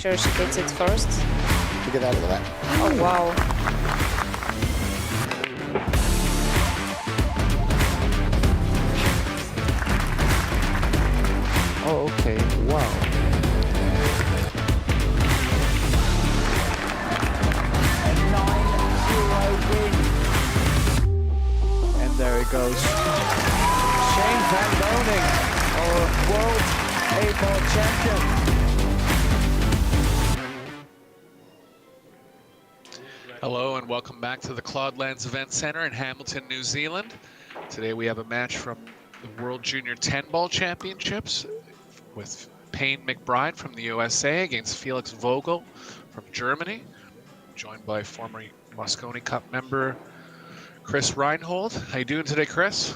sure she gets it first. To get out of that. Oh, wow. Oh, okay. Wow. A 9-0 win. And there it goes. Shane Van Doning, our world A-ball champion. Hello and welcome back to the Cloudlands Event Center in Hamilton, New Zealand. Today we have a match from the World Junior 10-Ball Championships with Payne McBride from the USA against Felix Vogel from Germany, joined by former Moscone Cup member Chris Reinhold. How you doing today, Chris?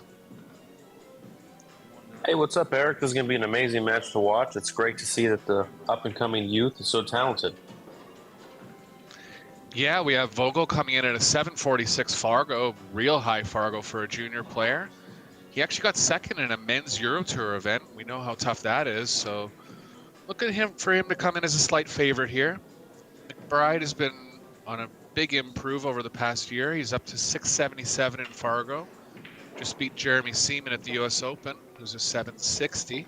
Hey, what's up, Eric? This is going to be an amazing match to watch. It's great to see that the up-and-coming youth is so talented. Yeah, we have Vogel coming in at a 746 Fargo, real high Fargo for a junior player. He actually got second in a men's Euro Tour event. We know how tough that is, so look at him for him to come in as a slight favorite here. McBride has been on a big improve over the past year. He's up to 677 in Fargo. Just beat Jeremy Seaman at the US Open, who's a 760.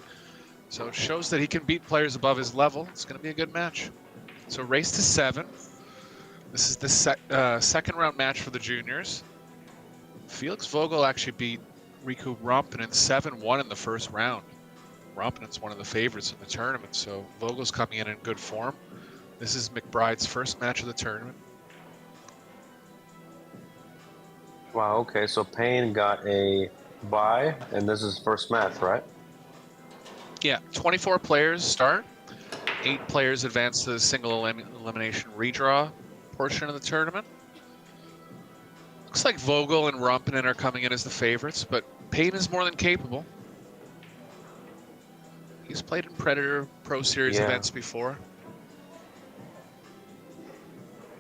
So it shows that he can beat players above his level. It's going to be a good match. So race to 7. This is the second round match for the juniors. Felix Vogel actually beat Riku Rompinen 7-1 in the first round. Rompinen's one of the favorites in the tournament, so Vogel's coming in good form. This is McBride's first match of the tournament. Wow, okay, so Payne got a bye, and this is his first match, right? Yeah, 24 players start. 8 players advance to the single elimination redraw portion of the tournament. Looks like Vogel and Rompinen are coming in as the favorites, but Payne is more than capable. He's played in Predator Pro Series events before.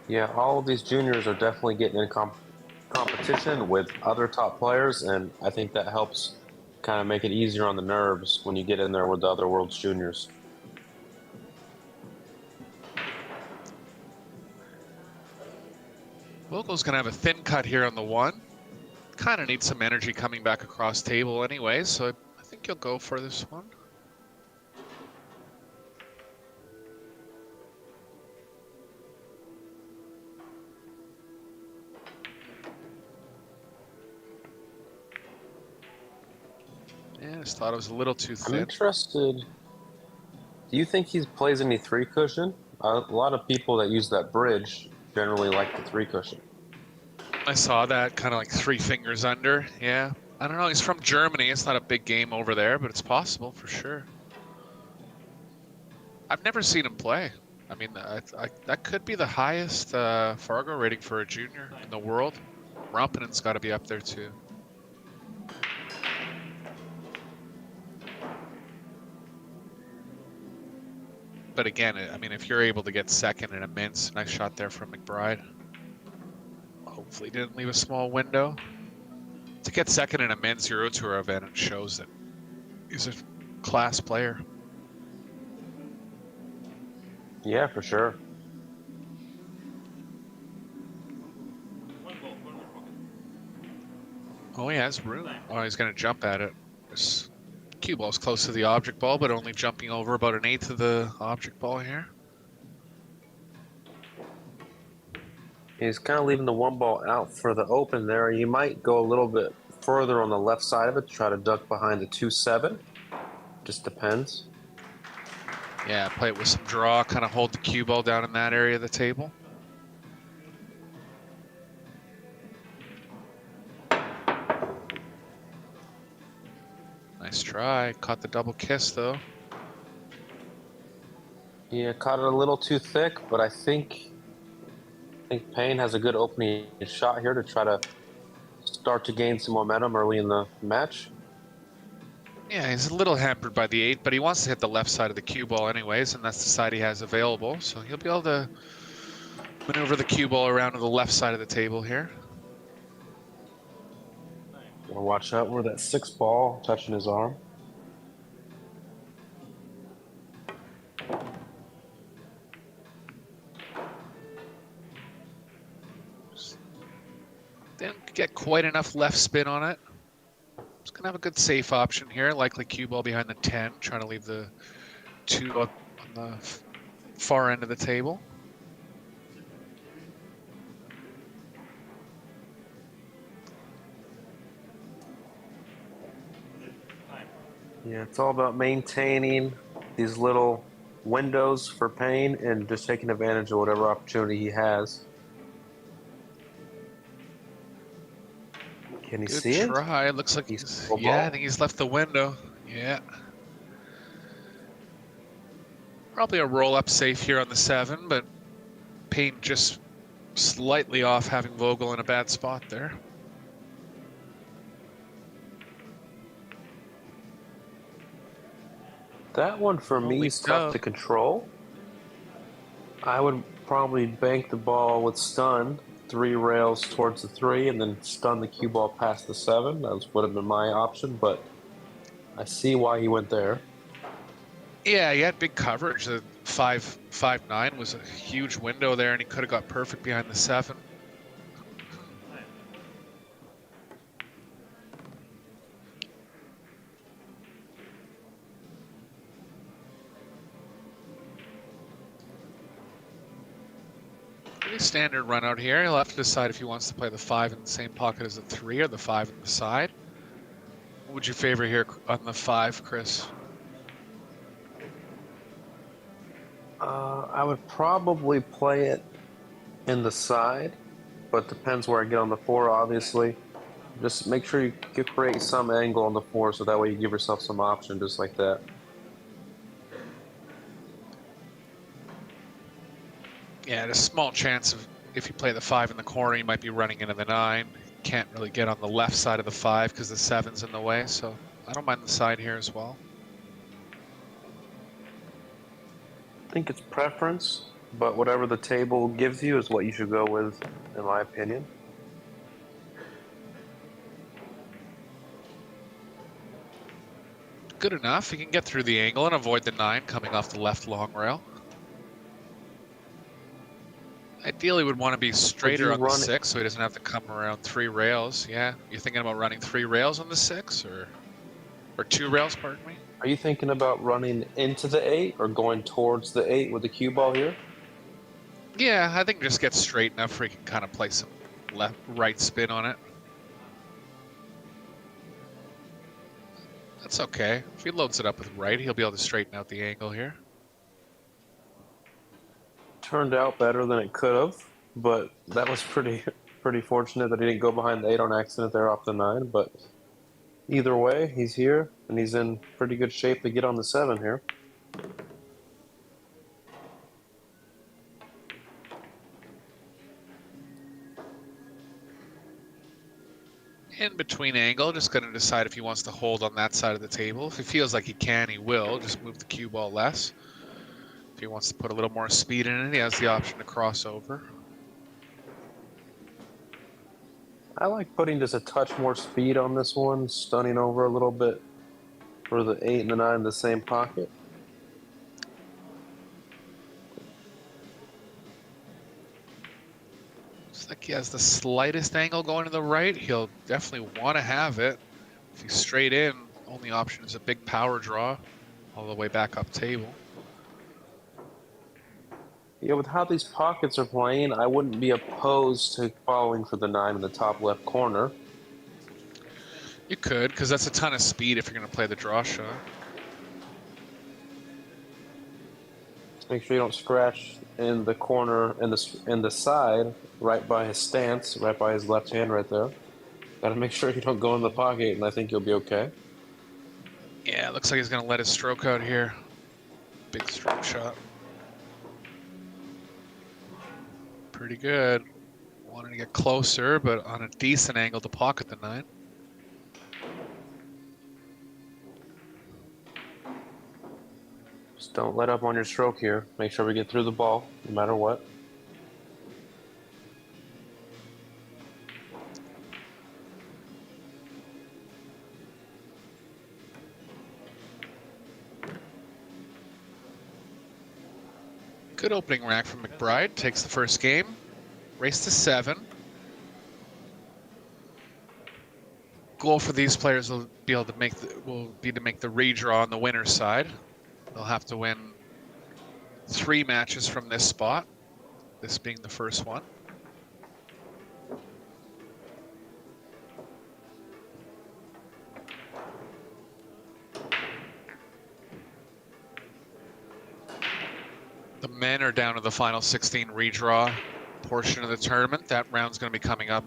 Yeah, all of these juniors are definitely getting in competition with other top players, and I think that helps kind of make it easier on the nerves when you get in there with the other world's juniors. Vogel's going to have a thin cut here on the 1. Kind of needs some energy coming back across table anyway, so I think he'll go for this one. Yeah, I just thought it was a little too thin. I'm interested. Do you think he plays any 3 cushion? A lot of people that use that bridge generally like the 3 cushion. I saw that, kind of like 3 fingers under. Yeah, I don't know. He's from Germany. It's not a big game over there, but it's possible for sure. I've never seen him play. I mean, that could be the highest Fargo rating for a junior in the world. Rompinen's got to be up there too. But again, I mean, if you're able to get second in a men's, nice shot there from McBride. Hopefully didn't leave a small window. To get second in a men's Euro Tour event, it shows that he's a class player. Yeah, for sure. Oh, he has room. Oh, he's going to jump at it. This cue ball's close to the object ball, but only jumping over about 1/8 of the object ball here. He's kind of leaving the 1 ball out for the open there. You might go a little bit further on the left side of it to try to duck behind the 2-7. Just depends. Yeah, play it with some draw, kind of hold the cue ball down in that area of the table. Nice try. Caught the double kiss, though. Yeah, caught it a little too thick, but I think Payne has a good opening shot here to try to start to gain some momentum early in the match. Yeah, he's a little hampered by the 8, but he wants to hit the left side of the cue ball anyways, and that's the side he has available. So he'll be able to maneuver the cue ball around to the left side of the table here. Gotta watch out where that 6 ball touching his arm. get quite enough left spin on it. Just gonna have a good safe option here. Likely cue ball behind the 10, trying to leave the 2 on the far end of the table. Yeah, it's all about maintaining these little windows for Payne and just taking advantage of whatever opportunity he has. Can he Good see it? try. It looks like He's yeah, I think he's left the window. Yeah. Probably a roll-up safe here on the 7, but Payne just slightly off having Vogel in a bad spot there. That one for me Holy is cow. tough to control. I would probably bank the ball with stun, 3 rails towards the 3, and then stun the cue ball past the 7. That would have been my option, but I see why he went there. Yeah, he had big coverage. The 5.9 was a huge window there, and he could have got perfect behind the 7. Pretty standard run out here. He'll have to decide if he wants to play the 5 in the same pocket as the 3 or the 5 in the side. What would you favor here on the 5, Chris? I would probably play it in the side, but depends where I get on the 4, obviously. Just make sure you create some angle on the 4 so that way you give yourself some option just like that. Yeah, there's a small chance of if you play the 5 in the corner, you might be running into the 9. Can't really get on the left side of the 5 because the 7's in the way, so I don't mind the side here as well. I think it's preference, but whatever the table gives you is what you should go with, in my opinion. Good enough. He can get through the angle and avoid the 9 coming off the left long rail. Ideally would want to be straighter on the 6 so he doesn't have to come around 3 rails. Yeah, you're thinking about running 3 rails on the 6 or 2 rails, pardon me? Are you thinking about running into the 8 or going towards the 8 with the cue ball here? Yeah, I think just get straight enough where he can kind of play some right spin on it. That's okay. If he loads it up with right, he'll be able to straighten out the angle here. Turned out better than it could have, but that was pretty fortunate that he didn't go behind the 8 on accident there off the 9. But either way, he's here and he's in pretty good shape to get on the 7 here. In between angle, just going to decide if he wants to hold on that side of the table. If he feels like he can, he will. Just move the cue ball less. If he wants to put a little more speed in it, he has the option to cross over. I like putting just a touch more speed on this one, stunning over a little bit for the 8 and the 9 in the same pocket. Looks like he has the slightest angle going to the right. He'll definitely want to have it. If he's straight in, only option is a big power draw all the way back up table. Yeah, with how these pockets are playing, I wouldn't be opposed to following for the 9 in the top left corner. You could, because that's a ton of speed if you're going to play the draw shot. Just make sure you don't scratch in the corner in the side, right by his stance, right by his left hand right there. Got to make sure you don't go in the pocket, and I think you'll be okay. Yeah, it looks like he's going to let his stroke out here. Big stroke shot. Pretty good. Wanted to get closer, but on a decent angle to pocket the 9. Just don't let up on your stroke here. Make sure we get through the ball, no matter what. Good opening rack from McBride. Takes the first game. Race to 7. goal for these players will be able to make the redraw on the winner's side. They'll have to win 3 matches from this spot, this being the first one. The men are down to the final 16 redraw portion of the tournament. That round's going to be coming up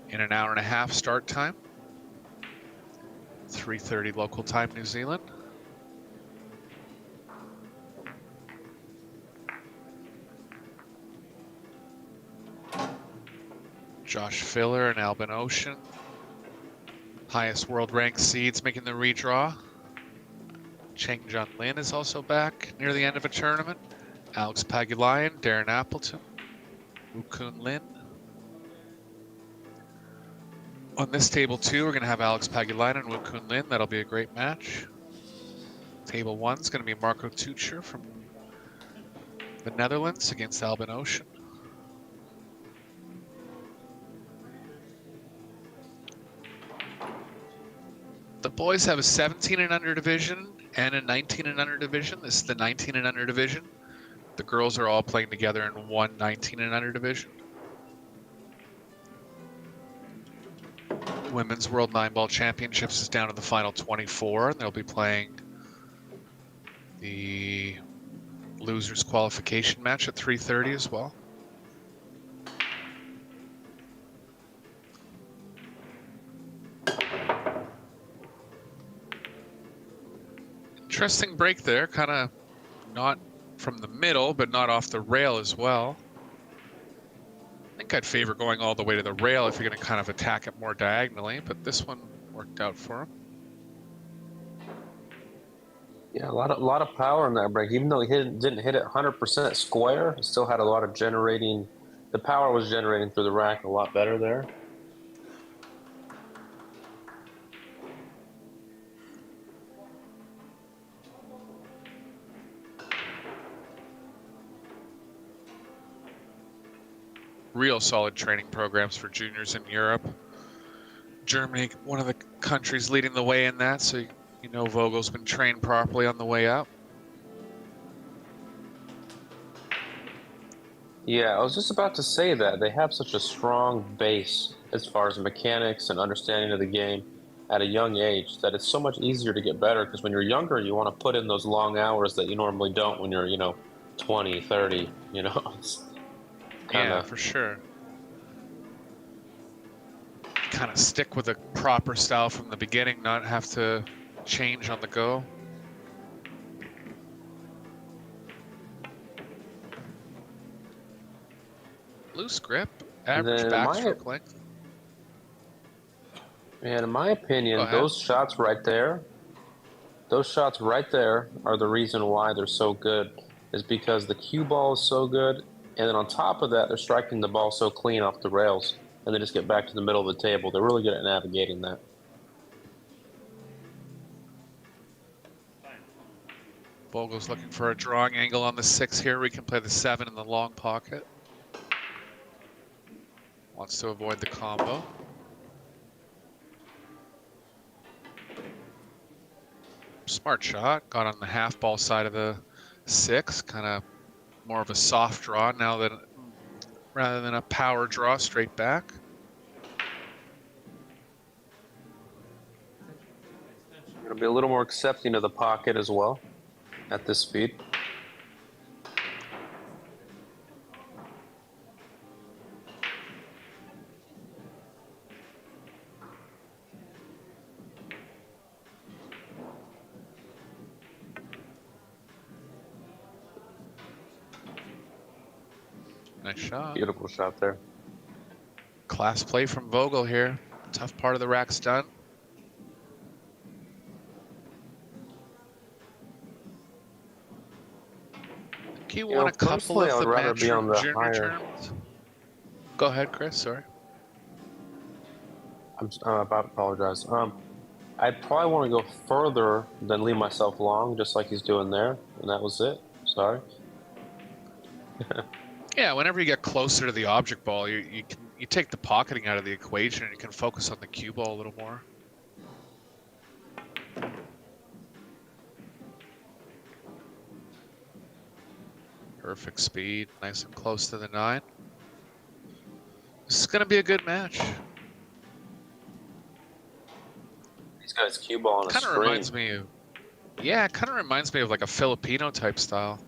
in an hour and a half start time. 3:30 local time, New Zealand. Josh Filler and Albin Ocean, highest world ranked seeds, making the redraw. Cheng Jun Lin is also back near the end of a tournament. Alex Pagulayan, Darren Appleton, Woo Kun Lin. On this table too, we're going to have Alex Pagulayan and Woo Kun Lin. That'll be a great match. Table 1's going to be Marco Tucher from the Netherlands against Albin Ocean. The boys have a 17 and under division and a 19 and under division. This is the 19 and under division. The girls are all playing together in one 19 and under division. Women's World 9-Ball Championships is down to the final 24, and they'll be playing the losers qualification match at 3:30 as well. Interesting break there, kind of not from the middle, but not off the rail as well. I think I'd favor going all the way to the rail if you're going to kind of attack it more diagonally, but this one worked out for him. Yeah, a lot of power in that break. Even though he didn't hit it 100% square, he still had a lot of generating. The power was generating through the rack a lot better there. Real solid training programs for juniors in Europe. Germany, one of the countries leading the way in that, so you know Vogel's been trained properly on the way up. Yeah, I was just about to say that. They have such a strong base as far as mechanics and understanding of the game at a young age that it's so much easier to get better, because when you're younger, you want to put in those long hours that you normally don't when you're, 20, 30, It's kinda... Yeah, for sure. Kind of stick with a proper style from the beginning, not have to change on the go. Loose grip, average backstroke length. And in my opinion, those shots right there are the reason why they're so good, is because the cue ball is so good, and then on top of that, they're striking the ball so clean off the rails, and they just get back to the middle of the table. They're really good at navigating that. Vogel's looking for a drawing angle on the 6 here. We can play the 7 in the long pocket. Wants to avoid the combo. Smart shot. Got on the half ball side of the 6. Kind of more of a soft draw now that rather than a power draw straight back. Going to be a little more accepting of the pocket as well at this speed. Nice shot. Beautiful shot there. Class play from Vogel here. Tough part of the rack's done. He won a couple of the Matchroom Junior tournaments. Go ahead, Chris. Sorry. I'm about to apologize. I'd probably want to go further than leave myself long, just like he's doing there, and that was it. Sorry. Yeah, whenever you get closer to the object ball, you you take the pocketing out of the equation and you can focus on the cue ball a little more. Perfect speed, nice and close to the 9. This is going to be a good match. He's got his cue ball on a Kind of screen. reminds me of, yeah, it kind of reminds me of like a Filipino type style.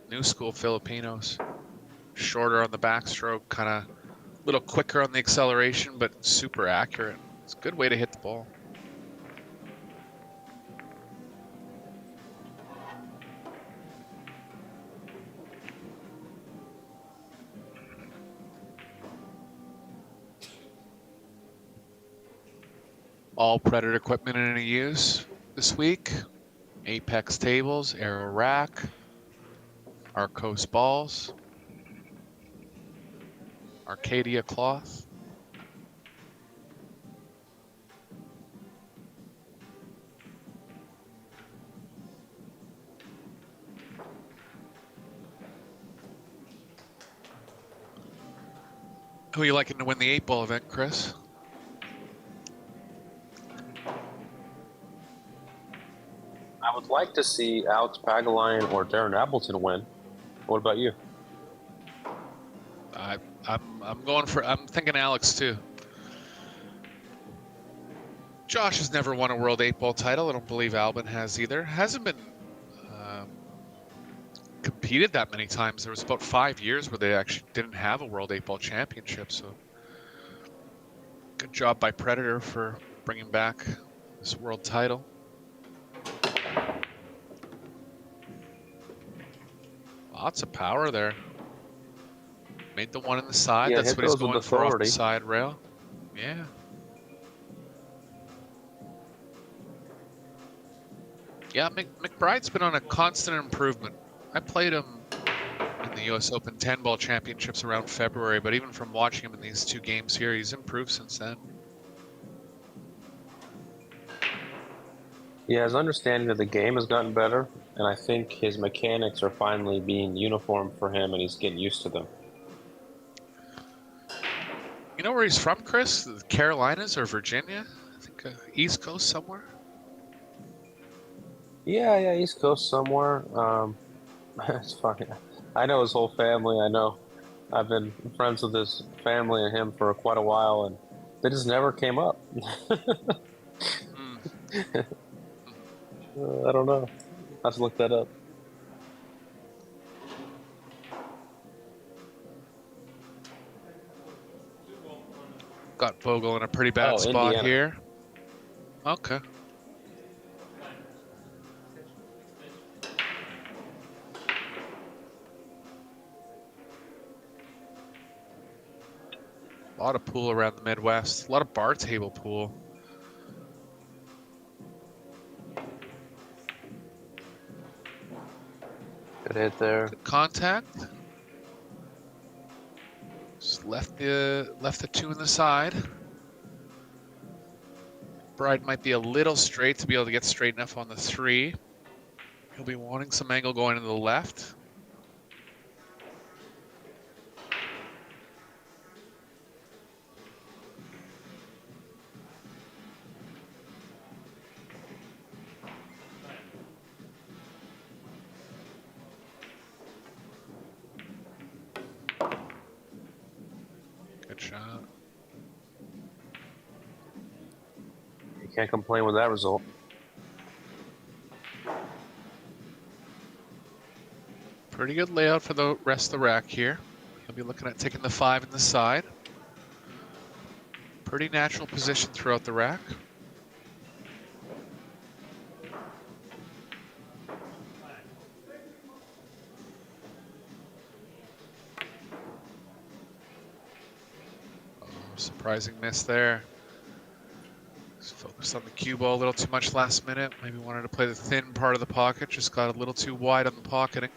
New school Filipinos. Shorter on the backstroke, kind of a little quicker on the acceleration, but super accurate. It's a good way to hit the ball. All Predator equipment in use this week. Apex tables, Arrow rack, Arcos balls, Arcadia cloth. Who are you liking to win the 8-ball event, Chris? I would like to see Alex Pagulayan or Darren Appleton win. What about you? I'm thinking Alex too. Josh has never won a World 8-ball title. I don't believe Albin has either. Hasn't been competed that many times. There was about 5 years where they actually didn't have a World 8-ball championship. So good job by Predator for bringing back this world title. Lots of power there. Made the one in the side. Yeah, That's hit what he's those with going for off the authority. side rail. Yeah. Yeah, McBride's been on a constant improvement. I played him in the U.S. Open 10-ball championships around February, but even from watching him in these 2 games here, he's improved since then. Yeah, his understanding of the game has gotten better, and I think his mechanics are finally being uniform for him, and he's getting used to them. You know where he's from, Chris? The Carolinas or Virginia? I think East Coast somewhere. Yeah, East Coast somewhere. It's funny. I know his whole family. I know I've been friends with his family and him for quite a while, and they just never came up. I don't know. I have to look that up. Got Vogel in a pretty bad spot Indiana. here. Okay. A lot of pool around the Midwest. A lot of bar table pool. Good hit there. Good contact. Just left the 2 in the side. Bride might be a little straight to be able to get straight enough on the 3. He'll be wanting some angle going to the left. Good shot. You can't complain with that result. Pretty good layout for the rest of the rack here. He'll be looking at taking the 5 in the side. Pretty natural position throughout the rack. Oh, surprising miss there. Just focused on the cue ball a little too much last minute. Maybe wanted to play the thin part of the pocket. Just got a little too wide on the pocketing.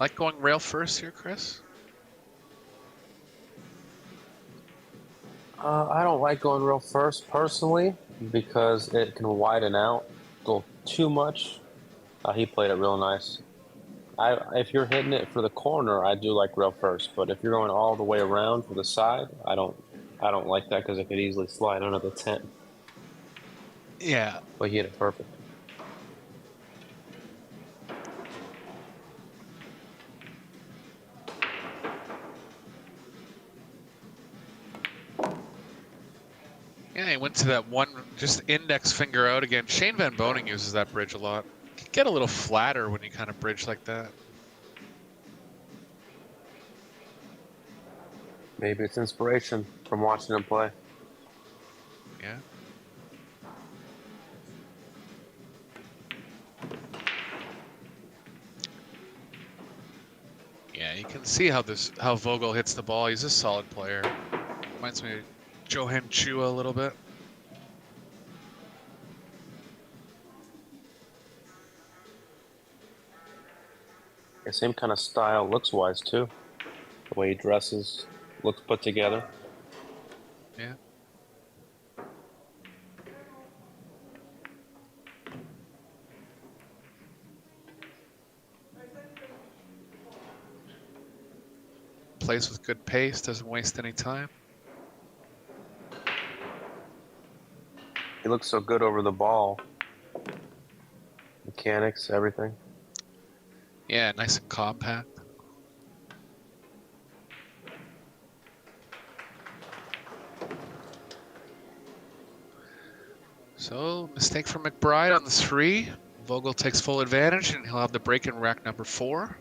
Like going rail first here, Chris? I don't like going real first personally because it can widen out a little too much. He played it real nice. If you're hitting it for the corner, I do like rail first. But if you're going all the way around for the side, I don't like that because it could easily slide under the tent. Yeah. But he hit it perfect. Yeah, he went to that one, just index finger out again. Shane Van Boning uses that bridge a lot. Could get a little flatter when you kind of bridge like that. Maybe it's inspiration from watching him play. Yeah. Yeah, you can see how Vogel hits the ball. He's a solid player. Reminds me of Johan Chua a little bit. Yeah, same kind of style, looks-wise too. The way he dresses, looks put together. Yeah. Plays with good pace, doesn't waste any time. He looks so good over the ball. Mechanics, everything. Yeah, nice and compact. So, mistake from McBride on the 3. Vogel takes full advantage, and he'll have the break in rack number 4.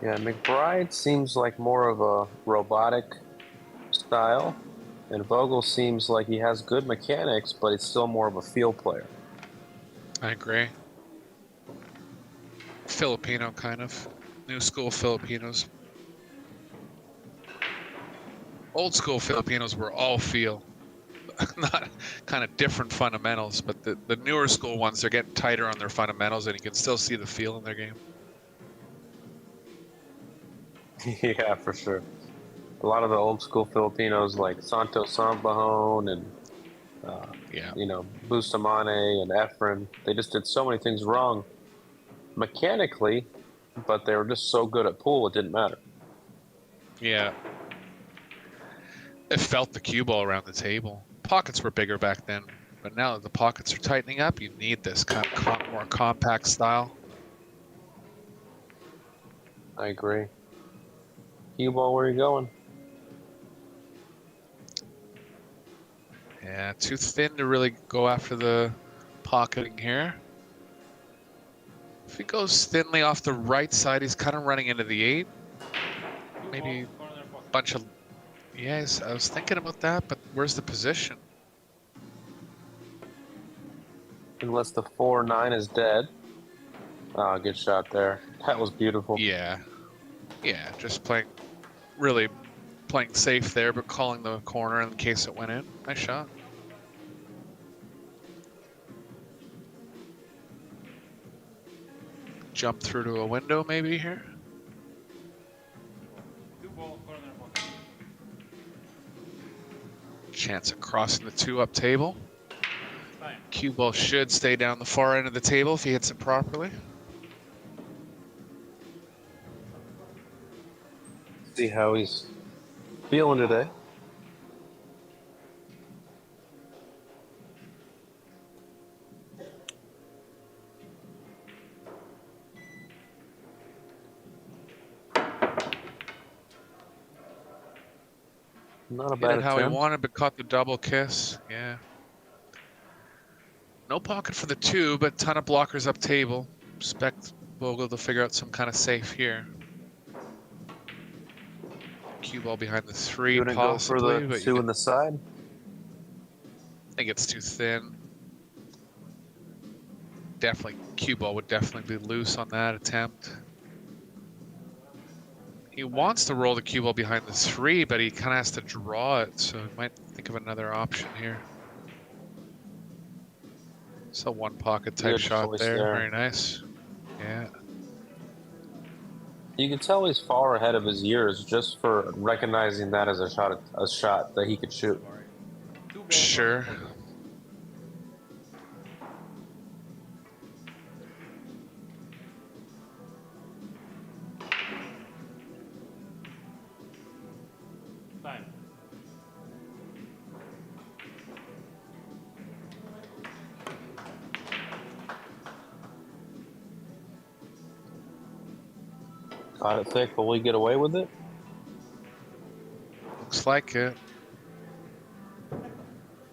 Yeah, McBride seems like more of a robotic style, and Vogel seems like he has good mechanics, but he's still more of a field player. I agree. Filipino, kind of. New school Filipinos. Old school Filipinos were all feel. Not kind of different fundamentals, but the newer school ones, they're getting tighter on their fundamentals, and you can still see the feel in their game. Yeah, for sure. A lot of the old school Filipinos like Santos Sambahon and Yeah. Bustamante and Efren, they just did so many things wrong mechanically, but they were just so good at pool it didn't matter. Yeah. It felt the cue ball around the table. Pockets were bigger back then, but now that the pockets are tightening up, you need this kind of more compact style. I agree. Cue ball, where are you going? Yeah, too thin to really go after the pocketing here. If he goes thinly off the right side, he's kind of running into the 8. Maybe a bunch of... Yes, I was thinking about that, but where's the position? Unless the 4-9 is dead. Oh, good shot there. That was beautiful. Yeah. Yeah, just really playing safe there, but calling the corner in case it went in. Nice shot. Jump through to a window maybe here. Chance of crossing the 2 up table. Cue ball should stay down the far end of the table if he hits it properly. See how he's feeling today. Not a Hit bad it how he attempt. wanted, but caught the double kiss. Yeah. No pocket for the 2, but ton of blockers up table. Expect Vogel to figure out some kind of safe here. Cue ball behind the 3 You wouldn't possibly, go for the but 2 in the side? I think it's too thin. Definitely, cue ball would definitely be loose on that attempt. He wants to roll the cue ball behind the 3, but he kind of has to draw it, so he might think of another option here. So one pocket type Good shot choice there. there. Very nice. Yeah. You can tell he's far ahead of his years just for recognizing that as a shot that he could shoot. Sure. Time. Got it thick. Will we get away with it? Looks like it.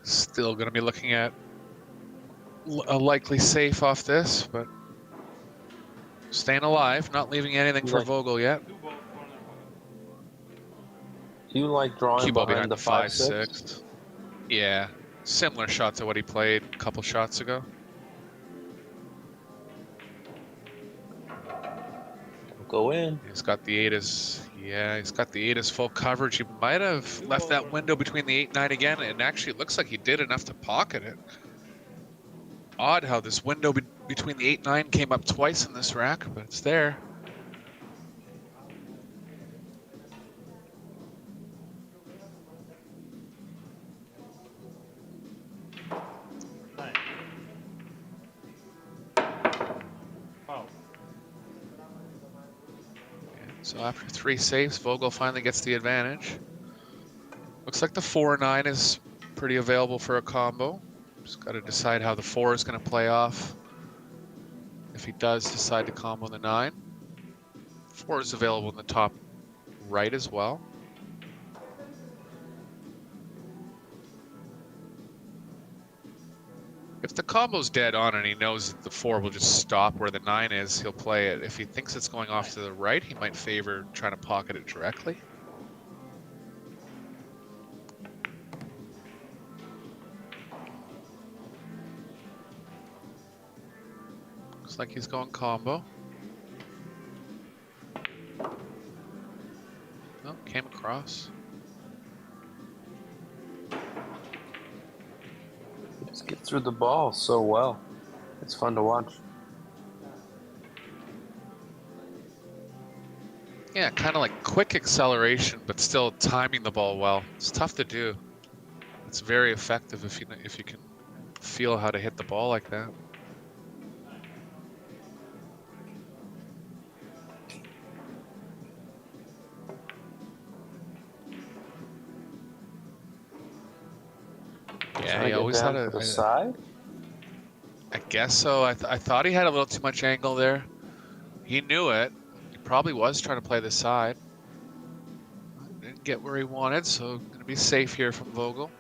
Still going to be looking at a likely safe off this, but staying alive, not leaving anything You for like- Vogel yet. 2 ball corner pocket. Do you like drawing Cue ball behind the 5-6? 5-6. Yeah, similar shot to what he played a couple shots ago. Go in. He's got the 8 as, yeah, he's got the 8 as full coverage. He might have left that window between the 8-9 again, and actually it looks like he did enough to pocket it. Odd how this window between the 8-9 came up twice in this rack, but it's there. Time. Foul. So after 3 saves, Vogel finally gets the advantage. Looks like the 4-9 is pretty available for a combo. Just got to decide how the 4 is going to play off. If he does decide to combo the 9. 4 is available in the top right as well. If the combo's dead on and he knows that the 4 will just stop where the 9 is, he'll play it. If he thinks it's going off to the right, he might favor trying to pocket it directly. Looks like he's going combo. Oh, came across. Just get through the ball so well. It's fun to watch. Yeah, kind of like quick acceleration, but still timing the ball well. It's tough to do. It's very effective if you can feel how to hit the ball like that. Yeah, Trying he to always get had down a. to the side. I guess so. I thought he had a little too much angle there. He knew it. He probably was trying to play the side. Didn't get where he wanted, so going to be safe here from Vogel.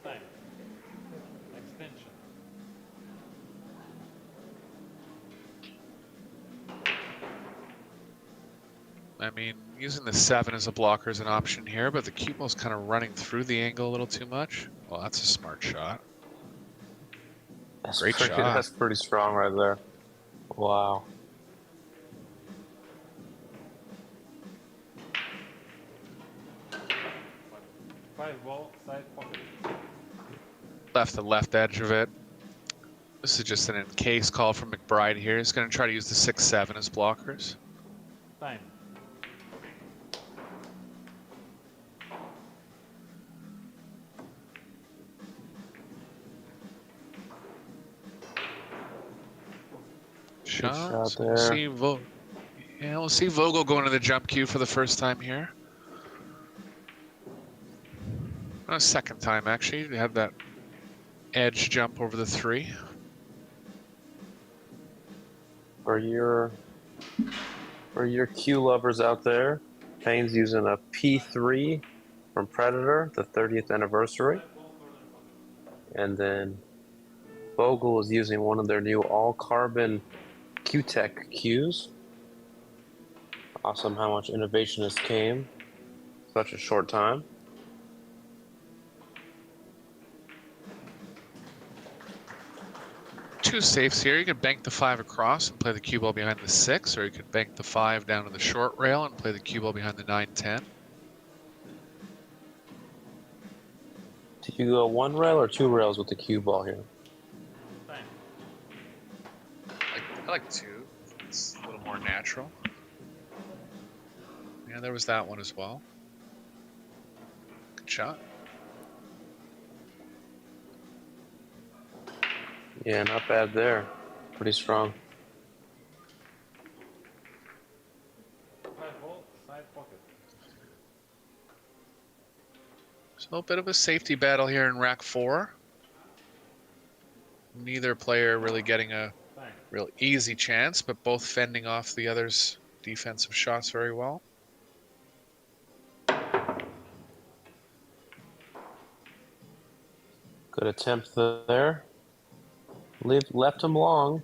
Time. Extension. I mean, using the 7 as a blocker is an option here, but the cue ball's kind of running through the angle a little too much. Well, that's a smart shot. Great shot. That's pretty strong right there. Wow. Five ball side pocket. Left the left edge of it. This is just an in-case call from McBride here. He's going to try to use the 6-7 as blockers. Time. Shot. shot there. Yeah, we'll see Vogel going to the jump cue for the first time here. Second time, actually. They had that edge jump over the 3. For your Q lovers out there, Payne's using a P3 from Predator, the 30th anniversary. And then Vogel is using one of their new all-carbon Q-Tech Qs. Awesome how much innovation has came in such a short time. Two safes here. You could bank the 5 across and play the cue ball behind the 6, or you could bank the 5 down to the short rail and play the cue ball behind the 9-10. Do you go 1 rail or 2 rails with the cue ball here? Time. I like 2. It's a little more natural. Yeah, there was that one as well. Good shot. Yeah, not bad there. Pretty strong. Side pocket. So a bit of a safety battle here in rack 4. Neither player really getting a Time. real easy chance, but both fending off the other's defensive shots very well. Good attempt there. Left him long,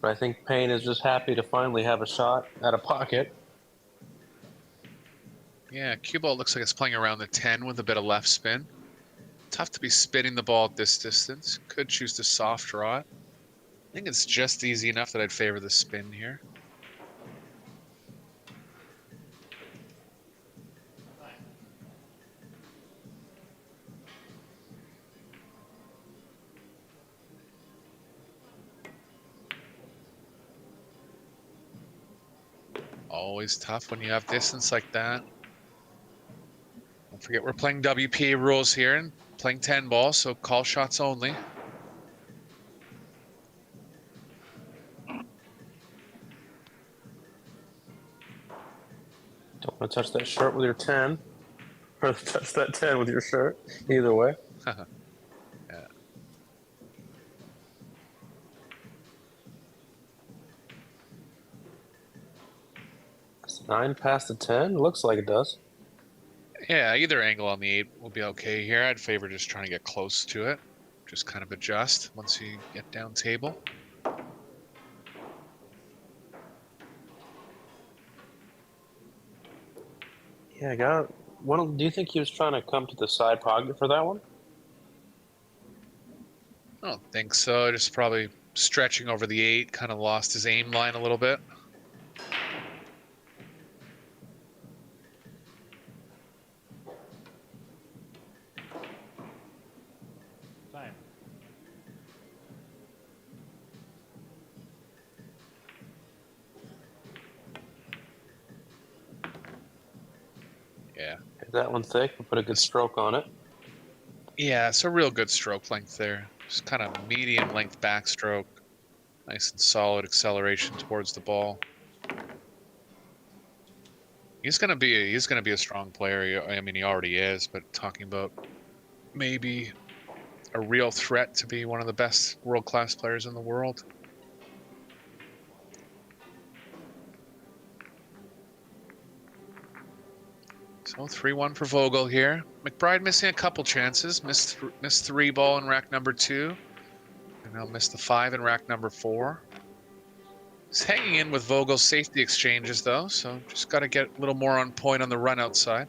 but I think Payne is just happy to finally have a shot at a pocket. Yeah, cue ball looks like it's playing around the 10 with a bit of left spin. Tough to be spinning the ball at this distance. Could choose to soft draw it. I think it's just easy enough that I'd favor the spin here. Time. Always tough when you have distance like that. Don't forget we're playing WPA rules here and playing 10 ball, so call shots only. Don't want to touch that shirt with your 10. Or touch that 10 with your shirt. Either way. Yeah. 9 past the 10? Looks like it does. Yeah, either angle on the 8 will be okay here. I'd favor just trying to get close to it. Just kind of adjust once you get down table. Yeah, I got one. Do you think he was trying to come to the side pocket for that one? I don't think so. Just probably stretching over the 8, kind of lost his aim line a little bit. Time. Yeah. Is that one thick? We'll put a good stroke on it. Yeah, it's a real good stroke length there. Just kind of medium length backstroke. Nice and solid acceleration towards the ball. He's gonna be a strong player. I mean, he already is, but talking about maybe a real threat to be one of the best world-class players in the world. So 3-1 for Vogel here. McBride missing a couple chances. Missed 3 ball in rack number 2. And now missed the 5 in rack number 4. He's hanging in with Vogel's safety exchanges though, so just got to get a little more on point on the run outside.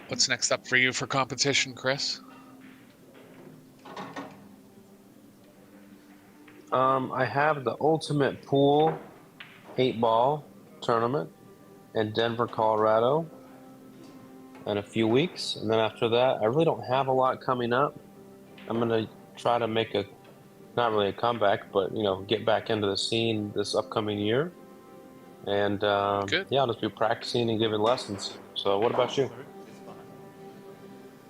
What's next up for you for competition, Chris? I have the Ultimate Pool 8-ball tournament in Denver, Colorado in a few weeks. And then after that, I really don't have a lot coming up. I'm going to try to make not really a comeback, but, get back into the scene this upcoming year. And, Good. yeah, I'll just be practicing and giving lessons. So what about you?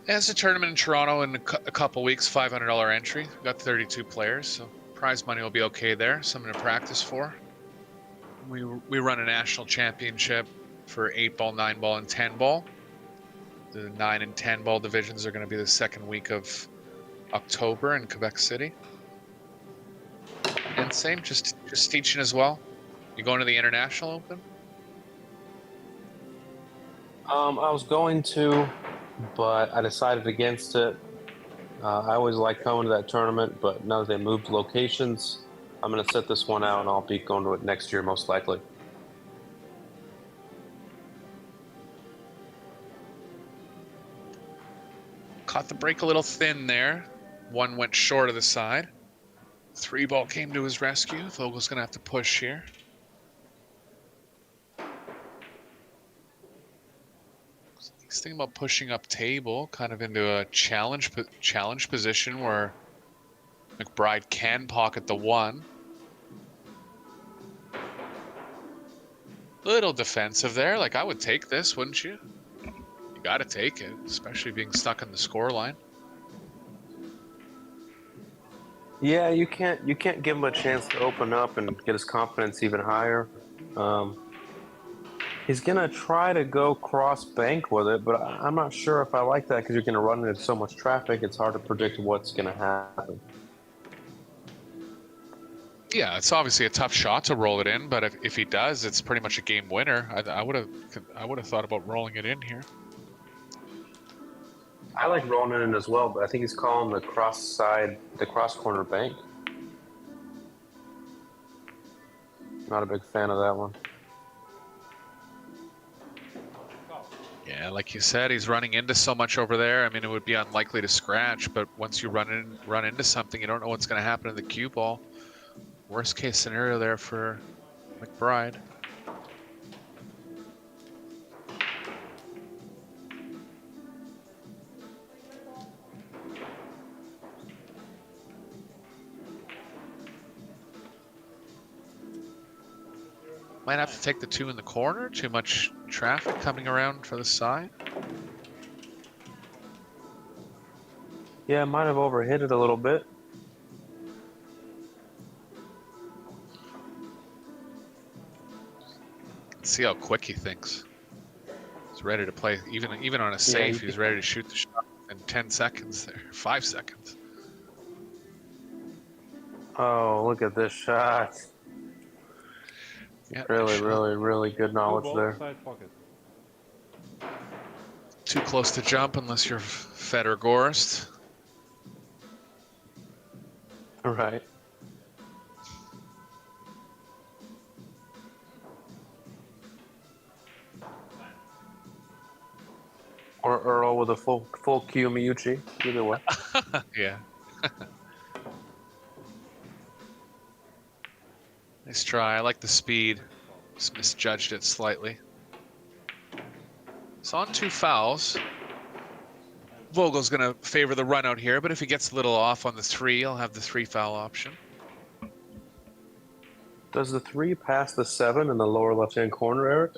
Yeah, it's a tournament in Toronto in a couple weeks, $500 entry. We've got 32 players, so prize money will be okay there. Something to practice for. We run a national championship for 8-ball, 9-ball, and 10-ball. The 9 and 10-ball divisions are going to be the second week of October in Quebec City. And same, just teaching as well. You going to the International Open? I was going to, but I decided against it. I always like going to that tournament, but now that they moved locations, I'm going to set this one out, and I'll be going to it next year most likely. Caught the break a little thin there. 1 went short of the side. 3-ball came to his rescue. Vogel's going to have to push here. He's thinking about pushing up table, kind of into a challenge position where McBride can pocket the 1. Little defensive there. Like, I would take this, wouldn't you? You got to take it, especially being stuck in the score line. Yeah, you can't give him a chance to open up and get his confidence even higher. He's gonna try to go cross bank with it, but I'm not sure if I like that because you're gonna run into so much traffic. It's hard to predict what's gonna happen. Yeah, it's obviously a tough shot to roll it in, but if he does, it's pretty much a game winner. I would have thought about rolling it in here. I like rolling it in as well, but I think he's calling the cross corner bank. Not a big fan of that one. Yeah, like you said, he's running into so much over there. I mean, it would be unlikely to scratch, but once you run into something, you don't know what's going to happen in the cue ball. Worst case scenario there for McBride. Might have to take the 2 in the corner. Too much traffic coming around for the side. Yeah, might have overhit it a little bit. See how quick he thinks. He's ready to play. Even on a safe, he's ready to shoot the shot in 10 seconds there. 5 seconds. Oh, look at this shot. Yeah, really good knowledge there. Side pocket. Too close to jump unless you're Fed or Gorst. Right. Or Earl with a full Q Miyuchi. Either way. Yeah. Nice try. I like the speed. Just misjudged it slightly. It's on 2 fouls. Vogel's going to favor the run out here, but if he gets a little off on the 3, he'll have the 3 foul option. Does the 3 pass the 7 in the lower left-hand corner, Eric?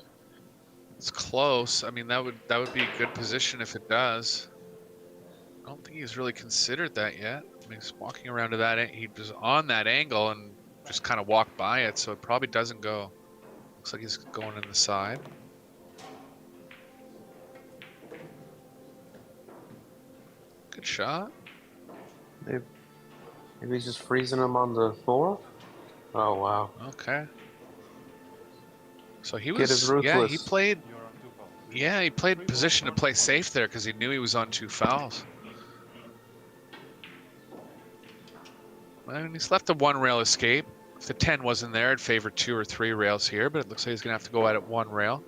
It's close. I mean, that would be a good position if it does. I don't think he's really considered that yet. I mean, he's walking around to that. He was on that angle and just kind of walked by it, so it probably doesn't go. Looks like he's going in the side. Good shot. Maybe he's just freezing him on the floor. Oh wow. Okay. So he Kid is was, ruthless. he played, You're on 2 fouls. yeah, he played position to play safe there because he knew he was on 2 fouls. And he's left a 1 rail escape. If the 10 wasn't there, it'd favor 2 or 3 rails here, but it looks like he's gonna have to go at it 1 rail.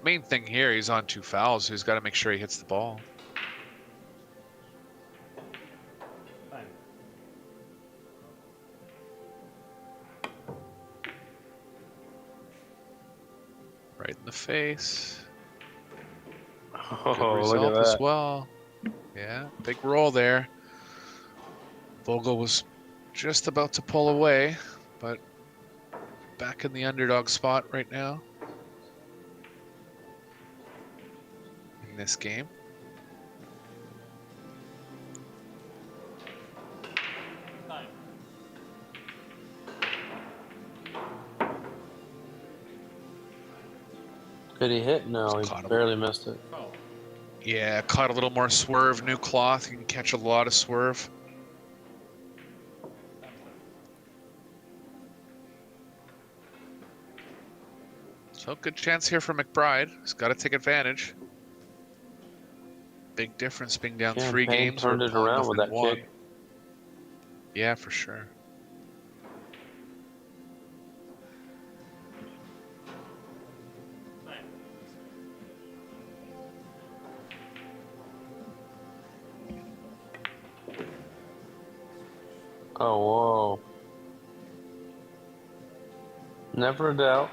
Main thing here, he's on 2 fouls, so he's got to make sure he hits the ball. Time. Right in the face. Oh, Good look result at as that. well. Yeah, big roll there. Vogel was just about to pull away, but back in the underdog spot right now in this game. Time. Could he hit? No, Just caught he him. barely missed it. Foul. Yeah, caught a little more swerve, new cloth. You can catch a lot of swerve. So good chance here for McBride. He's got to take advantage. Big difference being down 3 Campaign games. turned or it pulling around off with in that 1. kick. Yeah, for sure. Time. Oh, whoa. Never a doubt.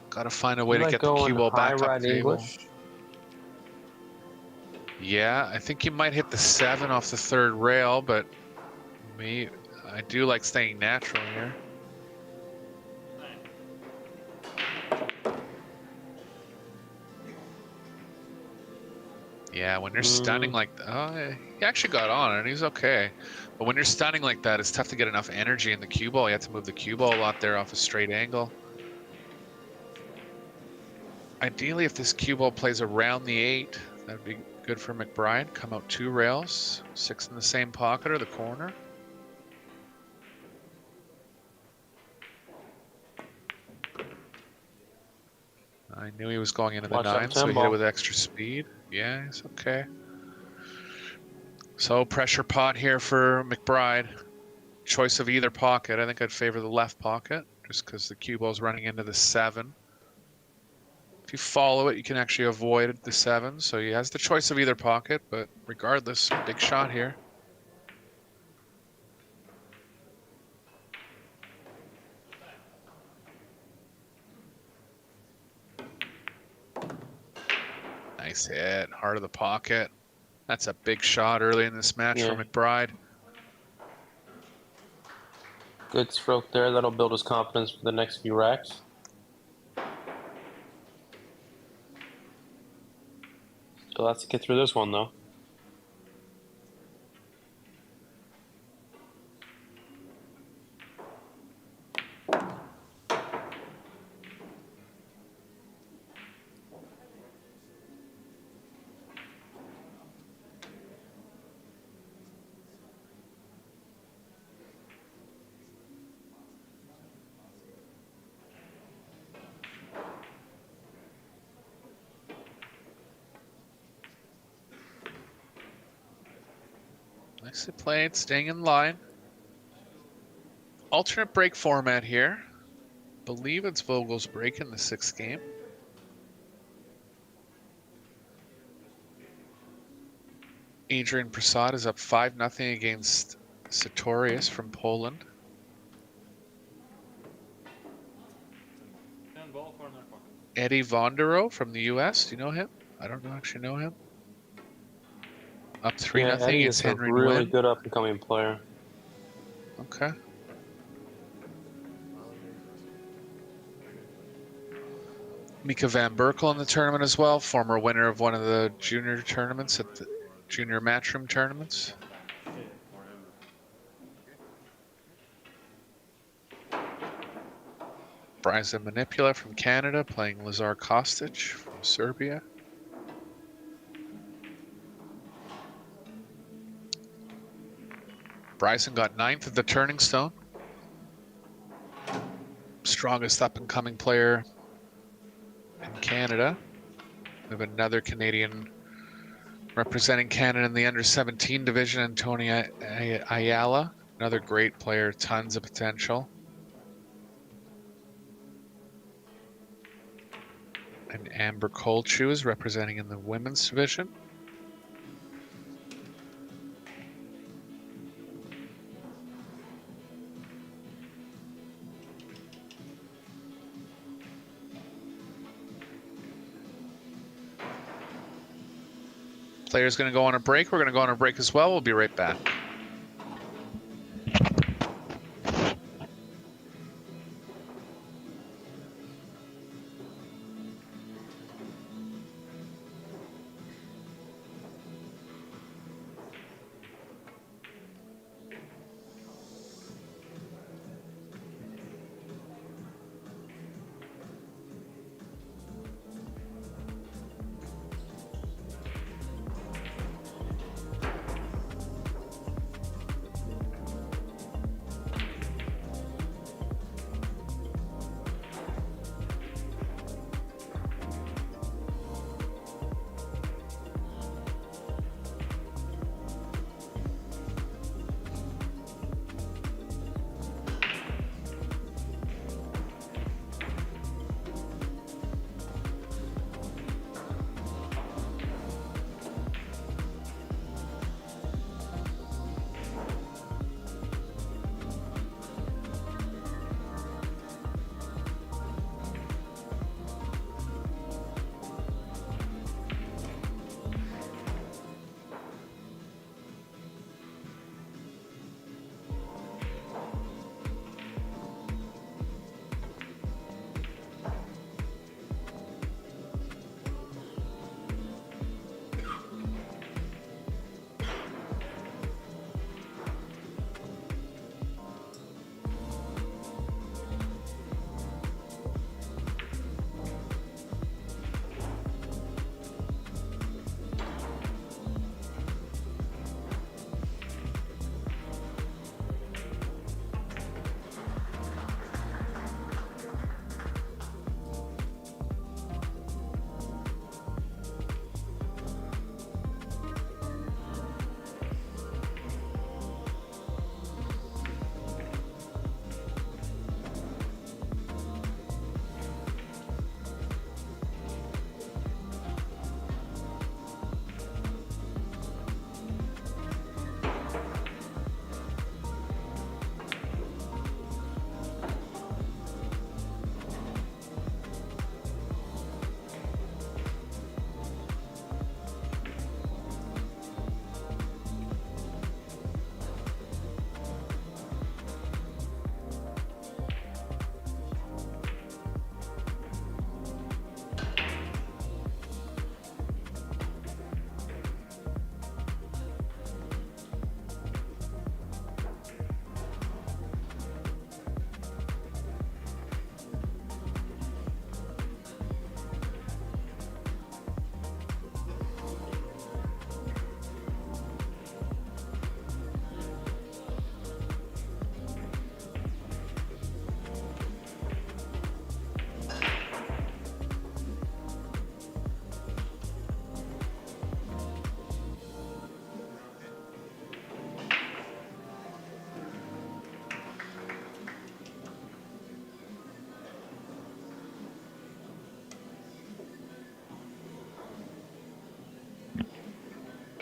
Got to find a way You to like get the going cue ball high back up right table. English? Yeah, I think you might hit the 7 off the 3rd rail, but Me, I do like staying natural here. Yeah, when you're stunning like oh, he actually got on it. He's okay. But when you're stunning like that, it's tough to get enough energy in the cue ball. You have to move the cue ball a lot there off a straight angle. Ideally, if this cue ball plays around the 8, that'd be good for McBride. Come out 2 rails, 6 in the same pocket or the corner. I knew he was going into the Watch that 9, so he 10 hit it ball. with extra speed. Yeah, it's okay. So pressure pot here for McBride. Choice of either pocket. I think I'd favor the left pocket just because the cue ball's running into the 7. If you follow it, you can actually avoid the 7. So he has the choice of either pocket, but regardless, big shot here. Nice hit, heart of the pocket. That's a big shot early in this match for Yeah. McBride. Good stroke there. That'll build his confidence for the next few racks. Still has to get through this one, though. Nicely played, staying in line. Alternate break format here. Believe it's Vogel's break in the 6th game. Adrian Prasad is up 5-0 against Sartorius from Poland. 10 ball, corner pocket. Eddie Vondero from the US. Do you know him? I don't actually know him. Up 3-0 Yeah, Eddie against is a Henry really Nguyen. good up-and-coming player. Okay. Mika Van Berkel in the tournament as well, former winner of one of the junior tournaments at the junior matchroom tournaments. Briza Manipula from Canada playing Lazar Kostic from Serbia. Bryson got 9th at the Turning Stone. Strongest up-and-coming player in Canada. We have another Canadian representing Canada in the under-17 division, Antonia Ayala. Another great player, tons of potential. And Amber Colchew is representing in the women's division. Player's going to go on a break. We're going to go on a break as well. We'll be right back.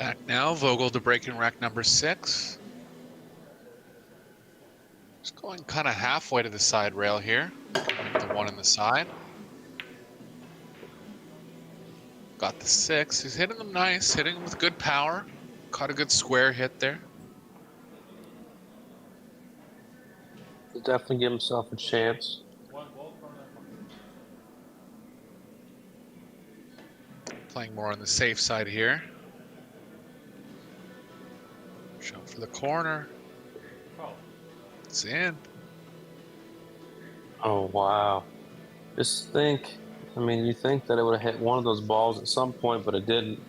Back now, Vogel to breaking rack number 6. Just going kind of halfway to the side rail here. The one in the side. Got the 6. He's hitting them nice, hitting them with good power. Caught a good square hit there. He'll definitely give himself a chance. One ball from that. Playing more on the safe side here. Shot for the corner. Foul. It's in. Oh, wow. Just think, I mean, you think that it would have hit one of those balls at some point, but it didn't.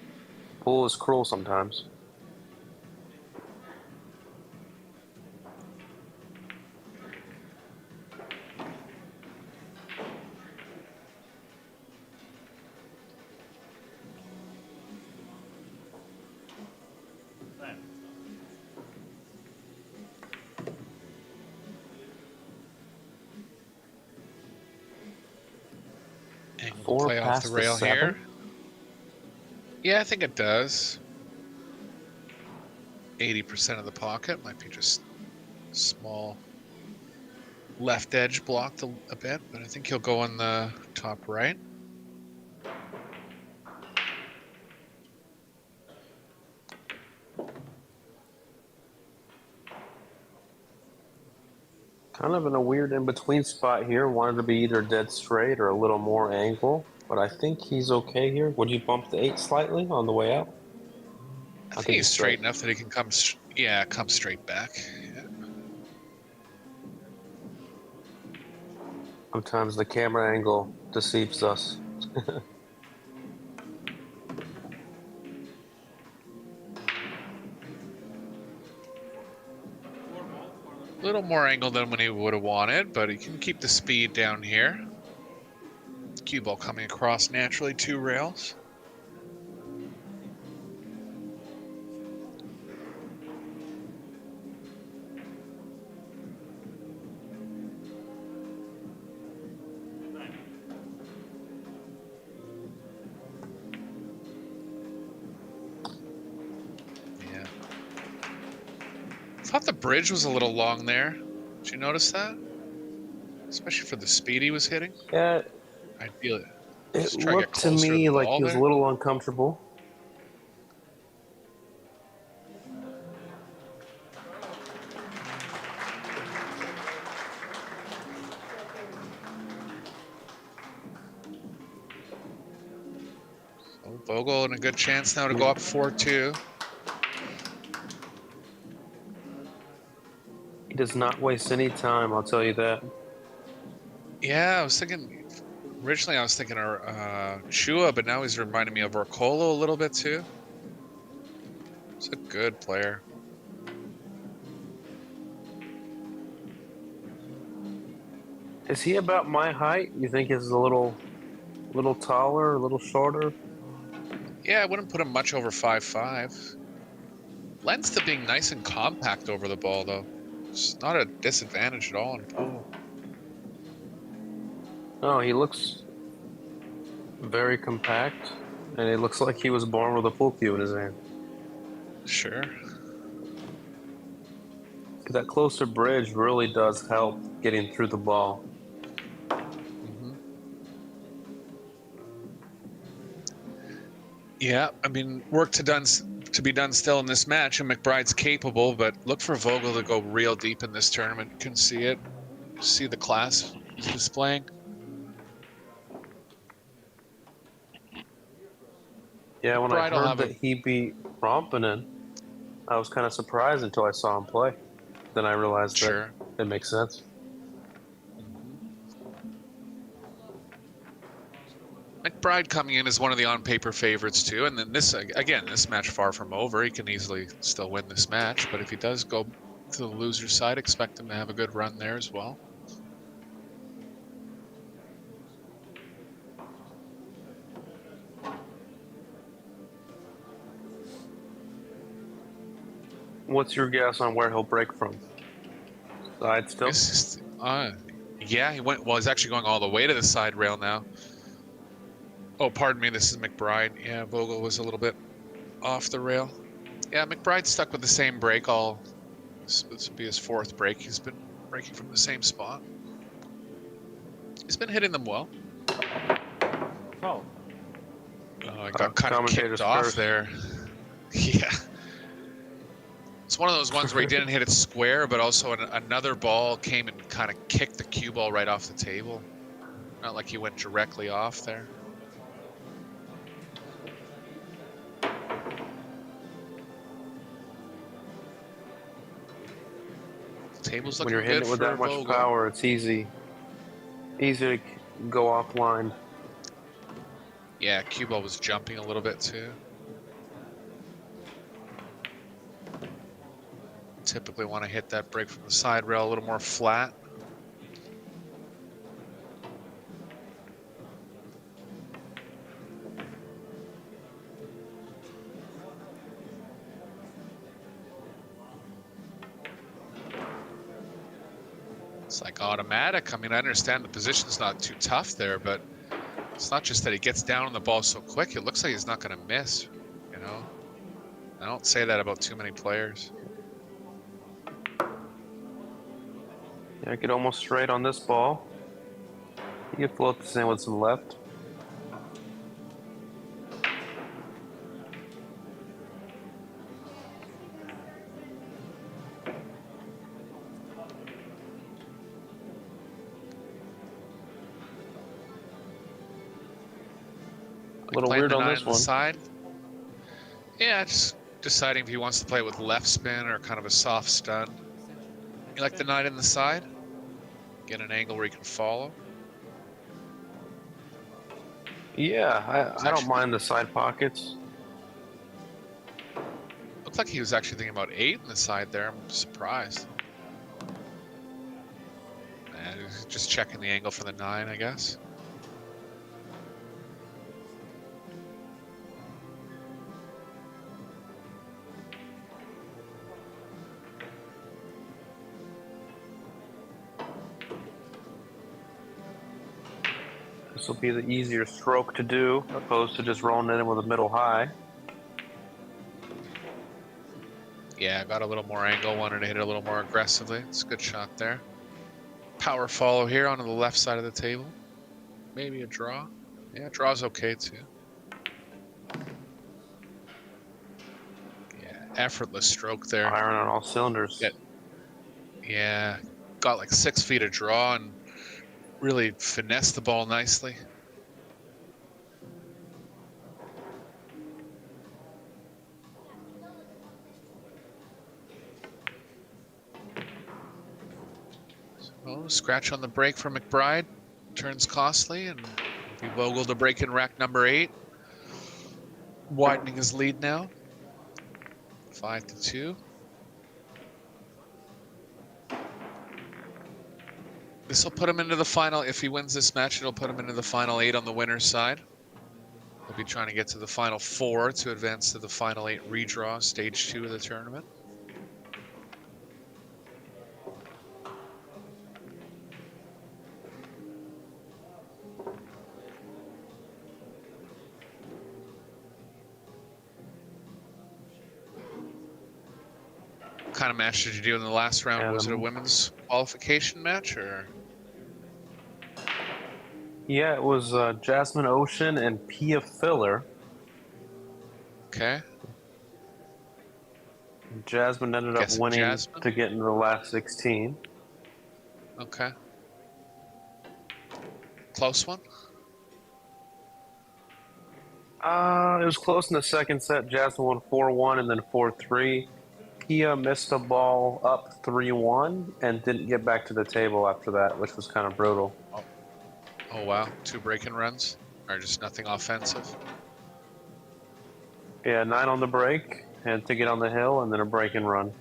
Pool is cruel sometimes. Time. And we'll 4 play off past the the rail 7? here. Yeah, I think it does. 80% of the pocket might be just small left edge blocked a bit, but I think he'll go on the top right. Kind of in a weird in-between spot here. Wanted to be either dead straight or a little more angle, but I think he's okay here. Would you bump the 8 slightly on the way out? I think he's straight enough that he can come, come straight back. Yeah. Sometimes the camera angle deceives us. A little more angle than when he would have wanted, but he can keep the speed down here. Cue ball coming across naturally 2 rails. Yeah. I thought the bridge was a little long there. Did you notice that? Especially for the speed he was hitting. Yeah, I feel it. it Just try to get looked to closer me the like ball he was a there. little uncomfortable. So Vogel in a good chance now to go up 4-2. He does not waste any time, I'll tell you that. Yeah, I was thinking. Originally, I was thinking Chua, but now he's reminding me of Orcolo a little bit too. He's a good player. Is he about my height? You think he's a little taller, a little shorter? Yeah, I wouldn't put him much over 5'5". Lends to being nice and compact over the ball, though. It's not a disadvantage at all in pool. No, he looks very compact, and it looks like he was born with a pool cue in his hand. Sure. That closer bridge really does help getting through the ball. Yeah, I mean, work to be done still in this match, and McBride's capable, but look for Vogel to go real deep in this tournament. You can see it. See the class he's displaying. Yeah, when McBride I will heard have that he beat Rompinen, I was kind of surprised until I saw him play. Then I realized Sure. that it makes sense. McBride coming in as one of the on-paper favorites too, and then this match far from over. He can easily still win this match, but if he does go to the loser's side, expect him to have a good run there as well. What's your guess on where he'll break from? Side still? Yeah, he went. Well, he's actually going all the way to the side rail now. Oh, pardon me. This is McBride. Yeah, Vogel was a little bit off the rail. Yeah, McBride's stuck with the same break all. This will be his 4th break. He's been breaking from the same spot. He's been hitting them well. 12. Oh, I got kind of Commentators kicked off first. there. Yeah. It's one of those ones where he didn't hit it square, but also another ball came and kind of kicked the cue ball right off the table. Not like he went directly off there. Table's When looking you're hitting good it with for that much Vogel. power, it's easy to go offline. Yeah, cue ball was jumping a little bit too. Typically want to hit that break from the side rail a little more flat. It's like automatic. I mean, I understand the position's not too tough there, but it's not just that he gets down on the ball so quick. It looks like he's not going to miss, you know? I don't say that about too many players. Yeah, get almost straight on this ball. You can float this in with some left. A little Playing weird the on 9 this on the one. side. Yeah, just deciding if he wants to play with left spin or kind of a soft stun. You like the 9 in the side? Get an angle where you can follow. Yeah, I don't Actually, mind the side pockets. looked like he was actually thinking about 8 in the side there. I'm surprised. Just checking the angle for the 9, I guess. This will be the easier stroke to do, opposed to just rolling it in with a middle high. Yeah, got a little more angle, wanted to hit it a little more aggressively. It's a good shot there. Power follow here onto the left side of the table. Maybe a draw. Yeah, draw's okay too. Yeah, effortless stroke there. Firing on all cylinders. Yeah, got like 6 feet of draw and really finessed the ball nicely. So, scratch on the break for McBride. Turns costly, and be Vogel to break in rack number 8. Widening his lead now. 5-2. This will put him into the final. If he wins this match, it'll put him into the final 8 on the winner's side. He'll be trying to get to the final 4 to advance to the final 8 redraw, stage 2 of the tournament. What kind of match did you do in the last round? Was it a women's qualification match or? Yeah, it was Jasmine Ocean and Pia Filler. Okay. Jasmine ended up Guessing winning Jasmine? to get into the last 16. Okay. Close one? It was close in the second set. Jasmine won 4-1 and then 4-3. Pia missed a ball up 3-1 and didn't get back to the table after that, which was kind of brutal. Oh, wow. 2 break-in runs? Or just nothing offensive? Yeah, 9 on the break, had to get on the hill, and then a break and run.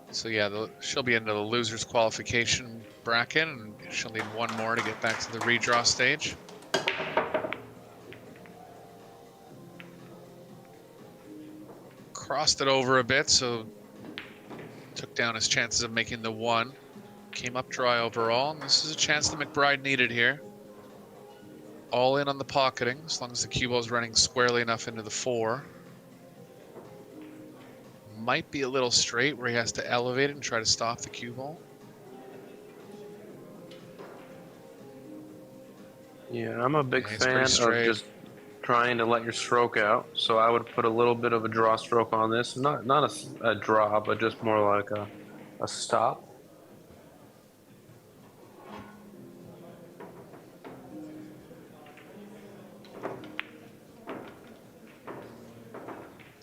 So yeah, she'll be into the losers qualification bracket, and she'll need 1 more to get back to the redraw stage. Crossed it over a bit, so took down his chances of making the 1. Came up dry overall, and this is a chance that McBride needed here. all in on the pocketing, as long as the cue ball's running squarely enough into the 4. Might be a little straight where he has to elevate it and try to stop the cue ball. Yeah, I'm a big Yeah, he's pretty fan of straight. just trying to let your stroke out. So I would put a little bit of a draw stroke on this. Not a draw, but just more like a stop.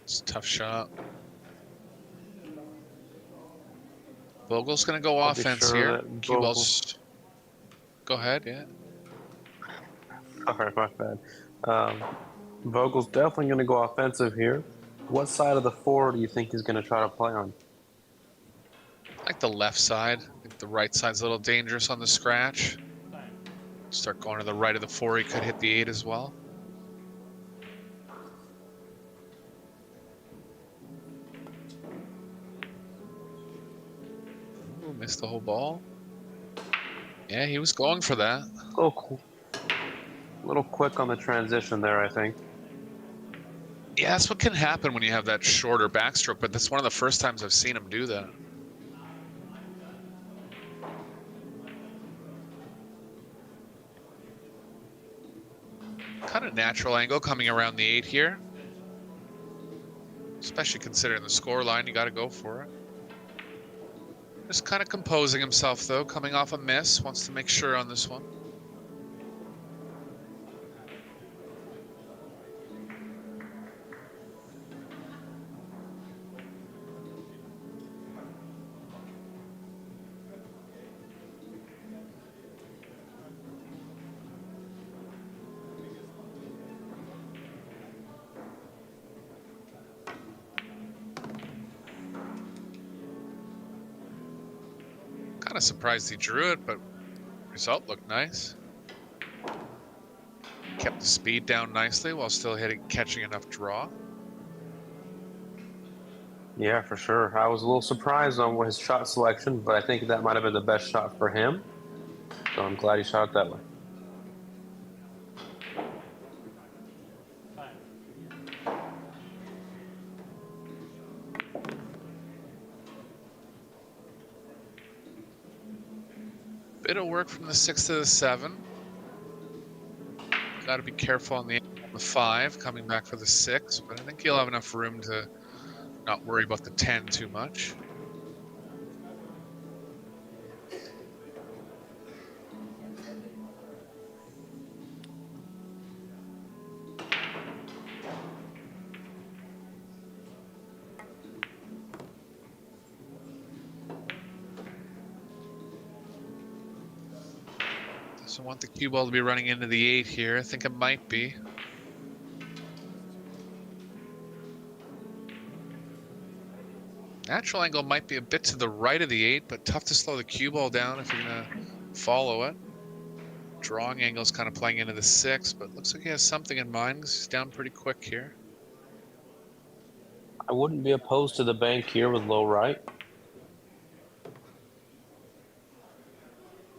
It's a tough shot. Vogel's going to go I'll be offense sure here. that Cue Vogel- ball's. Go ahead, yeah. Sorry, my bad. Vogel's definitely going to go offensive here. What side of the 4 do you think he's going to try to play on? Like the left side. I think the right side's a little dangerous on the scratch. Start going to the right of the 4. He could hit the 8 as well. Ooh, missed the whole ball. Yeah, he was going for that. A little quick on the transition there, I think. Yeah, that's what can happen when you have that shorter backstroke, but that's one of the first times I've seen him do that. Kind of natural angle coming around the 8 here. Especially considering the score line, you got to go for it. Just kind of composing himself, though, coming off a miss. Wants to make sure on this one. Kind of surprised he drew it, but result looked nice. Kept the speed down nicely while still catching enough draw. Yeah, for sure. I was a little surprised on his shot selection, but I think that might have been the best shot for him. So I'm glad he shot it that way. Bit of work from the 6 to the 7. Got to be careful on the 5, coming back for the 6, but I think he'll have enough room to not worry about the 10 too much. Doesn't want the cue ball to be running into the 8 here. I think it might be. Natural angle might be a bit to the right of the 8, but tough to slow the cue ball down if you're going to follow it. Drawing angle is kind of playing into the 6, but looks like he has something in mind because he's down pretty quick here. I wouldn't be opposed to the bank here with low right.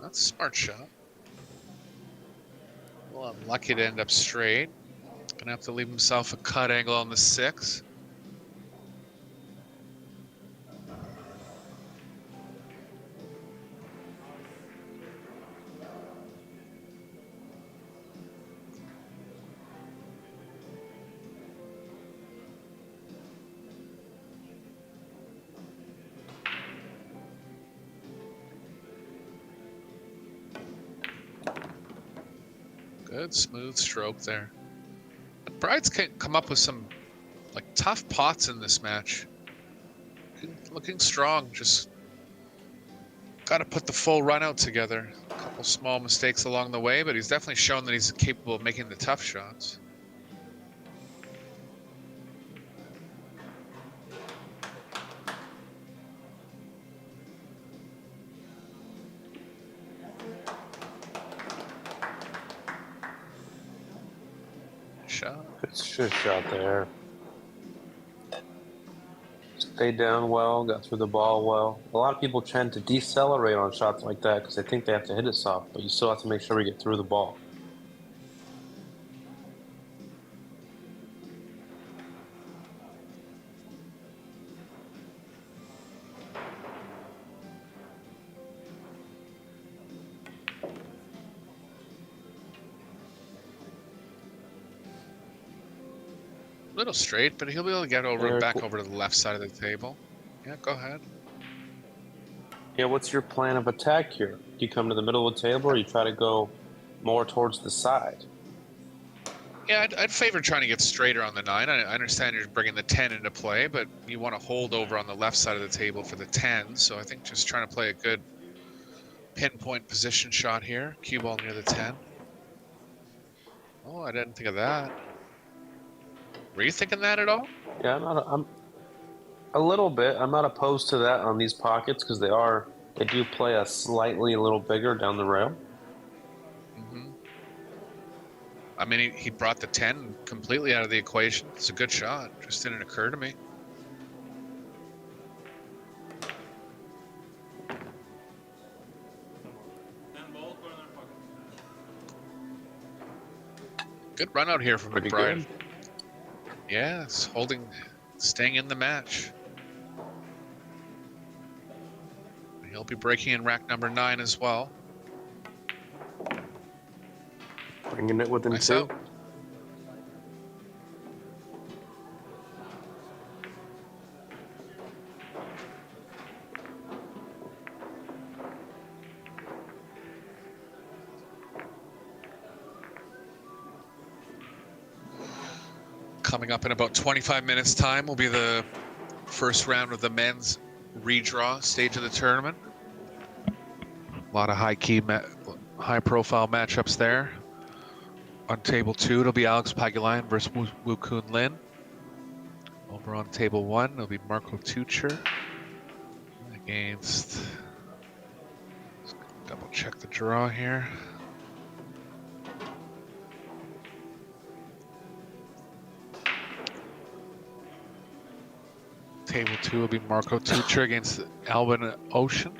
That's a smart shot. Well, unlucky to end up straight. Gonna have to leave himself a cut angle on the 6. Good smooth stroke there. Brides can come up with some like tough pots in this match. Looking strong, just got to put the full run out together. A couple small mistakes along the way, but he's definitely shown that he's capable of making the tough shots. Shot. Good shot there. Stayed down well, got through the ball well. A lot of people tend to decelerate on shots like that because they think they have to hit it soft, but you still have to make sure you get through the ball. Little straight, but he'll be able to get over Very back cool. over to the left side of the table. Yeah, go ahead. Yeah, what's your plan of attack here? Do you come to the middle of the table, or you try to go more towards the side? Yeah, I'd favor trying to get straighter on the 9. I understand you're bringing the 10 into play, but you want to hold over on the left side of the table for the 10. So I think just trying to play a good pinpoint position shot here. Cue ball near the 10. Oh, I didn't think of that. Were you thinking that at all? Yeah, I'm a little bit. I'm not opposed to that on these pockets because they do play a slightly a little bigger down the rail. Mm-hmm. I mean, he brought the 10 completely out of the equation. It's a good shot. Just didn't occur to me. Handball, corner pocket. Good run out here from Pretty McBride. good. Yeah, it's staying in the match. He'll be breaking in rack number 9 as well. Bringing it within Nice 2. out. Coming up in about 25 minutes time will be the first round of the men's redraw stage of the tournament. A lot of high profile matchups there. On table 2, it'll be Alex Pagulayan versus Woo Kun Lin. Over on table 1, it'll be Marco Tucher against. Let's double check the draw here. Table 2 will be Marco Tucher against Alvin Ocean.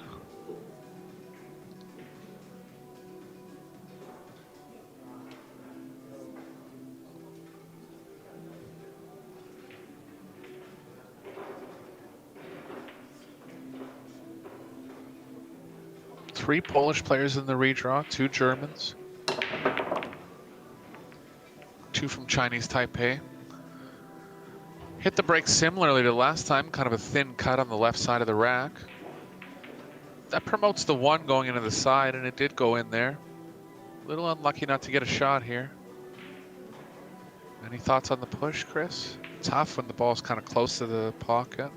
Three Polish players in the redraw, 2 Germans, 2 from Chinese Taipei. Hit the break similarly to last time, kind of a thin cut on the left side of the rack. That promotes the 1 going into the side, and it did go in there. A little unlucky not to get a shot here. Any thoughts on the push, Chris? Tough when the ball's kind of close to the pocket.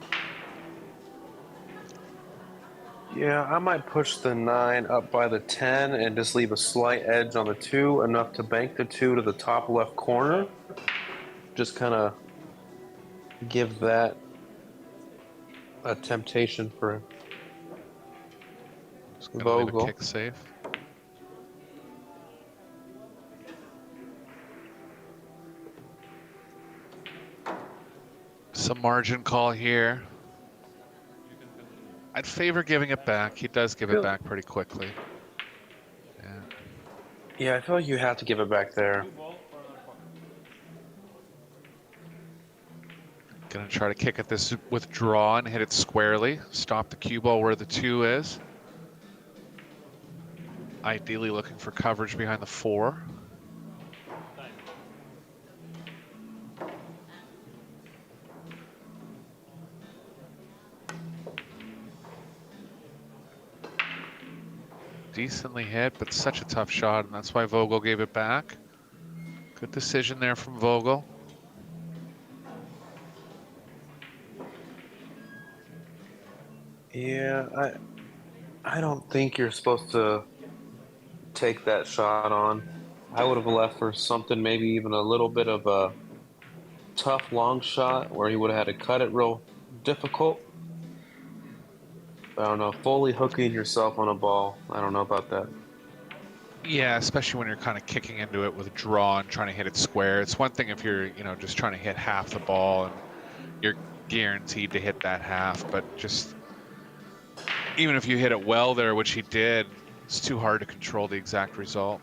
Yeah, I might push the 9 up by the 10 and just leave a slight edge on the 2, enough to bank the 2 to the top left corner. Just kind of give that a temptation for Just gonna leave a Vogel. kick safe. Some margin call here. I'd favor giving it back. He does give it back pretty quickly. Yeah. Yeah, I feel like you have to give it back there. Cue ball, corner pocket. Gonna try to kick at this with draw and hit it squarely. Stop the cue ball where the 2 is. Ideally looking for coverage behind the 4. Time. Decently hit, but such a tough shot, and that's why Vogel gave it back. Good decision there from Vogel. Yeah, I don't think you're supposed to take that shot on. I would have left for something, maybe even a little bit of a tough long shot where he would have had to cut it real difficult. I don't know, fully hooking yourself on a ball. I don't know about that. Yeah, especially when you're kind of kicking into it with draw and trying to hit it square. It's one thing if you're, just trying to hit half the ball and you're guaranteed to hit that half, but just even if you hit it well there, which he did, it's too hard to control the exact result.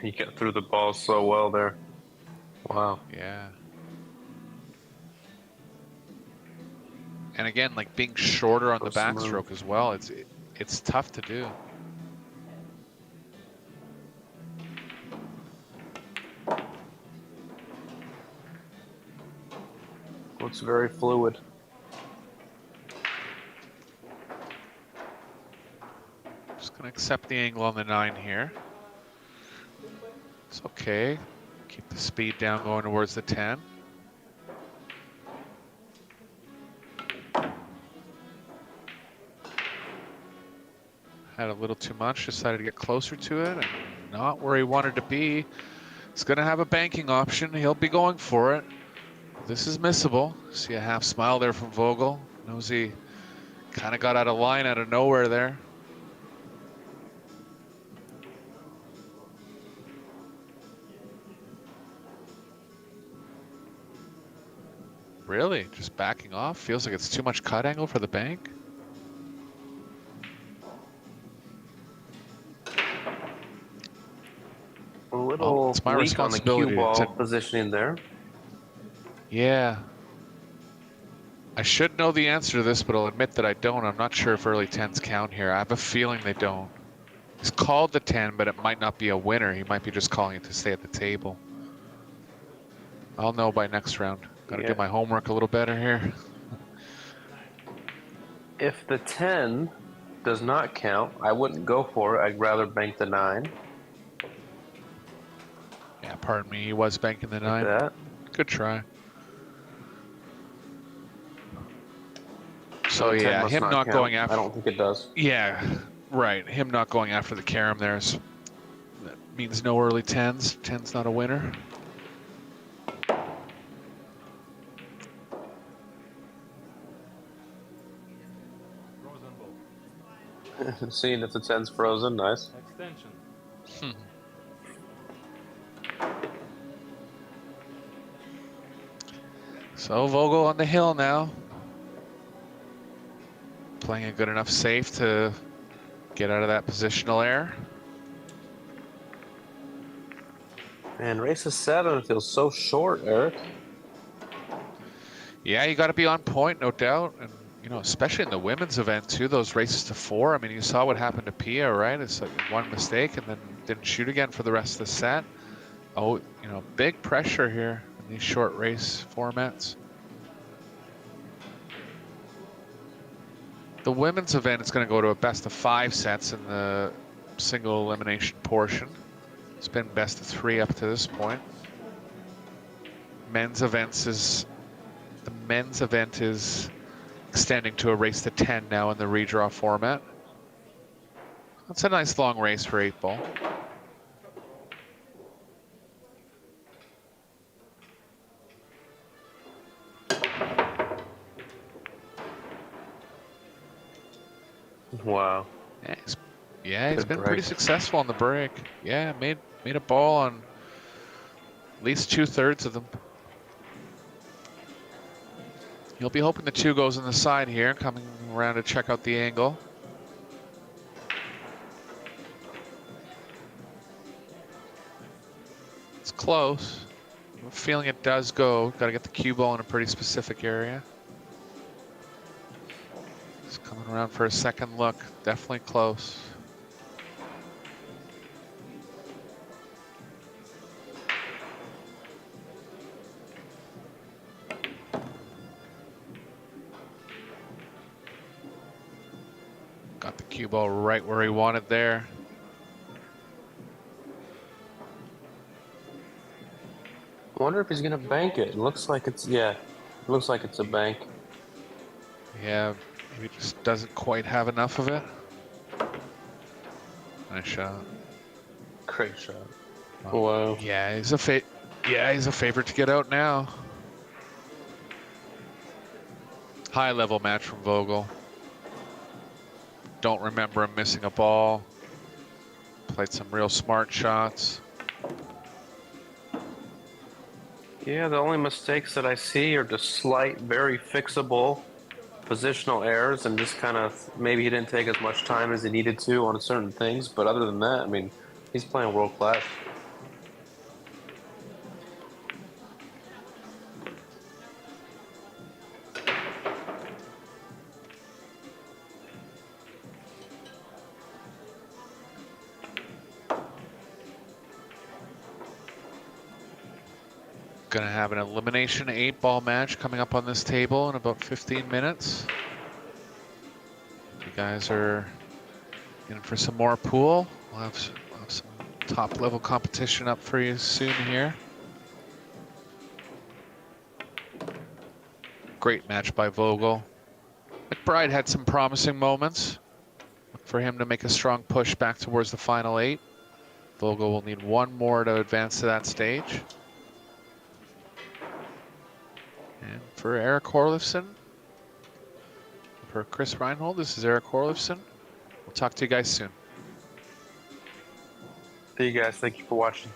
He got through the ball so well there. Wow. Yeah. And again, like being shorter on the Go smooth. backstroke as well, it's tough to do. Looks very fluid. Just gonna accept the angle on the 9 here. It's okay. Keep the speed down going towards the 10. Had a little too much, decided to get closer to it, and not where he wanted to be. He's gonna have a banking option. He'll be going for it. This is missable. See a half smile there from Vogel. Knows he kind of got out of line out of nowhere there. Really? Just backing off? Feels like it's too much cut angle for the bank? A little it's my weak on the cue responsibility ball to- positioning there. Yeah. I should know the answer to this, but I'll admit that I don't. I'm not sure if early 10s count here. I have a feeling they don't. He's called the 10, but it might not be a winner. He might be just calling it to stay at the table. I'll know by next round. Gotta Yeah. get my homework a little better here. If the 10 does not count, I wouldn't go for it. I'd rather bank the 9. Yeah, pardon me. He was banking the 9. Like that. Good try. So So the 10 yeah, must him not count. going after. I don't think it does. Yeah, right. Him not going after the carom that means no early 10s. 10's not a winner. Frozen ball. Seeing if the 10's frozen, nice. Extension. So Vogel on the hill now. Playing a good enough safe to get out of that positional error. And race is 7 feels so short, Eric. Yeah, you got to be on point, no doubt. And, you know, especially in the women's event, too, those races to 4. I mean, you saw what happened to Pia, right? It's like one mistake and then didn't shoot again for the rest of the set. Oh, you know, big pressure here in these short race formats. The women's event is going to go to a best of 5 sets in the single elimination portion. It's been best of 3 up to this point. The men's event is extending to a race to 10 now in the redraw format. That's a nice long race for 8 ball. Wow. Yeah, he's Good been break. pretty successful on the break. Yeah, made a ball on at least 2/3 of them. He'll be hoping the 2 goes on the side here, coming around to check out the angle. It's close. I'm feeling it does go. Got to get the cue ball in a pretty specific area. It's coming around for a second look. Definitely close. Got the cue ball right where he wanted there. I wonder if he's gonna bank it. It looks like it's it looks like it's a bank. Yeah, he just doesn't quite have enough of it. Nice shot. Great shot. Oh, Wow. yeah, he's a favorite to get out now. High level match from Vogel. Don't remember him missing a ball. Played some real smart shots. Yeah, the only mistakes that I see are just slight, very fixable positional errors, and just kind of maybe he didn't take as much time as he needed to on certain things. But other than that, I mean, he's playing world class. Gonna have an elimination 8-ball match coming up on this table in about 15 minutes. You guys are in for some more pool. We'll have some top level competition up for you soon here. Great match by Vogel. McBride had some promising moments. Look for him to make a strong push back towards the final 8. Vogel will need one more to advance to that stage. And for Eric Horlifson, for Chris Reinhold, this is Eric Horlifson. We'll talk to you guys soon. See you guys. Thank you for watching.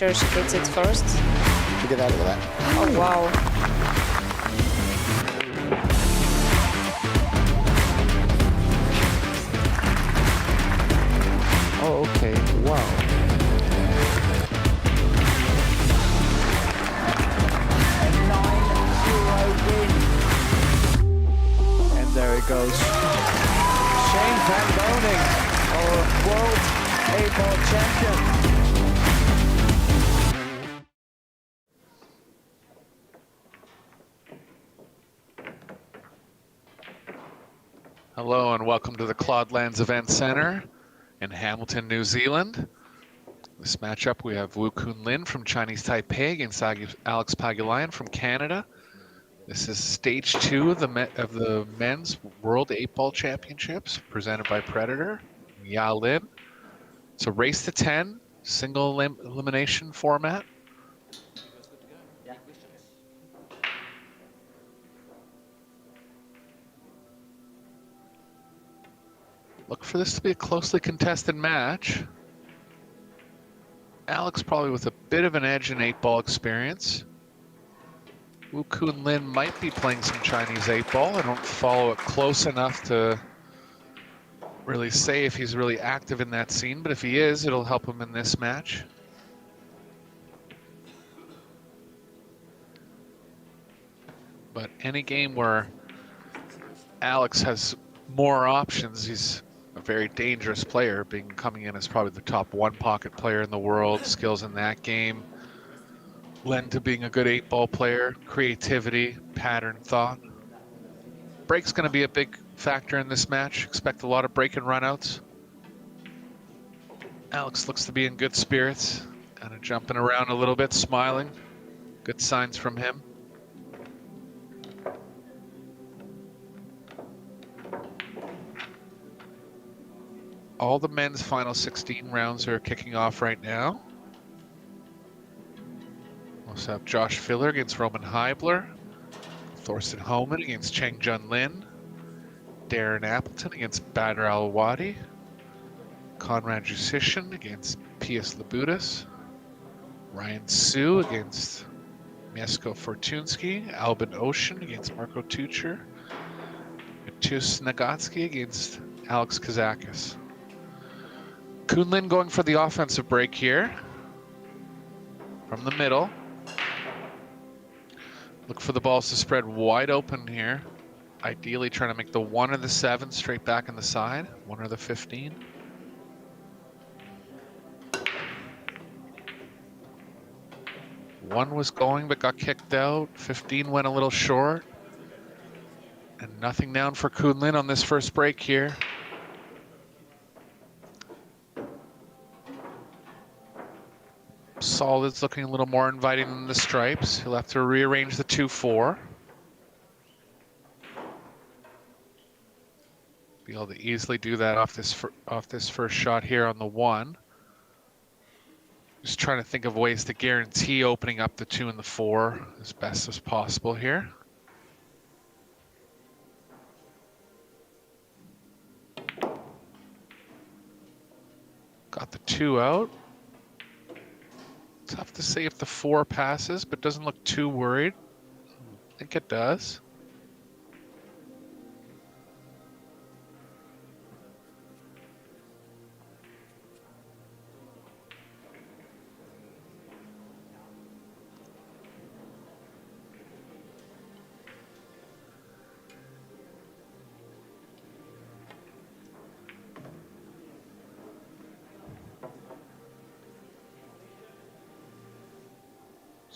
sure she hits it first. Look at that, look at that. Oh, wow. Oh, okay, wow. And there it goes. Shane Van Boning, our world 8-ball champion. Hello and welcome to the Clodlands Event Center in Hamilton, New Zealand. This matchup we have Wu Kun Lin from Chinese Taipei against Alex Pagulayan from Canada. This is stage 2 of the men's World 8-Ball Championships presented by Predator, Yalin. It's a race to 10, single elimination format. Look for this to be a closely contested match. Alex probably with a bit of an edge in 8-ball experience. Wu Kun Lin might be playing some Chinese 8-ball. I don't follow it close enough to really say if he's really active in that scene, but if he is, it'll help him in this match. But any game where Alex has more options, he's a very dangerous player, coming in as probably the top 1 pocket player in the world. Skills in that game lend to being a good 8-ball player. Creativity, pattern thought. Break's going to be a big factor in this match. Expect a lot of break and runouts. Alex looks to be in good spirits, kind of jumping around a little bit, smiling. Good signs from him. All the men's final 16 rounds are kicking off right now. We also have Josh Filler against Roman Heibler, Thorsten Homan against Cheng Jun Lin, Darren Appleton against Badr Al-Wadi, Conrad Jusician against Pius Labudas, Ryan Su against Mieszko Fortuński, Albin Ocean against Marco Tucher, Matus Nagatsky against Alex Kazakis. Kun Lin going for the offensive break here from the middle. Look for the balls to spread wide open here. Ideally trying to make the 1 or the 7 straight back in the side, 1 or the 15. One was going but got kicked out. 15 went a little short. And nothing down for Kun Lin on this first break here. Solid's looking a little more inviting than the stripes. He'll have to rearrange the 2-4. Be able to easily do that off this first shot here on the 1. Just trying to think of ways to guarantee opening up the 2 and the 4 as best as possible here. Got the 2 out. Tough to say if the 4 passes, but doesn't look too worried. I think it does.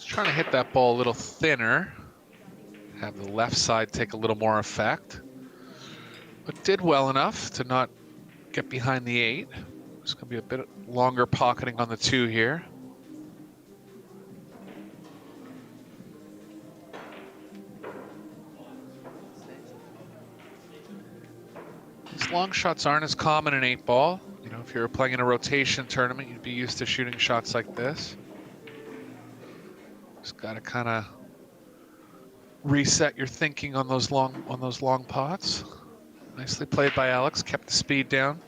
Trying to hit that ball a little thinner, have the left side take a little more effect, but did well enough to not get behind the 8. It's going to be a bit longer pocketing on the 2 here. These long shots aren't as common in 8-ball. You know, if you're playing in a rotation tournament, you'd be used to shooting shots like this. Just got to kind of reset your thinking on those long pots. Nicely played by Alex, kept the speed down.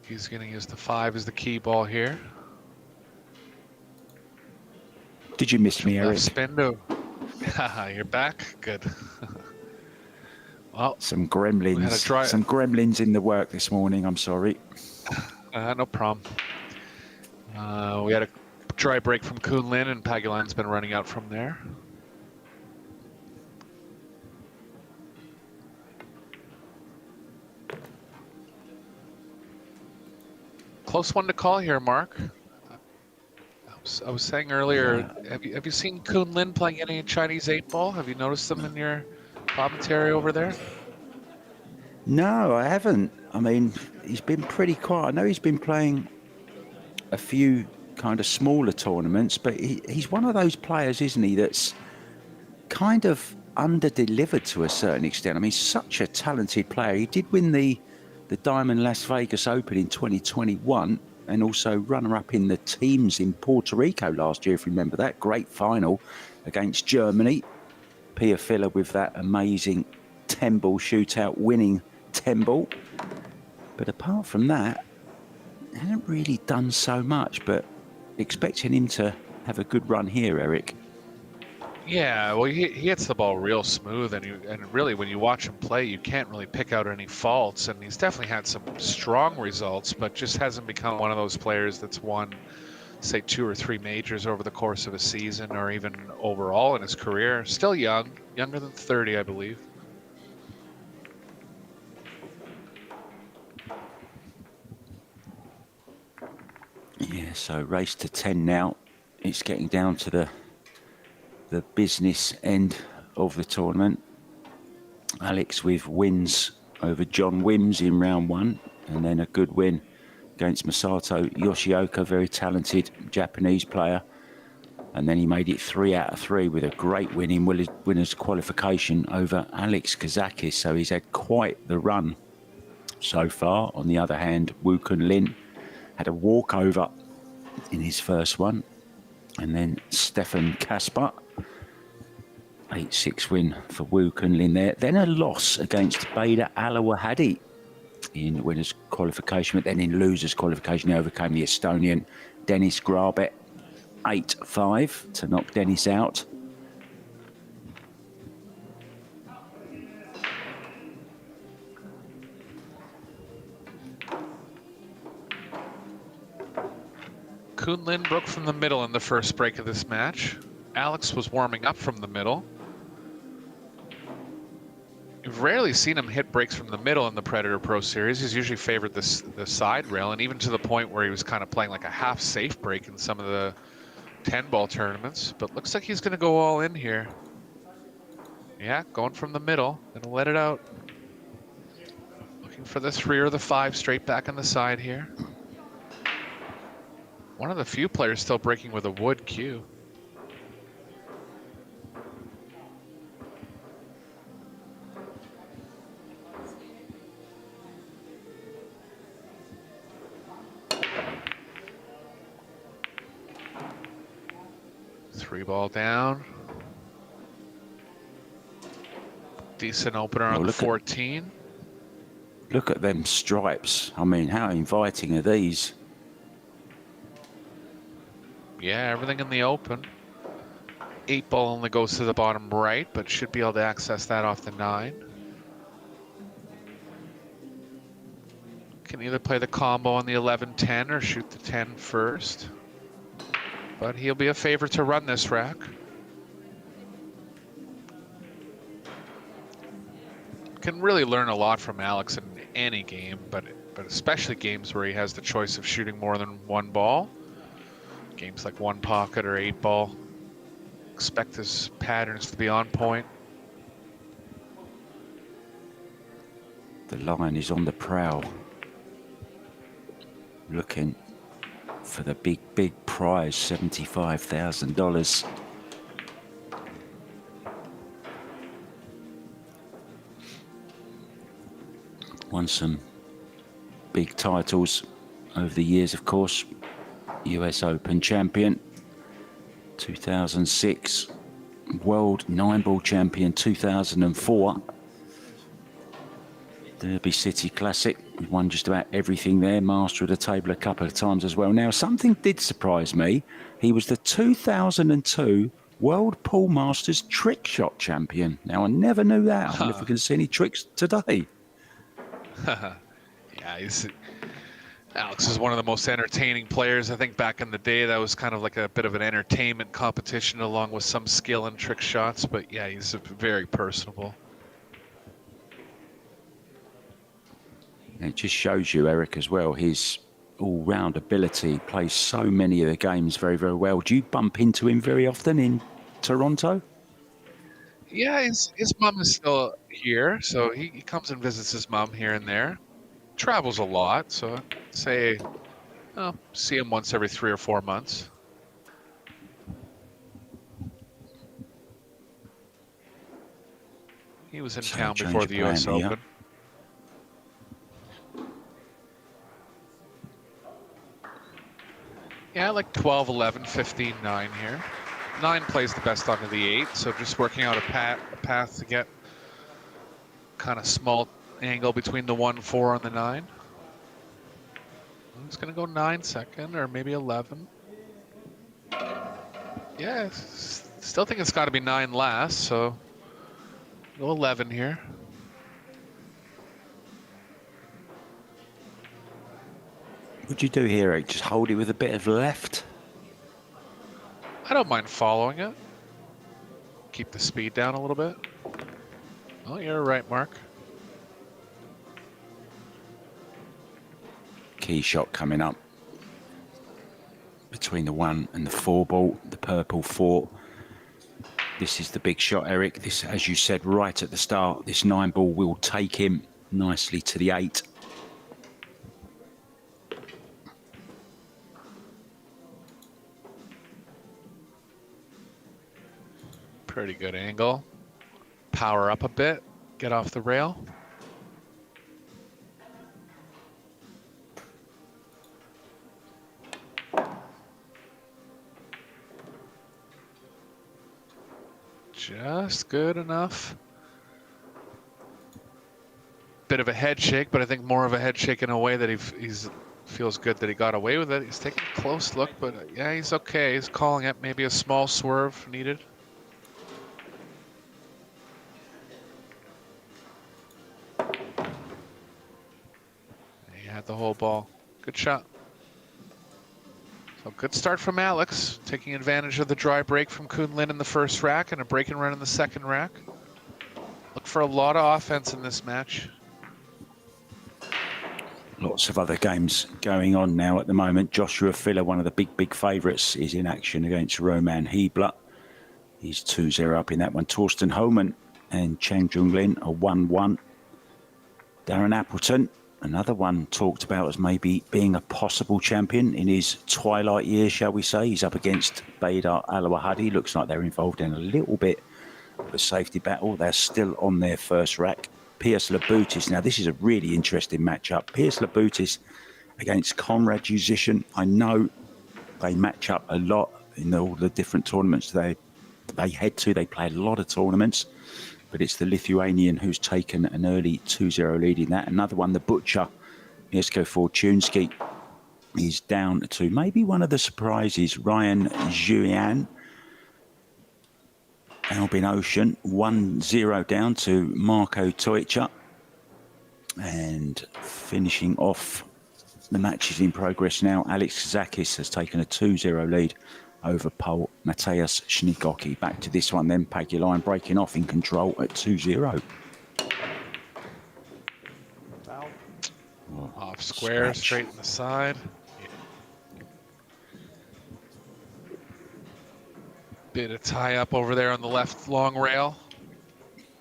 like he's going to use the 5 as the key ball here. Did you miss me, Left Eric? spin to. You're back? Good. Well, Some we had a gremlins. dry. Some gremlins in the work this morning. I'm sorry. No problem. We had a dry break from Kunlin, and Pagulan's been running out from there. Close one to call here, Mark. I was saying earlier, have you seen Kunlin playing any Chinese 8-ball? Have you noticed them in your commentary over there? No, I haven't. I mean, he's been pretty quiet. I know he's been playing a few kind of smaller tournaments, but he's one of those players, isn't he, that's kind of under-delivered to a certain extent. I mean, such a talented player. He did win the Diamond Las Vegas Open in 2021 and also runner-up in the teams in Puerto Rico last year, if you remember that. Great final against Germany. Pia Filler with that amazing 10-ball shootout, winning 10-ball. But apart from that, he hasn't really done so much, but expecting him to have a good run here, Eric. Yeah, well, he hits the ball real smooth, and really, when you watch him play, you can't really pick out any faults. And he's definitely had some strong results, but just hasn't become one of those players that's won, say, 2 or 3 majors over the course of a season, or even overall in his career. Still young, younger than 30, I believe. Yeah, so race to 10 now. It's getting down to the business end of the tournament. Alex with wins over John Wims in round 1, and then a good win against Masato Yoshioka, very talented Japanese player. And then he made it 3 out of 3 with a great win in winners qualification over Alex Kazakis. So he's had quite the run so far. On the other hand, Woo Kun Lin had a walkover in his first one. And then Stefan Kasper, 8-6 win for Woo Kun Lin there. Then a loss against Bader Alawahadi in winners qualification, but then in losers qualification he overcame the Estonian Dennis Grabet, 8-5 to knock Dennis out. Kunlin broke from the middle in the first break of this match. Alex was warming up from the middle. You've rarely seen him hit breaks from the middle in the Predator Pro Series. He's usually favored the side rail, and even to the point where he was kind of playing like a half safe break in some of the 10-ball tournaments. But looks like he's going to go all in here. Yeah, going from the middle. Gonna let it out. Looking for the 3 or the 5 straight back on the side here. One of the few players still breaking with a wood cue. Three ball down. Decent opener on the 14. Look at them stripes. I mean, how inviting are these? Yeah, everything in the open. 8-ball only goes to the bottom right, but should be able to access that off the 9. Can either play the combo on the 11-10 or shoot the 10 first. But he'll be a favorite to run this rack. Can really learn a lot from Alex in any game, but especially games where he has the choice of shooting more than one ball. Games like 1 pocket or 8-ball. Expect his patterns to be on point. The Lion is on the prowl, looking for the big prize, $75,000. Won some big titles over the years, of course. US Open champion 2006, World 9-ball champion 2004. Derby City Classic. He won just about everything there, master of the table a couple of times as well. Now, something did surprise me. He was the 2002 World Pool Masters Trick Shot Champion. Now, I never knew that. I wonder if we can see any tricks today. Yeah, Alex is one of the most entertaining players. I think back in the day, that was kind of like a bit of an entertainment competition along with some skill and trick shots. But yeah, he's very personable. It just shows you, Eric, as well, his all-round ability. He plays so many of the games very, very well. Do you bump into him very often in Toronto? Yeah, his mom is still here, so he comes and visits his mom here and there. Travels a lot, so I'd say see him once every 3 or 4 months. He was in town before the US Open. Yeah, like 12, 11, 15, 9 here. 9 plays the best onto the 8, so just working out a path to get kind of small angle between the 1, 4 and the 9. He's going to go 9 second or maybe 11. Yeah, still think it's got to be 9 last, so go 11 here. What'd you do here, Eric? Just hold it with a bit of left? I don't mind following it. Keep the speed down a little bit. Oh, you're right, Mark. Key shot coming up between the 1 and the 4 ball, the purple 4. This is the big shot, Eric. This, as you said right at the start, this 9 ball will take him nicely to the 8. Pretty good angle. Power up a bit, get off the rail. Just good enough. Bit of a head shake, but I think more of a head shake in a way that he's feels good that he got away with it. He's taking a close look, but yeah, he's okay. He's calling it maybe a small swerve needed. He had the whole ball. Good shot. So good start from Alex, taking advantage of the dry break from Kunlin in the first rack and a break and run in the second rack. Look for a lot of offense in this match. Lots of other games going on now at the moment. Joshua Filler, one of the big favourites, is in action against Roman Hebler. He's 2-0 up in that one. Torsten Holman and Chang Junglin are 1-1. Darren Appleton, another one talked about as maybe being a possible champion in his twilight years, shall we say. He's up against Bader Al-Wahadi. Looks like they're involved in a little bit of a safety battle. They're still on their first rack. Piers Laboutis. Now, this is a really interesting matchup. Piers Laboutis against Conrad Musician. I know they match up a lot in all the different tournaments they head to. They play a lot of tournaments, but it's the Lithuanian who's taken an early 2-0 lead in that. Another one, the Butcher, Mieszko Fortunski, is down to maybe one of the surprises, Ryan Zhuyan. Albin Ocean, 1-0 down to Marko Tojca. And finishing off the matches in progress now, Alex Zakis has taken a 2-0 lead over Pole Mateusz Sznigoki. Back to this one then, Paguline breaking off in control at 2-0. Off square, straight in the side. Bit of tie up over there on the left long rail.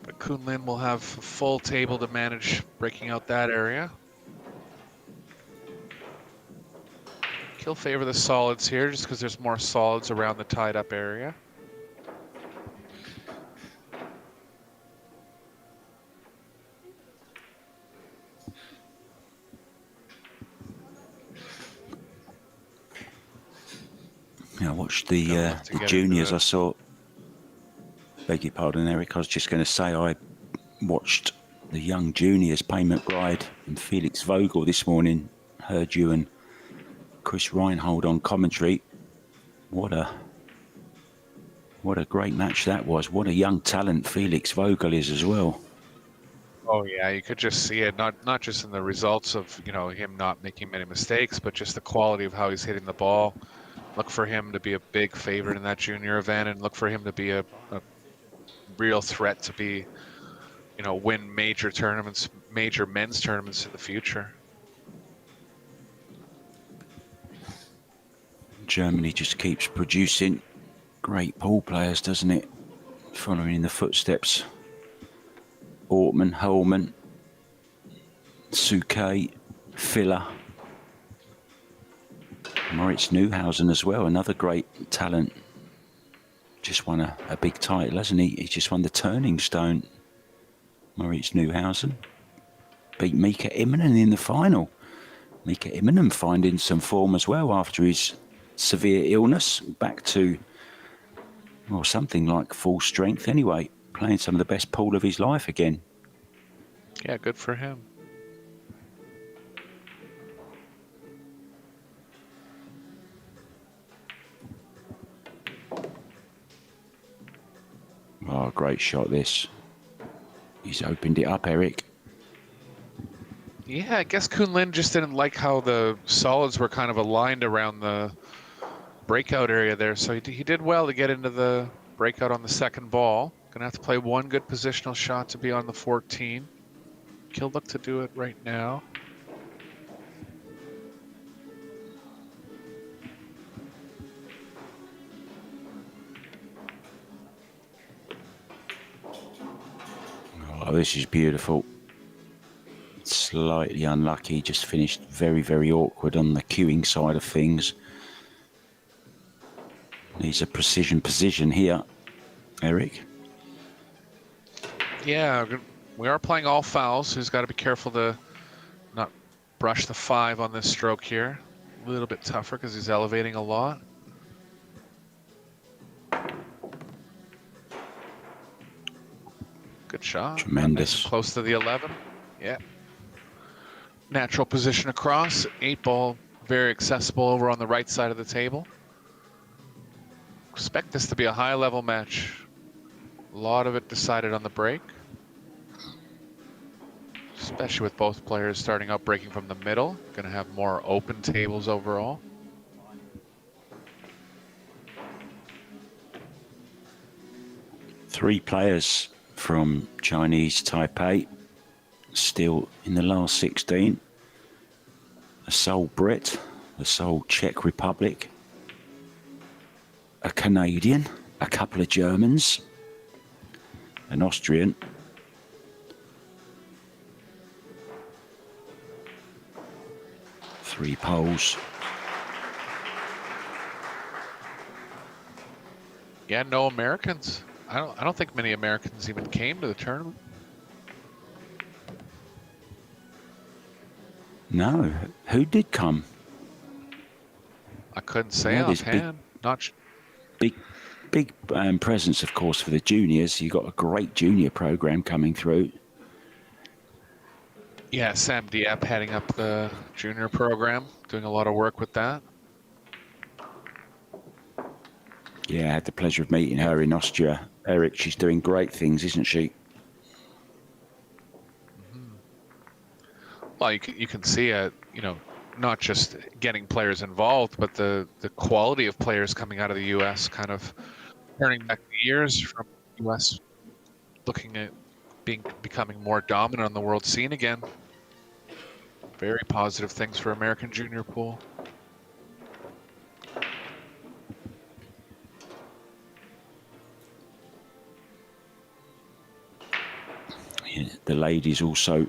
But Kunlin will have a full table to manage breaking out that area. He'll favor the solids here just because there's more solids around the tied up area. I watched the juniors. I saw. Beg your pardon, Eric. I was just going to say I watched the young juniors, Payne McBride and Felix Vogel this morning. Heard you and Chris Reinhold on commentary. What a great match that was. What a young talent Felix Vogel is as well. Oh yeah, you could just see it, not just in the results of, you know, him not making many mistakes, but just the quality of how he's hitting the ball. Look for him to be a big favorite in that junior event, and look for him to be a real threat to be, you know, win major tournaments, major men's tournaments in the future. Germany just keeps producing great pool players, doesn't it? Following in the footsteps. Ortmann, Holman, Souquet, Filler, Moritz Neuhausen as well, another great talent. Just won a big title, hasn't he? He just won the Turning Stone. Moritz Neuhausen beat Mika Immonen in the final. Mika Immonen finding some form as well after his severe illness, back to, well, something like full strength anyway, playing some of the best pool of his life again. Yeah, good for him. Oh, great shot this. He's opened it up, Eric. Yeah, I guess Kunlin just didn't like how the solids were kind of aligned around the breakout area there, so he did well to get into the breakout on the second ball. Gonna have to play one good positional shot to be on the 14. He'll look to do it right now. Oh, this is beautiful. Slightly unlucky, just finished very, very awkward on the queuing side of things. Needs a precision position here, Eric. Yeah, we are playing all fouls, so he's got to be careful to not brush the 5 on this stroke here. A little bit tougher because he's elevating a lot. Good shot. Tremendous. Nice and close to the 11. Yeah. Natural position across. 8 ball, very accessible over on the right side of the table. Expect this to be a high level match. A lot of it decided on the break. Especially with both players starting out breaking from the middle. Gonna have more open tables overall. Three players from Chinese Taipei still in the last 16. A sole Brit, a sole Czech Republic, a Canadian, a couple of Germans, an Austrian, three Poles. Yeah, no Americans. I don't think many Americans even came to the tournament. No, who did come? I couldn't say Yeah, there's offhand. Big presence, of course, for the juniors. You got a great junior program coming through. Yeah, Sam Diep heading up the junior program, doing a lot of work with that. Yeah, I had the pleasure of meeting her in Austria. Eric, she's doing great things, isn't she? Well, you can see you know, not just getting players involved, but the quality of players coming out of the U.S. kind of turning back the years from the U.S. looking at becoming more dominant on the world scene again. Very positive things for American junior pool. Yeah, the ladies also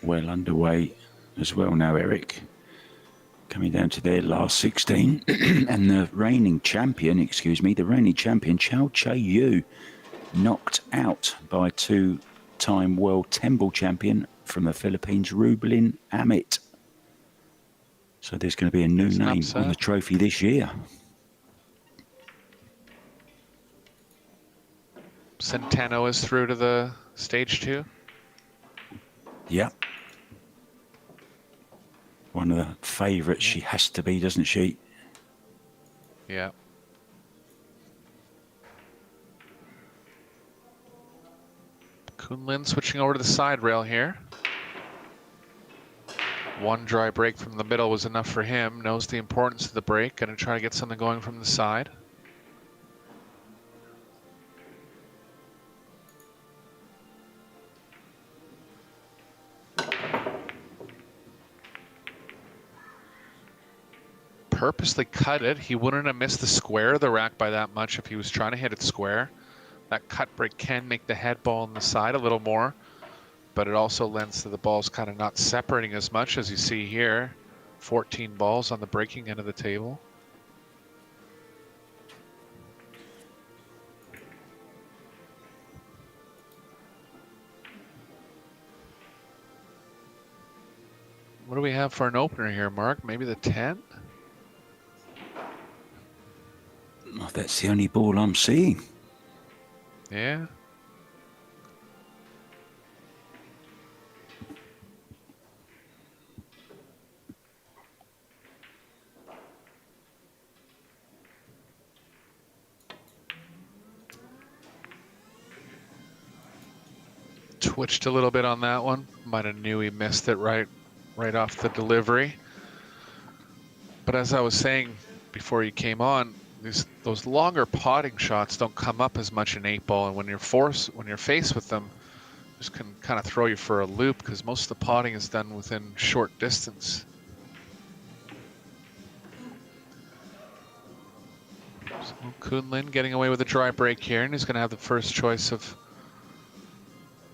well underway as well now, Eric. Coming down to their last 16. And the reigning champion, Chao Che-Yu, knocked out by two-time world 10-ball champion from the Philippines, Rublin Amit. So there's going to be a new name on the trophy this year. Centeno is through to the stage 2. Yep. One of the favourites she has to be, doesn't she? Yeah. Kunlin switching over to the side rail here. One dry break from the middle was enough for him. Knows the importance of the break. Going to try to get something going from the side. Purposely cut it. He wouldn't have missed the square of the rack by that much if he was trying to hit it square. That cut break can make the head ball on the side a little more, but it also lends to the balls kind of not separating as much as you see here. 14 balls on the breaking end of the table. What do we have for an opener here, Mark? Maybe the 10? Oh, that's the only ball I'm seeing. Yeah. Twitched a little bit on that one. Might have knew he missed it right off the delivery. But as I was saying before you came on, those longer potting shots don't come up as much in 8-ball, and when you're faced with them, just can kind of throw you for a loop because most of the potting is done within short distance. So Kunlin getting away with a dry break here, and he's going to have the first choice of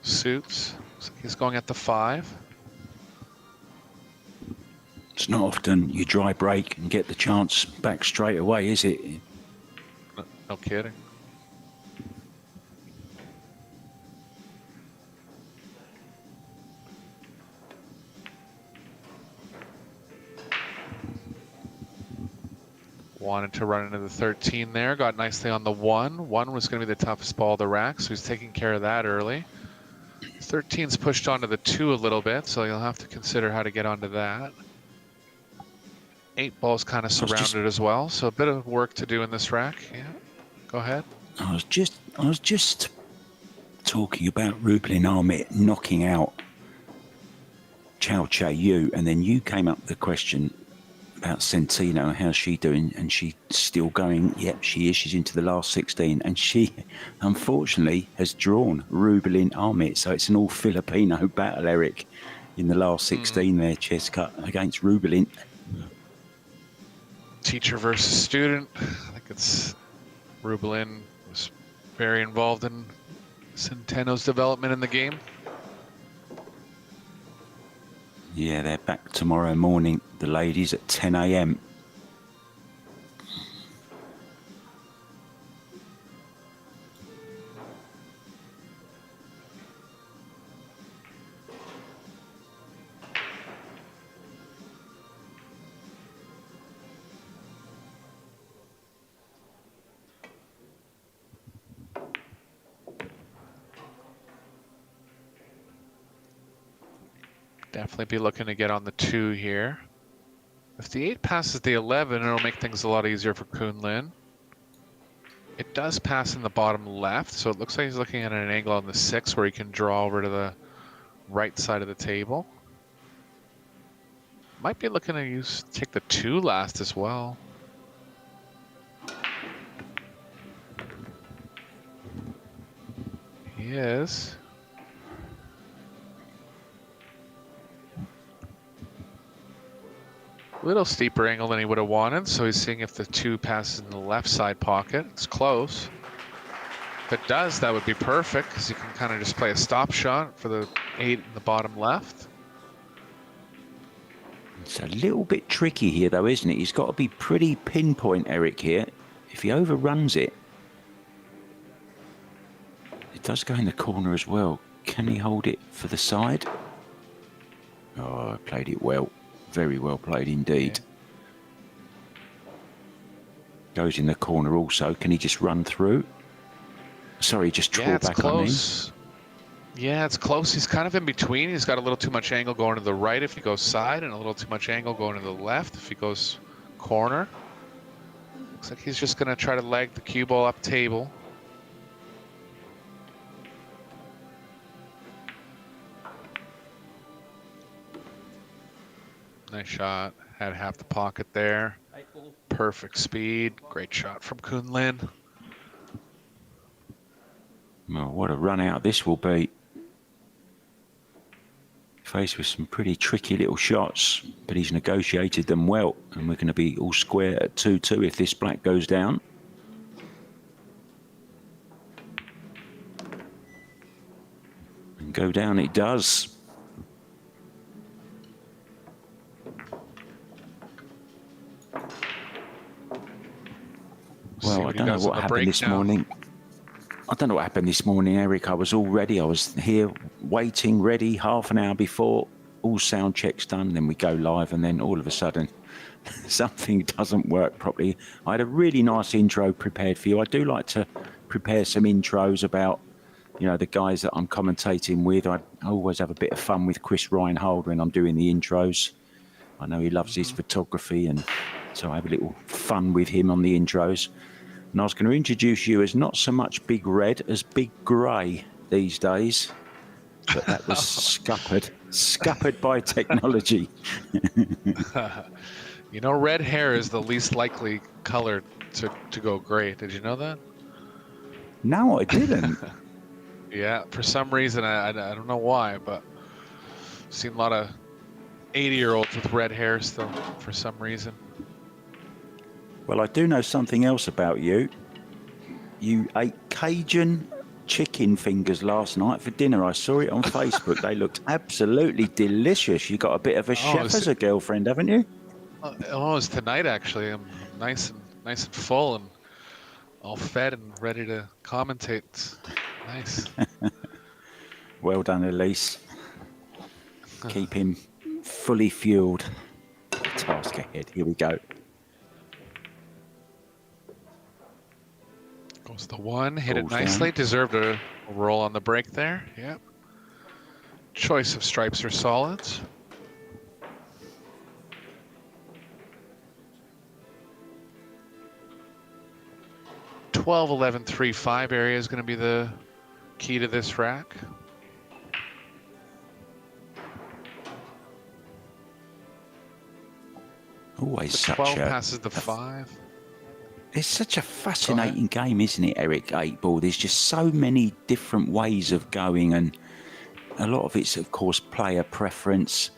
suits. Looks like he's going at the 5. It's not often you dry break and get the chance back straight away, is it? No kidding. Wanted to run into the 13 there, got nicely on the 1. 1 was going to be the toughest ball of the rack, so he's taking care of that early. 13's pushed onto the 2 a little bit, so you'll have to consider how to get onto that. 8-ball's kind of surrounded as well, so a bit of work to do in this rack. Yeah, go ahead. I was just talking about Rublin Ahmet knocking out Chow Che Yu, and then you came up with the question about Centino, how's she doing? And she's still going. Yep, she is. She's into the last 16, and she, unfortunately, has drawn Rublin Ahmet. So it's an all Filipino battle, Eric, in the last 16 there, chess cut against Rublin. Teacher versus student. I think it's Rublin was very involved in Centeno's development in the game. Yeah, they're back tomorrow morning, the ladies, at 10 a.m. Definitely be looking to get on the 2 here. If the 8 passes the 11, it'll make things a lot easier for Kunlin. It does pass in the bottom left, so it looks like he's looking at an angle on the 6 where he can draw over to the right side of the table. Might be looking to take the 2 last as well. He is. Little steeper angle than he would have wanted, so he's seeing if the 2 passes in the left side pocket. It's close. If it does, that would be perfect, because you can kind of just play a stop shot for the 8 in the bottom left. It's a little bit tricky here, though, isn't it? He's got to be pretty pinpoint, Eric, here. If he overruns it, it does go in the corner as well. Can he hold it for the side? Oh, played it well. Very well played indeed. Yeah. Goes in the corner also. Can he just run through? Sorry, just draw back on him. Yeah, it's close. He's kind of in between. He's got a little too much angle going to the right if he goes side, and a little too much angle going to the left if he goes corner. Looks like he's just going to try to leg the cue ball up table. Nice shot. Had half the pocket there. Perfect speed. Great shot from Kunlin. Well, what a run out this will be. Faced with some pretty tricky little shots, but he's negotiated them well, and we're going to be all square at 2-2 if this black goes down. And go down it does. Well, I don't know what happened this morning. I don't know what happened this morning, Eric. I was all ready. I was here waiting, ready, half an hour before. All sound checks done. Then we go live, and then all of a sudden, something doesn't work properly. I had a really nice intro prepared for you. I do like to prepare some intros about, you know, the guys that I'm commentating with. I always have a bit of fun with Chris Reinhold when I'm doing the intros. I know he loves his photography, and so I have a little fun with him on the intros. And I was going to introduce you as not so much Big Red as Big Grey these days. But that was scuppered by technology. You know, red hair is the least likely color to go gray. Did you know that? No, I didn't. Yeah, for some reason, I don't know why, but I've seen a lot of 80-year-olds with red hair still for some reason. Well, I do know something else about you. You ate Cajun chicken fingers last night for dinner. I saw it on Facebook. They looked absolutely delicious. You got a bit of a chef as a girlfriend, haven't you? Oh, it's tonight actually. I'm nice and full and all fed and ready to commentate. Nice. Well done, Elise. Keep him fully fueled. Task ahead. Here we go. Goes the one, hit it Balls nicely. down. Deserved a roll on the break there. Yep. Choice of stripes or solids. $12, $11, $3, $5 area is going to be the key to this rack. Always The such 12 a... passes the 5. It's such a fascinating game, isn't it, Eric? 8-ball. There's just so many different ways of going, and a lot of it's, of course, player preference.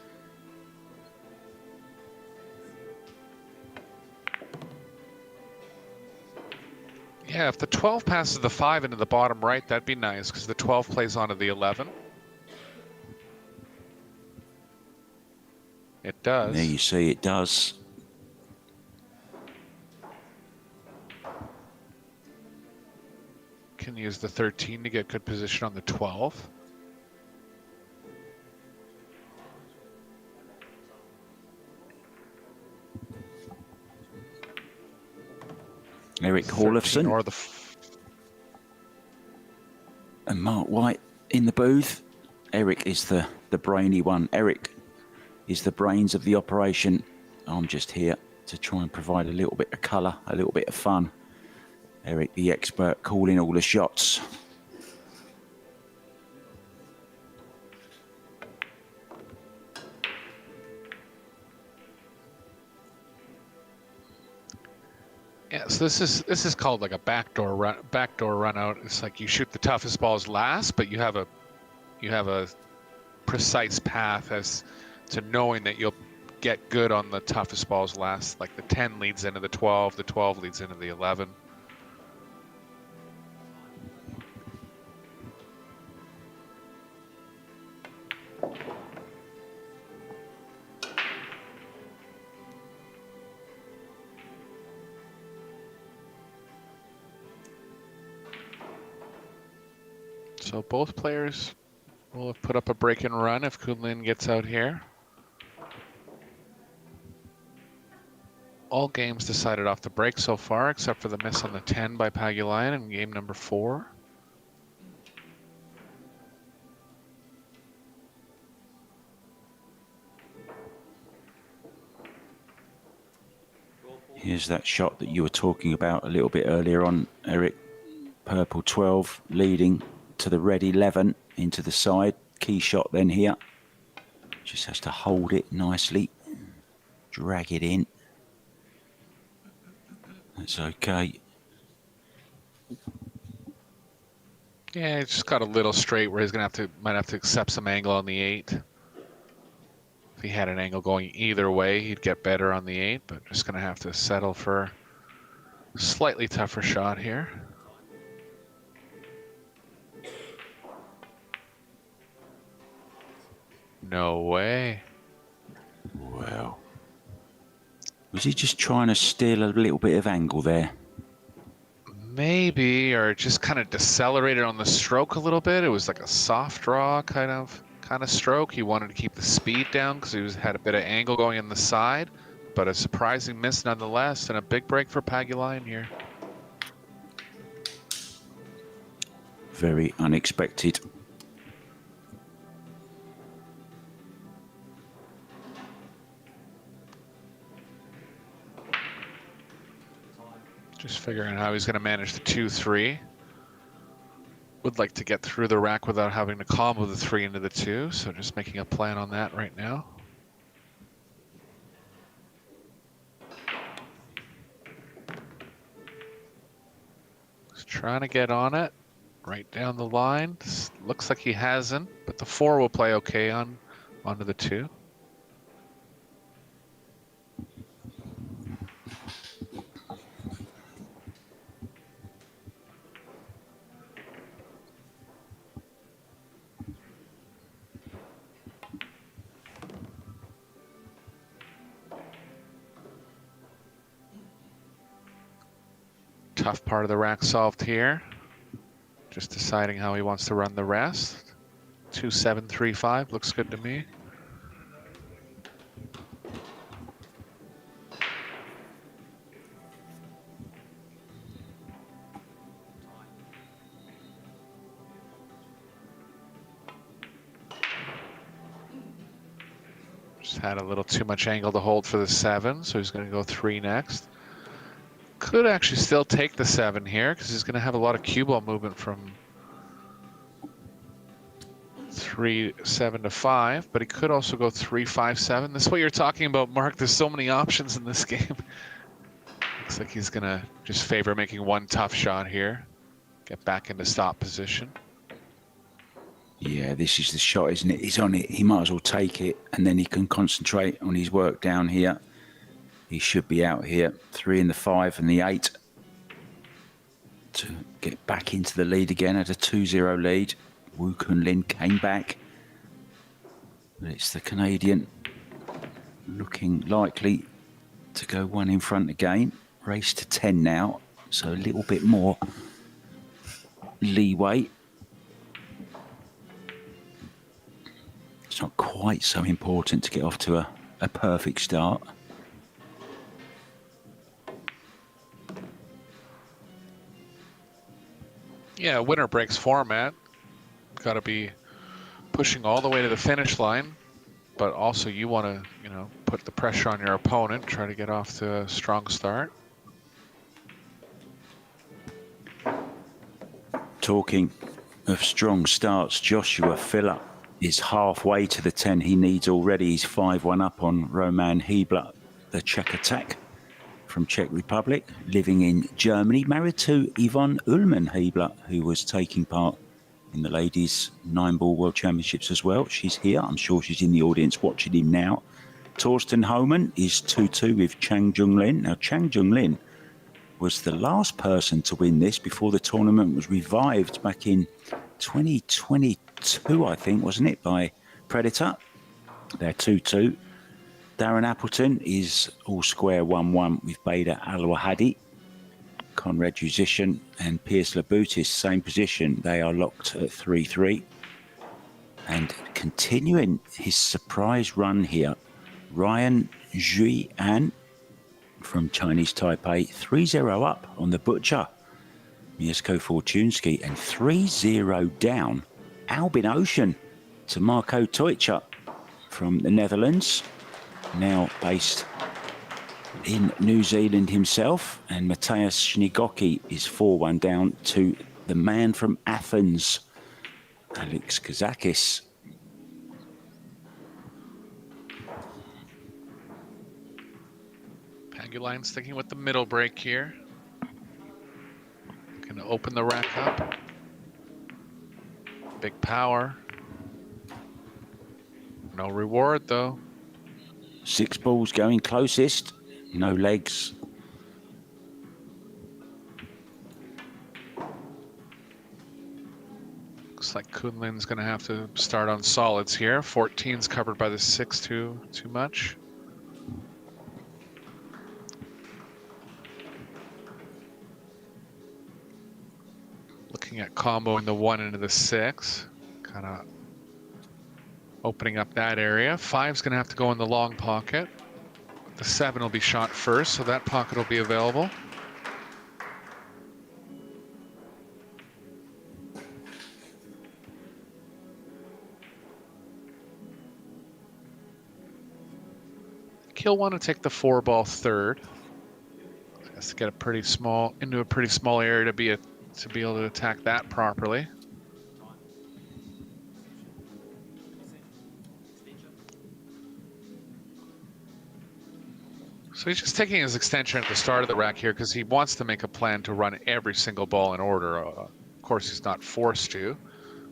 Yeah, if the 12 passes the 5 into the bottom right, that'd be nice, because the 12 plays onto the 11. It does. There you see, it does. Can use the 13 to get good position on the 12. Eric Hallofson Or the and Mark White in the booth. Eric is the brainy one. Eric is the brains of the operation. I'm just here to try and provide a little bit of colour, a little bit of fun. Eric, the expert, calling all the shots. Yeah, so this is called like a backdoor run out. It's like you shoot the toughest balls last, but you have a precise path as to knowing that you'll get good on the toughest balls last. Like the 10 leads into the 12 leads into the 11. So both players will have put up a break and run if Kunlin gets out here. All games decided off the break so far, except for the miss on the 10 by Pagulayan in game number 4. Here's that shot that you were talking about a little bit earlier on, Eric. Purple 12 leading to the red 11 into the side. Key shot then here. Just has to hold it nicely. Drag it in. That's okay. Yeah, he's just got a little straight where he's might have to accept some angle on the 8. If he had an angle going either way, he'd get better on the 8, but just gonna have to settle for a slightly tougher shot here. No way. Wow. Was he just trying to steal a little bit of angle there? Maybe, or just kind of decelerated on the stroke a little bit. It was like a soft draw kind of stroke. He wanted to keep the speed down because he had a bit of angle going in the side, but a surprising miss nonetheless, and a big break for Pagulayan here. Very unexpected. Just figuring out how he's going to manage the 2-3. Would like to get through the rack without having to combo the 3 into the 2, so just making a plan on that right now. Just trying to get on it, right down the line. Looks like he hasn't, but the 4 will play okay onto the 2. Tough part of the rack solved here. Just deciding how he wants to run the rest. 2-7-3-5 looks good to me. Just had a little too much angle to hold for the 7, so he's going to go 3 next. Could actually still take the 7 here because he's going to have a lot of cue ball movement from 3-7 to 5, but he could also go 3-5-7. This is what you're talking about, Mark. There's so many options in this game. Looks like he's going to just favor making one tough shot here. Get back into stop position. Yeah, this is the shot, isn't it? He's on it. He might as well take it, and then he can concentrate on his work down here. He should be out here. 3 and the 5 and the 8 to get back into the lead again at a 2-0 lead. Woo Kun Lin came back. But it's the Canadian looking likely to go 1 in front again. Race to 10 now, so a little bit more leeway. It's not quite so important to get off to a perfect start. Yeah, winner breaks format. Got to be pushing all the way to the finish line, but also you want to, put the pressure on your opponent, try to get off to a strong start. Talking of strong starts, Joshua Filler is halfway to the 10 he needs already. He's 5-1 up on Roman Hebler, the Czech attack from Czech Republic, living in Germany, married to Yvonne Ullmann Hebler, who was taking part in the ladies 9-ball world championships as well. She's here. I'm sure she's in the audience watching him now. Torsten Homan is 2-2 with Chang Jung Lin. Now, Chang Jung Lin was the last person to win this before the tournament was revived back in 2022, I think, wasn't it, by Predator. They're 2-2. Darren Appleton is all square 1-1 with Bader Al-Wahadi. Conrad Musician and Pierce Laboutis, same position. They are locked at 3-3. And continuing his surprise run here, Ryan Zhui An from Chinese Taipei, 3-0 up on the Butcher, Mieszko Fortuński, and 3-0 down, Albin Ocean to Marco Teutsch from the Netherlands, now based in New Zealand himself, and Mateusz Śnigoki is 4-1 down to the man from Athens, Alex Kazakis. Paguline sticking with the middle break here. Going to open the rack up. Big power. No reward though. 6 balls going closest, no legs. Looks like Kunlin's going to have to start on solids here. 14's covered by the 6 too much. Looking at comboing the 1 into the 6. Kind of opening up that area. 5's going to have to go in the long pocket. The 7 will be shot first, so that pocket will be available. He'll want to take the 4-ball third. Has to get a pretty small into a pretty small area to be able to attack that properly. So he's just taking his extension at the start of the rack here because he wants to make a plan to run every single ball in order. Of course, he's not forced to,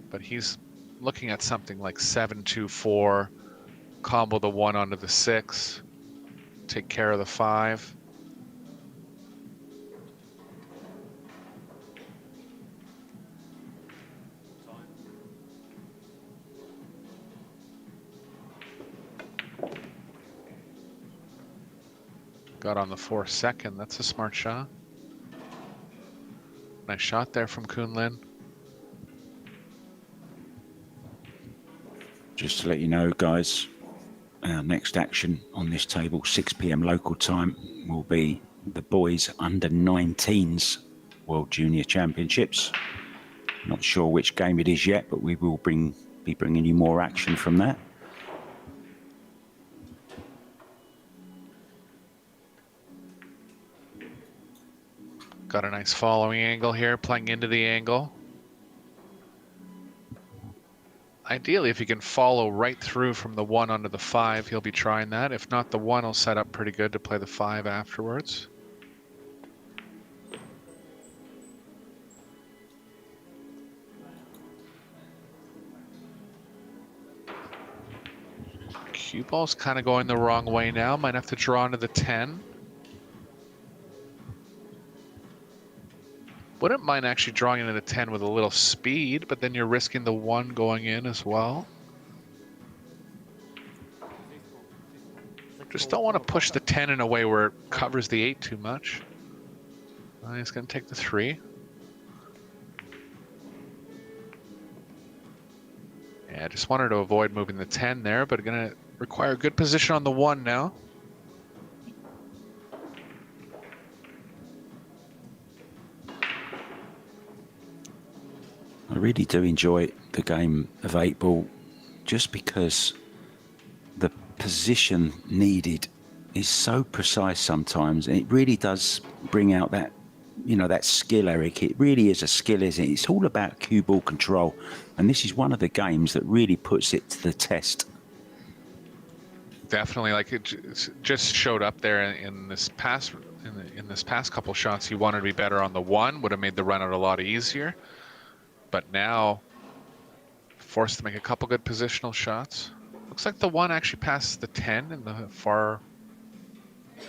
but he's looking at something like 7-2-4, combo the 1 onto the 6. Take care of the 5. Got on the 4 second. That's a smart shot. Nice shot there from Kunlin. Just to let you know, guys, our next action on this table, 6 p.m. local time, will be the boys under 19s World Junior Championships. Not sure which game it is yet, but we will be bringing you more action from that. Got a nice following angle here, playing into the angle. Ideally, if he can follow right through from the 1 onto the 5, he'll be trying that. If not, the 1 will set up pretty good to play the 5 afterwards. Cue ball's kind of going the wrong way now. Might have to draw into the 10. Wouldn't mind actually drawing into the 10 with a little speed, but then you're risking the 1 going in as well. Just don't want to push the 10 in a way where it covers the 8 too much. He's going to take the 3. Yeah, I just wanted to avoid moving the 10 there, but going to require a good position on the 1 now. I really do enjoy the game of 8 ball just because the position needed is so precise sometimes, and it really does bring out that, you know, that skill, Eric. It really is a skill, isn't it? It's all about cue ball control, and this is one of the games that really puts it to the test. Definitely, like it just showed up there in this past in this past couple shots. He wanted to be better on the 1, would have made the run out a lot easier. But now, forced to make a couple good positional shots. Looks like the 1 actually passes the 10 in the far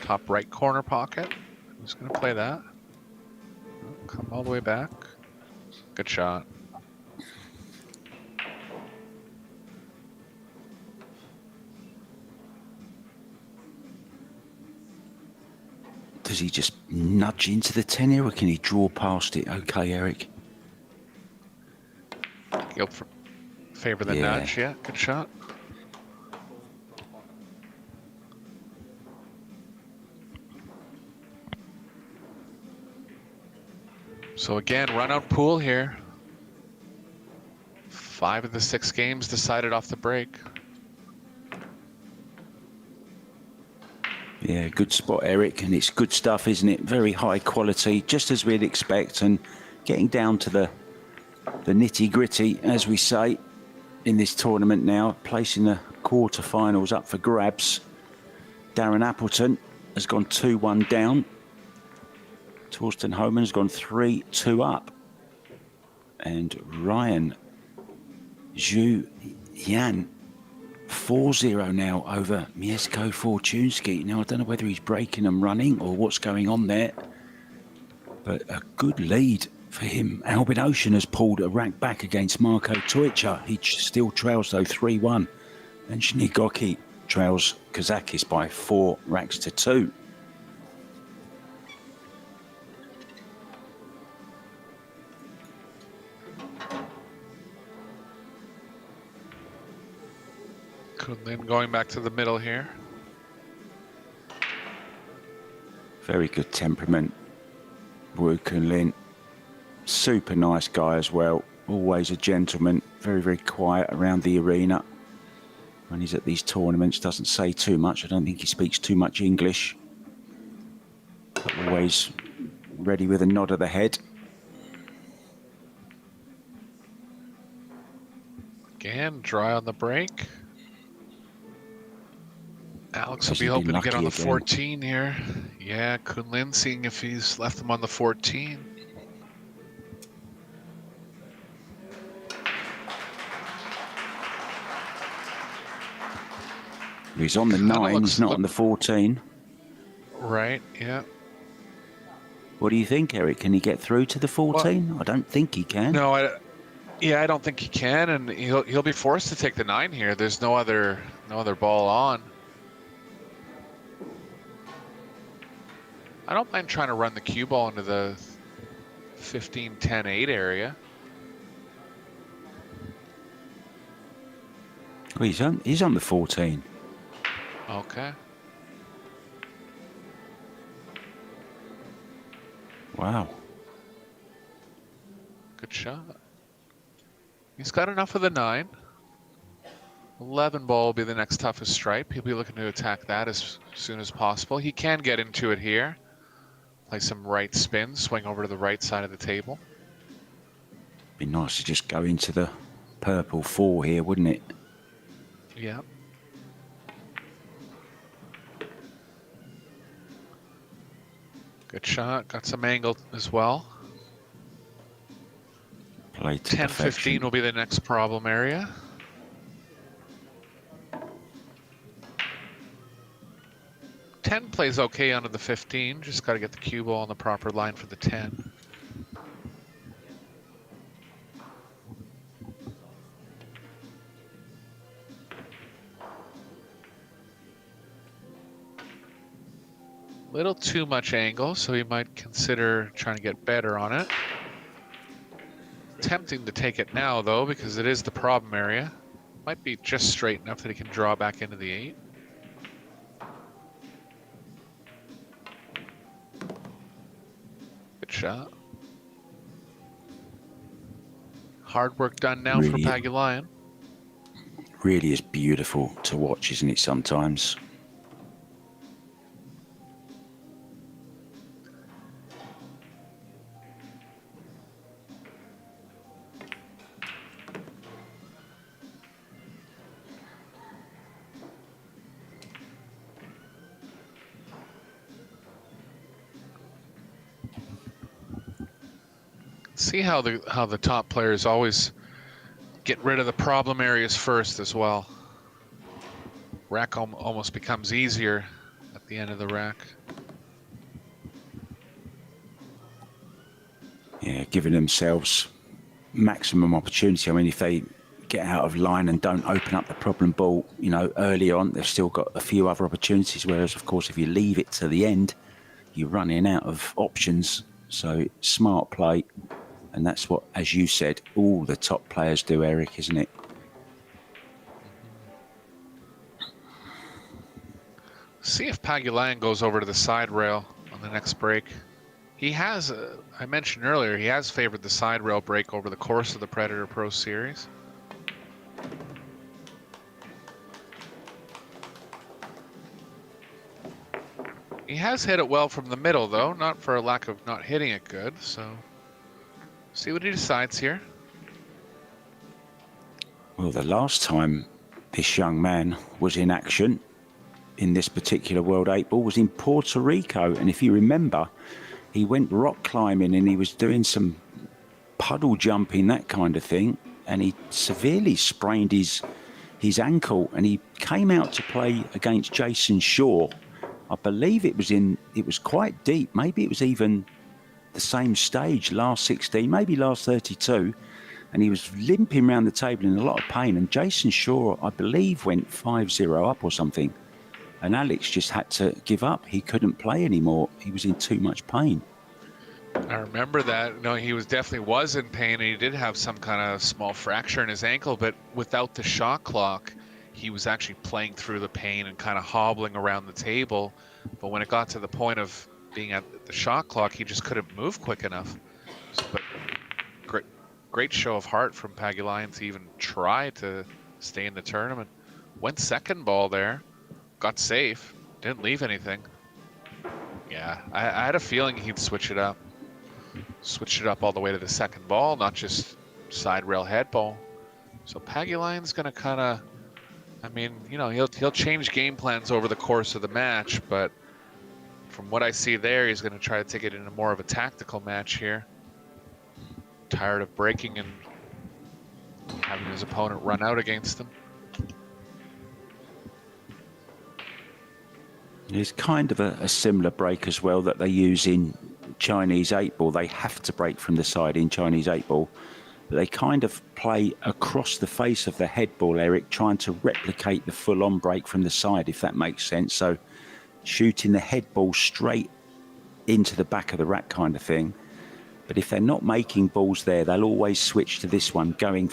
top right corner pocket. Who's going to play that? Come all the way back. Good shot. Does he just nudge into the 10 here, or can he draw past it? Okay, Eric. He'll favor the nudge. Yeah, good shot. So again, run out pool here. 5 of the 6 games decided off the break. Yeah, good spot, Eric, and it's good stuff, isn't it? Very high quality, just as we'd expect, and getting down to the nitty-gritty, as we say, in this tournament now, placing the quarterfinals up for grabs. Darren Appleton has gone 2-1 down. Torsten Homan's gone 3-2 up. And Ryan Zhu Yan 4-0 now over Mieszko Fortunski. Now, I don't know whether he's breaking and running or what's going on there, but a good lead for him. Albin Ocean has pulled a rack back against Marko Tojca. He still trails, though, 3-1. And Shnigoki trails Kazakis by 4 racks to 2. Kunlin going back to the middle here. Very good temperament, Wu Kunlin. Super nice guy as well. Always a gentleman. Very, very quiet around the arena. When he's at these tournaments, doesn't say too much. I don't think he speaks too much English. But always ready with a nod of the head. Again, dry on the break. Alex will Has be he hoping been to get on the lucky again? 14 here. Yeah, Kunlin seeing if he's left him on the 14. He's on the Kinda 9, looks- he's not on the 14. Right, yeah. What do you think, Eric? Can he get through to the 14? I don't think he can. No, I don't think he can, and he'll be forced to take the 9 here. There's no other ball on. I don't mind trying to run the cue ball into the 15-10-8 area. Well, he's on the 14. Okay. Wow. Good shot. He's got enough of the 9. 11 ball will be the next toughest stripe. He'll be looking to attack that as soon as possible. He can get into it here. Play some right spin, swing over to the right side of the table. Be nice to just go into the purple 4 here, wouldn't it? Yeah. Good shot. Got some angle as well. Play to 10-15 perfection. will be the next problem area. Ten plays okay onto the 15. Just got to get the cue ball on the proper line for the 10. Little too much angle, so he might consider trying to get better on it. Tempting to take it now, though, because it is the problem area. Might be just straight enough that he can draw back into the 8. Good shot. Hard work done now for Really- Pagulayan. Really is beautiful to watch, isn't it, sometimes? See how the top players always get rid of the problem areas first as well. Rack almost becomes easier at the end of the rack. Yeah, giving themselves maximum opportunity. I mean, if they get out of line and don't open up the problem ball, you know, early on, they've still got a few other opportunities. Whereas, of course, if you leave it to the end, you're running out of options. So smart play. And that's what, as you said, all the top players do, Eric, isn't it? See if Pagulayan goes over to the side rail on the next break. He has, I mentioned earlier, he has favored the side rail break over the course of the Predator Pro Series. He has hit it well from the middle, though, not for a lack of not hitting it good. So, see what he decides here. Well, the last time this young man was in action in this particular World 8 Ball was in Puerto Rico. And if you remember, he went rock climbing and he was doing some puddle jumping, that kind of thing. And he severely sprained his ankle, and he came out to play against Jason Shaw. I believe it was quite deep. Maybe it was even the same stage, last 16, maybe last 32. And he was limping around the table in a lot of pain. And Jason Shaw, I believe, went 5-0 up or something. And Alex just had to give up. He couldn't play anymore. He was in too much pain. I remember that. No, he definitely was in pain, and he did have some kind of small fracture in his ankle, but without the shot clock, he was actually playing through the pain and kind of hobbling around the table. But when it got to the point of being at the shot clock, he just couldn't move quick enough. But great show of heart from Pagulayan to even try to stay in the tournament. Went second ball there, got safe, didn't leave anything. Yeah, I had a feeling he'd switch it up. Switch it up all the way to the second ball, not just side rail head ball. So Pagulayan's going to kind of, I mean, you know, he'll change game plans over the course of the match, but from what I see there, he's going to try to take it into more of a tactical match here. Tired of breaking and having his opponent run out against him. There's kind of a similar break as well that they use in Chinese 8 Ball. They have to break from the side in Chinese 8 Ball. But they kind of play across the face of the head ball, Eric, trying to replicate the full-on break from the side, if that makes sense. So shooting the head ball straight into the back of the rack kind of thing. But if they're not making balls there, they'll always switch to this one, going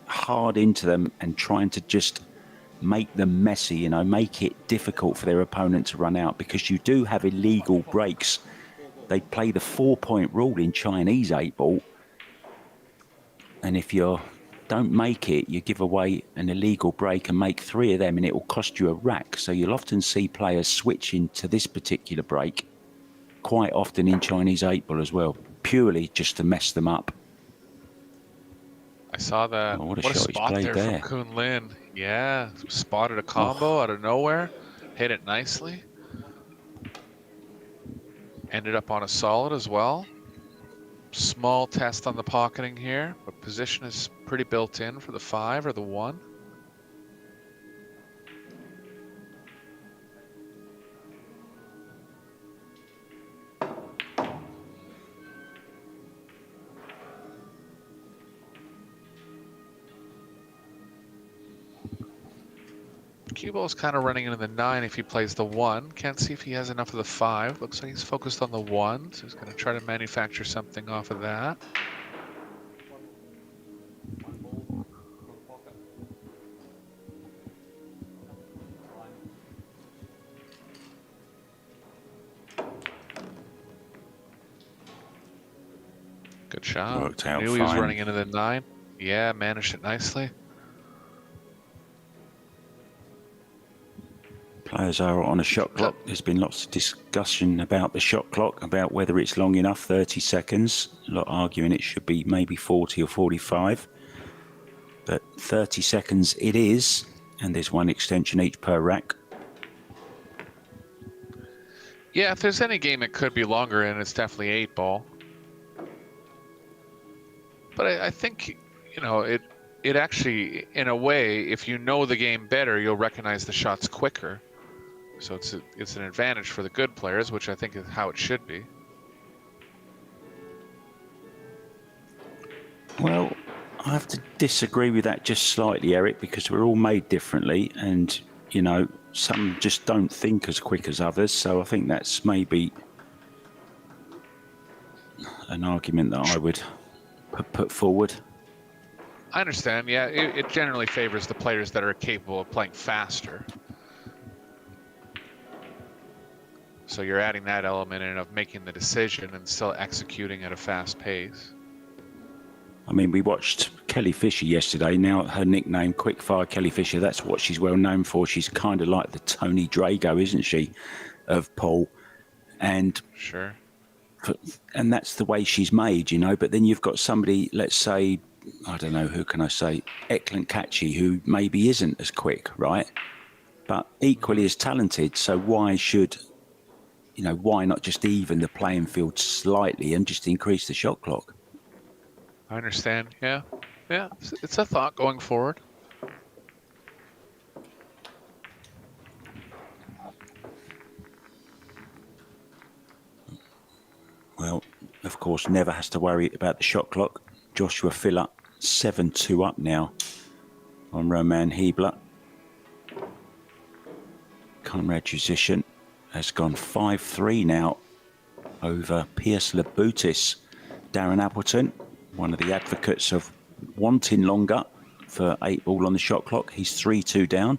hard into them and trying to just make them messy, you know, make it difficult for their opponent to run out, because you do have illegal breaks. They play the 4-point rule in Chinese 8 Ball. And if you don't make it, you give away an illegal break and make 3 of them, and it will cost you a rack. So you'll often see players switching to this particular break quite often in Chinese 8 Ball as well, purely just to mess them up. I saw that. Oh, what a spot there from Kun Lin. Yeah, spotted a combo out of nowhere, hit it nicely. Ended up on a solid as well. Small test on the pocketing here, but position is pretty built in for the 5 or the 1. Cue ball's kind of running into the 9 if he plays the 1. Can't see if he has enough of the 5. Looks like he's focused on the 1, so he's going to try to manufacture something off of that. Good shot. Worked out Knew he was fine. running into the 9. Yeah, managed it nicely. Players are on a shot clock. There's been lots of discussion about the shot clock, about whether it's long enough, 30 seconds. A lot arguing it should be maybe 40 or 45. But 30 seconds it is, and there's 1 extension each per rack. Yeah, if there's any game it could be longer in, it's definitely 8 ball. But I think, you know, it actually, in a way, if you know the game better, you'll recognize the shots quicker. So it's an advantage for the good players, which I think is how it should be. Well, I have to disagree with that just slightly, Eric, because we're all made differently, and, you know, some just don't think as quick as others. So I think that's maybe an argument that I would put forward. I understand, yeah. It generally favors the players that are capable of playing faster. So you're adding that element in of making the decision and still executing at a fast pace. I mean, we watched Kelly Fisher yesterday. Now her nickname, Quickfire Kelly Fisher, that's what she's well known for. She's kind of like the Tony Drago, isn't she, of Paul? And Sure. and that's the way she's made, you know. But then you've got somebody, let's say, I don't know, who can I say, Eklund Catchy, who maybe isn't as quick, right? But equally as talented. So why should, you know, why not just even the playing field slightly and just increase the shot clock? I understand. Yeah. Yeah. It's a thought going forward. Well, of course, never has to worry about the shot clock. Joshua Filler, 7-2 up now on Roman Hebler. Conrad Musician has gone 5-3 now over Pierce Labutis. Darren Appleton, one of the advocates of wanting longer for 8 ball on the shot clock. He's 3-2 down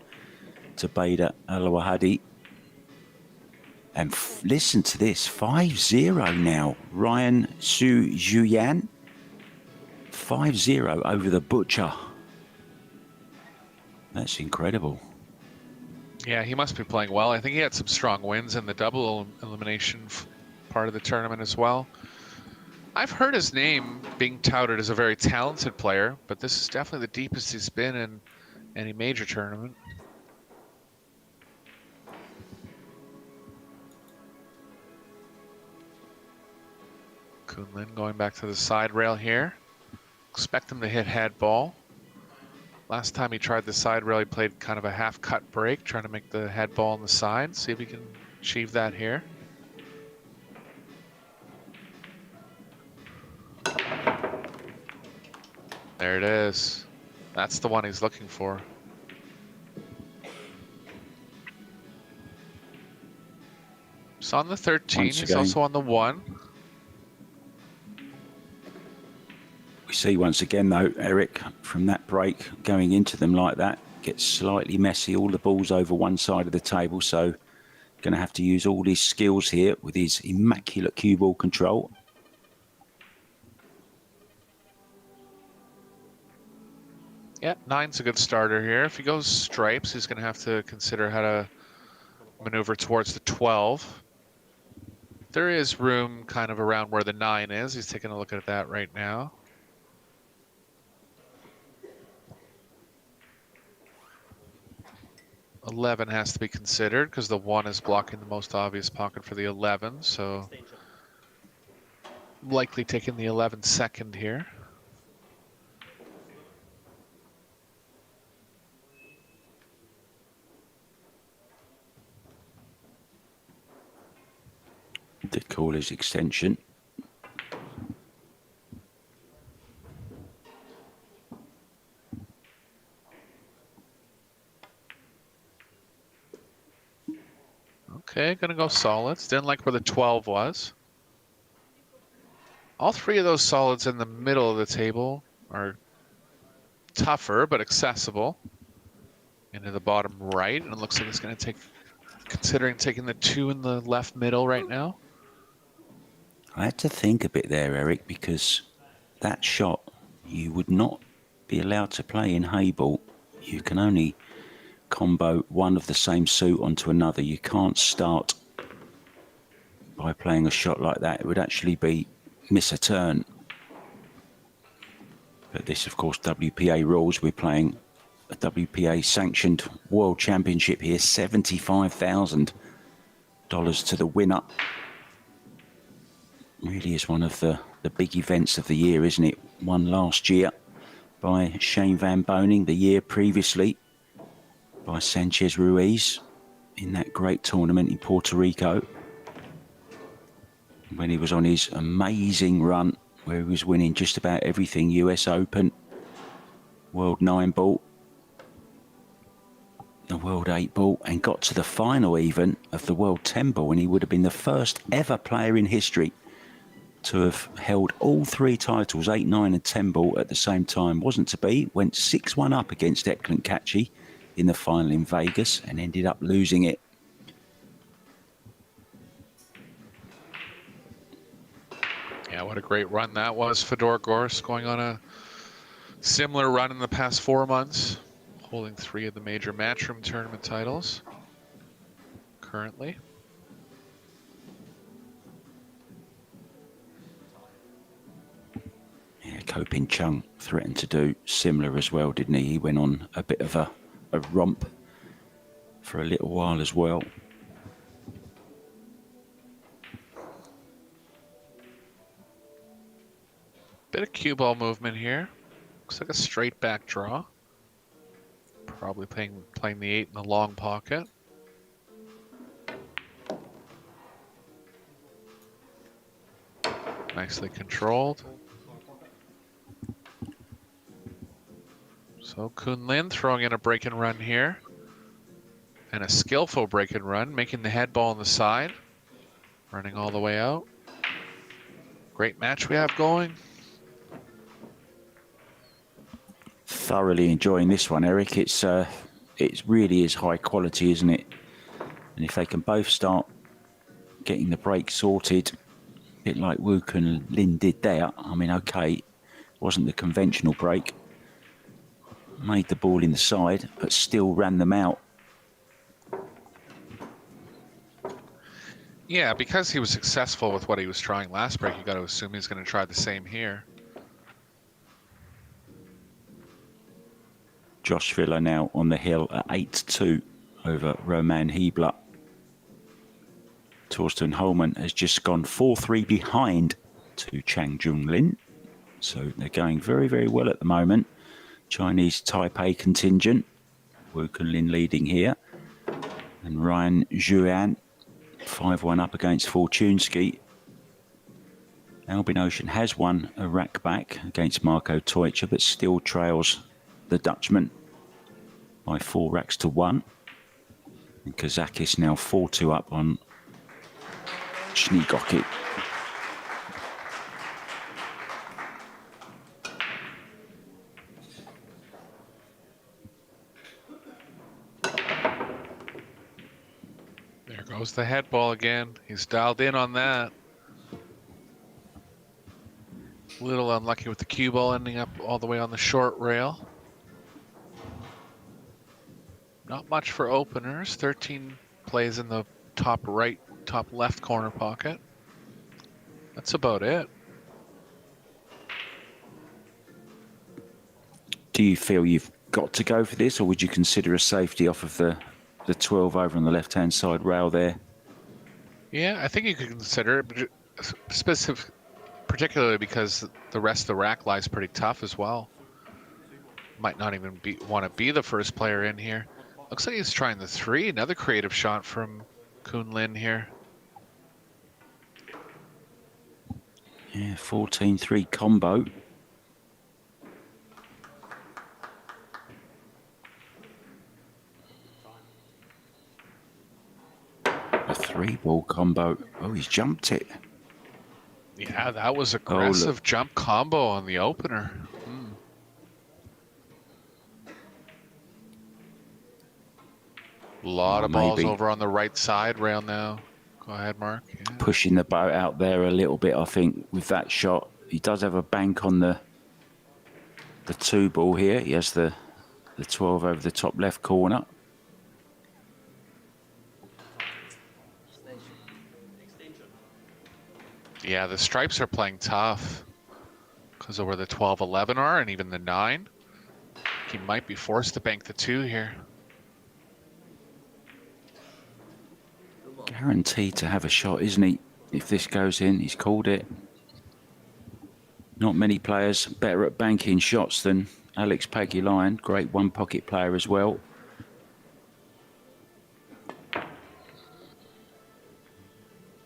to Bader Al-Wahadi. And listen to this, 5-0 now. Ryan Su Zhuyan, 5-0 over the Butcher. That's incredible. Yeah, he must be playing well. I think he had some strong wins in the double elimination part of the tournament as well. I've heard his name being touted as a very talented player, but this is definitely the deepest he's been in any major tournament. Kunlin going back to the side rail here. Expect him to hit head ball. Last time he tried the side rail, he played kind of a half-cut break, trying to make the head ball on the side. See if he can achieve that here. There it is. That's the one he's looking for. He's on the 13. Once He's again, also on the 1. we see once again, though, Eric, from that break, going into them like that, gets slightly messy. All the balls over one side of the table, so going to have to use all his skills here with his immaculate cue ball control. Yeah, 9's a good starter here. If he goes stripes, he's going to have to consider how to maneuver towards the 12. There is room kind of around where the 9 is. He's taking a look at that right now. $11 has to be considered because the 1 is blocking the most obvious pocket for the 11. So likely taking the 11 second here. Did call his extension. Okay, gonna go solids. Didn't like where the 12 was. All 3 of those solids in the middle of the table are tougher, but accessible. Into the bottom right, and it looks like it's gonna take, considering taking the 2 in the left middle right now. I had to think a bit there, Eric, because that shot you would not be allowed to play in Hayball. You can only combo one of the same suit onto another. You can't start by playing a shot like that. It would actually be miss a turn. But this, of course, WPA rules. We're playing a WPA sanctioned world championship here. $75,000 to the winner. Really is one of the big events of the year, isn't it? Won last year by Shane Van Boening, the year previously by Sanchez Ruiz in that great tournament in Puerto Rico, when he was on his amazing run where he was winning just about everything. US Open, World 9 ball, the World 8 ball, and got to the final even of the World 10 ball, and he would have been the first ever player in history to have held all 3 titles, 8, 9 and 10 ball at the same time. Wasn't to be. Went 6-1 up against Eklund Catchy in the final in Vegas and ended up losing it. Yeah, what a great run that was. Fedor Gors going on a similar run in the past 4 months, holding 3 of the major Matchroom tournament titles currently. Ko Pin Chung threatened to do similar as well, didn't he? He went on a bit of a romp for a little while as well. Bit of cue ball movement here. Looks like a straight back draw. Probably playing the 8 in the long pocket. Nicely controlled. So Kun Lin throwing in a break and run here. And a skillful break and run, making the head ball on the side. Running all the way out. Great match we have going. Thoroughly enjoying this one, Eric. It really is high quality, isn't it? And if they can both start getting the break sorted, a bit like Wook and Lin did there. I mean, okay, it wasn't the conventional break. Made the ball in the side, but still ran them out. Yeah, because he was successful with what he was trying last break, you got to assume he's going to try the same here. Josh Villa now on the hill at 8-2 over Roman Hebler. Torsten Holman has just gone 4-3 behind to Chang Jung Lin. So they're going very, very well at the moment. Chinese Taipei contingent. Wu Kun Lin leading here. And Ryan Zhuan 5-1 up against Fortunski. Albin Ocean has won a rack back against Marco Teutscher, but still trails the Dutchman by 4 racks to 1. And Kazakis now 4-2 up on Shnigokit. There goes the head ball again. He's dialed in on that. A little unlucky with the cue ball ending up all the way on the short rail. Not much for openers. 13 plays in the top right, top left corner pocket. That's about it. Do you feel you've got to go for this, or would you consider a safety off of the 12 over on the left-hand side rail there? Yeah, I think you could consider it, but particularly because the rest of the rack lies pretty tough as well. Might not even want to be the first player in here. Looks like he's trying the 3. Another creative shot from Kun Lin here. Yeah, 14-3 combo. A 3-ball combo. Oh, he's jumped it. Yeah, that was aggressive jump combo on the opener. A lot of balls over on the right side rail now. Go ahead, Mark. Yeah. Pushing the boat out there a little bit, I think, with that shot. He does have a bank on the 2-ball here. He has the 12 over the top left corner. Yeah, the stripes are playing tough because of where the 12-11 are and even the 9. He might be forced to bank the 2 here. Guaranteed to have a shot, isn't he? If this goes in, he's called it. Not many players better at banking shots than Alex Pagulayan. Great one-pocket player as well.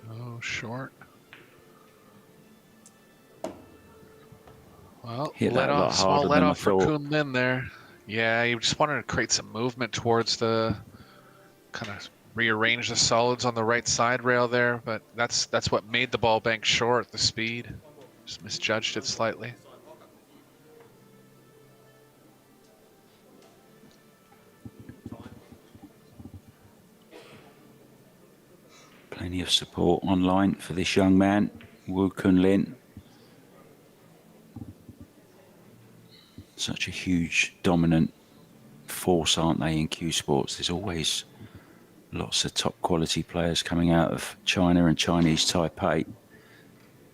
Oh, short. Well, Hit let that a lot off, small harder let than I off for thought. Kun Lin there. Yeah, you just wanted to create some movement towards the kind of rearrange the solids on the right side rail there, but that's what made the ball bank short, the speed. Just misjudged it slightly. Plenty of support online for this young man, Wu Kun Lin. Such a huge, dominant force, aren't they, in Q Sports? There's always lots of top quality players coming out of China and Chinese Taipei.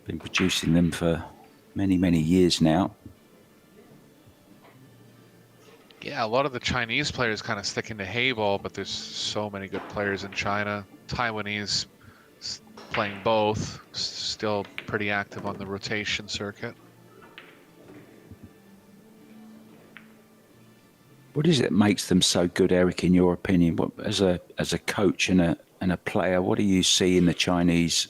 Been producing them for many, many years now. Yeah, a lot of the Chinese players kind of sticking to hay ball, but there's so many good players in China. Taiwanese playing both, still pretty active on the rotation circuit. What is it that makes them so good, Eric, in your opinion? What, as a coach and a player, what do you see in the Chinese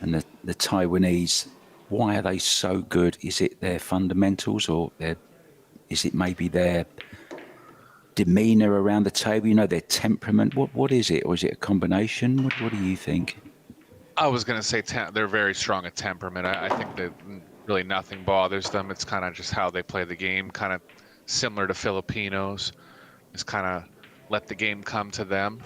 and the Taiwanese? Why are they so good? Is it their fundamentals, or is it maybe their demeanour around the table? You know, their temperament. What is it, or is it a combination? What do you think? I was going to say they're very strong at temperament. I think that really nothing bothers them. It's kind of just how they play the game, kind of similar to Filipinos. Just kind of let the game come to them.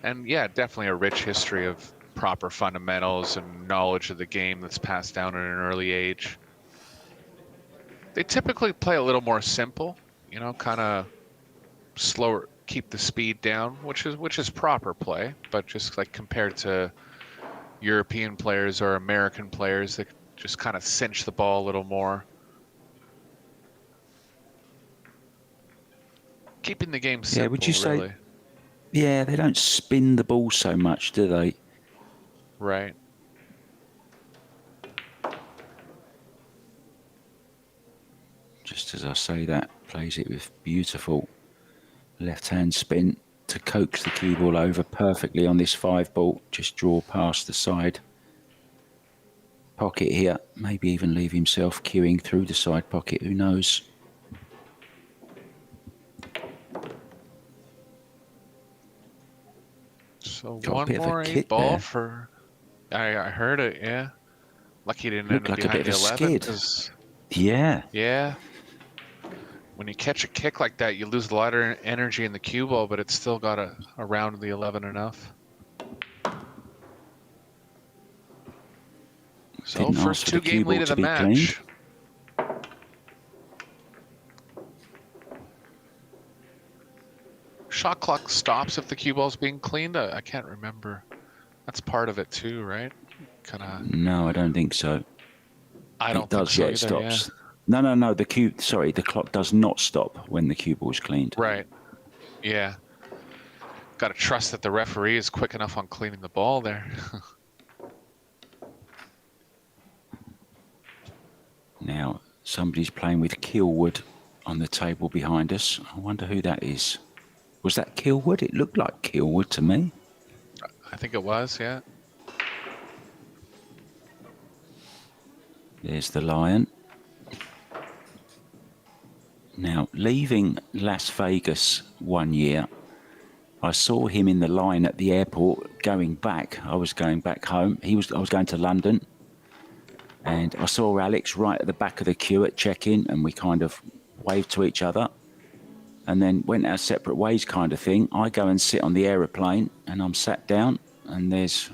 And yeah, definitely a rich history of proper fundamentals and knowledge of the game that's passed down at an early age. They typically play a little more simple, you know, kind of slower, keep the speed down, which is proper play, but just like compared to European players or American players that just kind of cinch the ball a little more. Keeping the game simple, Yeah, would you say? really. Yeah, they don't spin the ball so much, do they? Right. Just as I say that, plays it with beautiful left-hand spin to coax the cue ball over perfectly on this 5-ball. Just draw past the side pocket here. Maybe even leave himself queuing through the side pocket. Who knows? So Got a one bit of a more kick 8-ball there. for. I heard it. Yeah. Lucky he didn't Looked end up like a behind bit the of a 11. skid. 'Cause, Yeah. yeah. When you catch a kick like that, you lose a lot of energy in the cue ball, but it's still got around the 11 enough. So Didn't ask first for the cue 2-game ball lead of to the be cleaned. match. Shot clock stops if the cue ball's being cleaned. I can't remember. That's part of it too, right? Kind of. No, I don't think so. I It don't think does, so yeah, it either. stops. Yeah. No. The clock does not stop when the cue ball is cleaned. Right. Yeah. Got to trust that the referee is quick enough on cleaning the ball there. Now, somebody's playing with Killwood on the table behind us. I wonder who that is. Was that Killwood? It looked like Killwood to me. I think it was, yeah. There's the Lion. Now, leaving Las Vegas one year, I saw him in the line at the airport going back. I was going back home. I was going to London. And I saw Alex right at the back of the queue at check-in, and we kind of waved to each other and then went our separate ways kind of thing. I go and sit on the aeroplane, and I'm sat down, and there's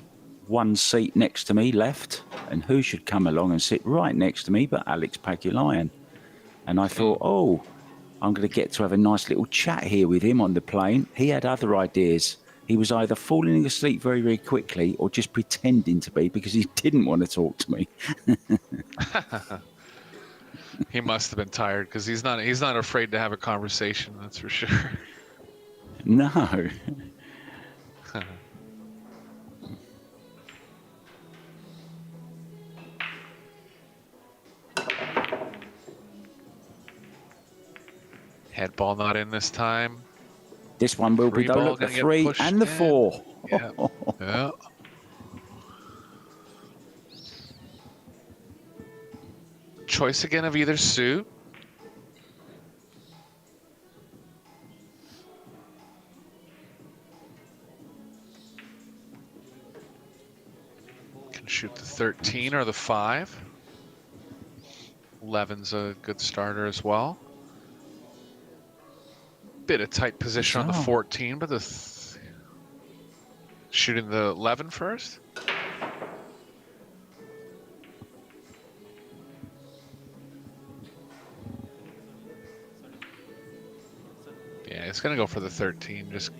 one seat next to me left, and who should come along and sit right next to me but Alex Pagulayan. And I thought, oh, I'm going to get to have a nice little chat here with him on the plane. He had other ideas. He was either falling asleep very, very quickly or just pretending to be because he didn't want to talk to me. He must have been tired because he's not afraid to have a conversation, that's for sure. No. Head ball not in this time. This one will be, Free though. ball Look, the gonna get 3 pushed and the in. 4. Yeah. Yeah. Choice again of either suit. Can shoot the 13 or the 5. 11's a good starter as well. Bit of tight position on the 14, but shooting the 11 first. Yeah, it's gonna go for the 13. Just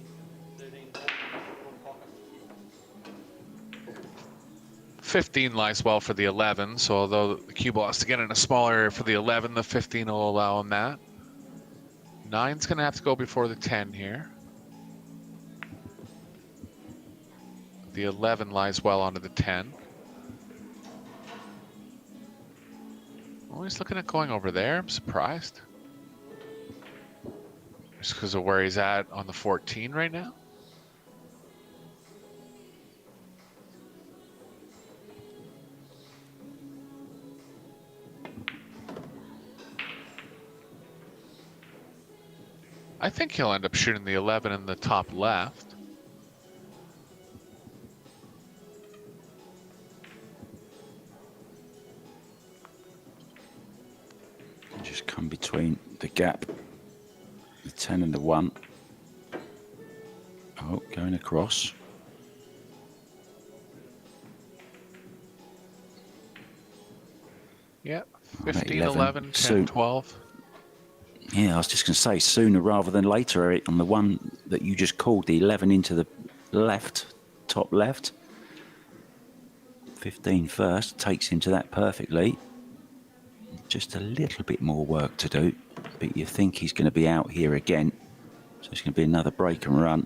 15 lies well for the 11, so although the cue ball has to get in a smaller area for the 11, the 15 will allow him that. 9's going to have to go before the 10 here. The 11 lies well onto the 10. Oh, he's looking at going over there. I'm surprised. Just because of where he's at on the 14 right now. I think he'll end up shooting the 11 in the top left. Just come between the gap, the 10 and the 1. Oh, going across. Yeah, Right, 15, 11. 11, 10, So- 12. Yeah, I was just going to say sooner rather than later, Eric, on the one that you just called, the 11 into the left, top left. 15 first, takes him to that perfectly. Just a little bit more work to do, but you think he's going to be out here again. So it's going to be another break and run.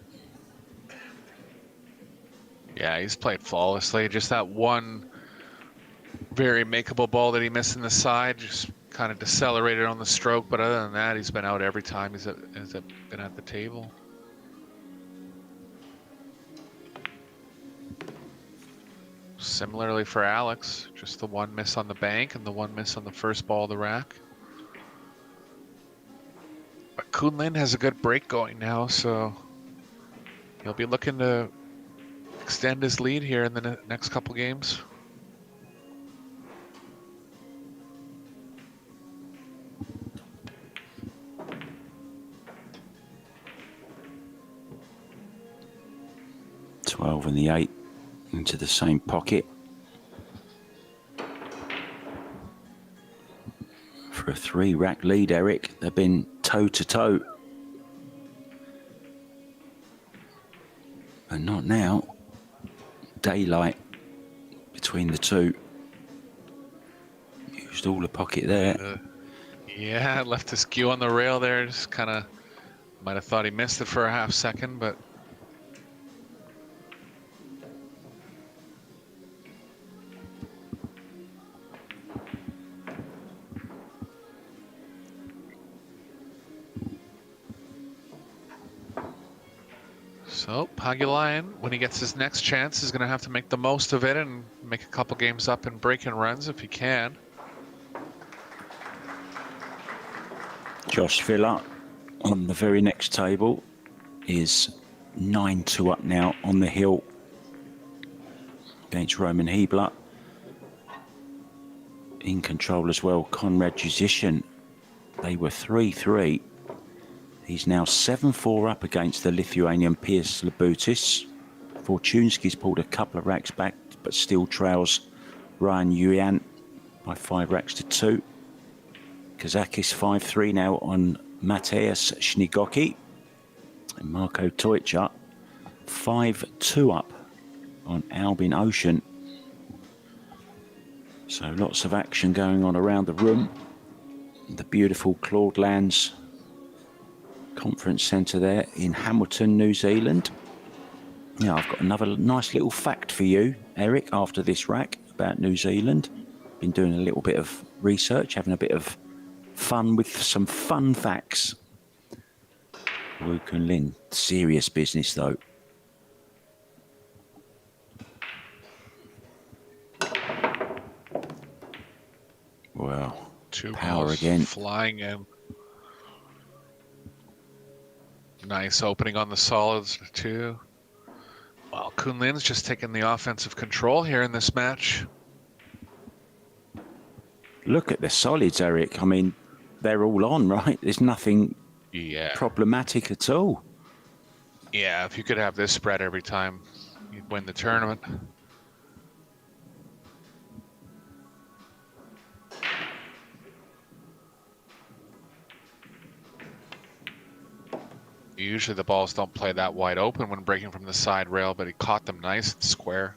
Yeah, he's played flawlessly. Just that one very makeable ball that he missed in the side, just kind of decelerated on the stroke. But other than that, he's been out every time he's been at the table. Similarly for Alex, just the one miss on the bank and the one miss on the first ball of the rack. But Kunlin has a good break going now, so he'll be looking to extend his lead here in the next couple games. And the 8 into the same pocket for a 3-rack lead, Eric. They've been toe to toe, but not now. Daylight between the two. Used all the pocket there. Yeah, left his cue on the rail there. Just kind of might have thought he missed it for a half second, but. So Pagulayan, when he gets his next chance, is going to have to make the most of it and make a couple games up in break and runs if he can. Josh Villa on the very next table is 9-2 up now on the hill against Roman Hebler. In control as well, Conrad Jusician. They were 3-3. He's now 7-4 up against the Lithuanian Piers Labutis. Fortunski's pulled a couple of racks back, but still trails Ryan Yuan by 5 racks to 2. Kazakis 5-3 now on Mateusz Sznigoki. And Marko Tojca 5-2 up on Albin Ocean. So lots of action going on around the room. The beautiful Claudelands Conference Centre there in Hamilton, New Zealand. Now, I've got another nice little fact for you, Eric, after this rack about New Zealand. Been doing a little bit of research, having a bit of fun with some fun facts. Wu Kunlin, serious business though. Wow, Two power balls again. flying in. Nice opening on the solids too. Well, Kunlin's just taking the offensive control here in this match. Look at the solids, Eric. I mean, they're all on, right? There's nothing problematic at all. Yeah, if you could have this spread every time, you'd win the tournament. Usually the balls don't play that wide open when breaking from the side rail, but he caught them nice and square.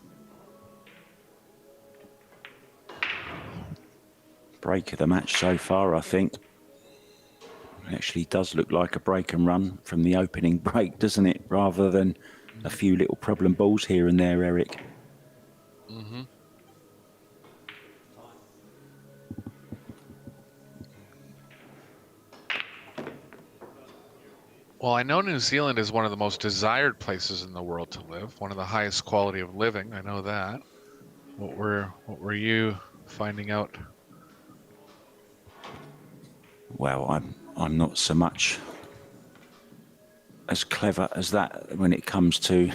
break of the match so far, I think. It actually does look like a break and run from the opening break, doesn't it? Rather than a few little problem balls here and there, Eric. Mm-hmm. Well, I know New Zealand is one of the most desired places in the world to live, one of the highest quality of living. I know that. What were you finding out? Well, I'm not so much as clever as that when it comes to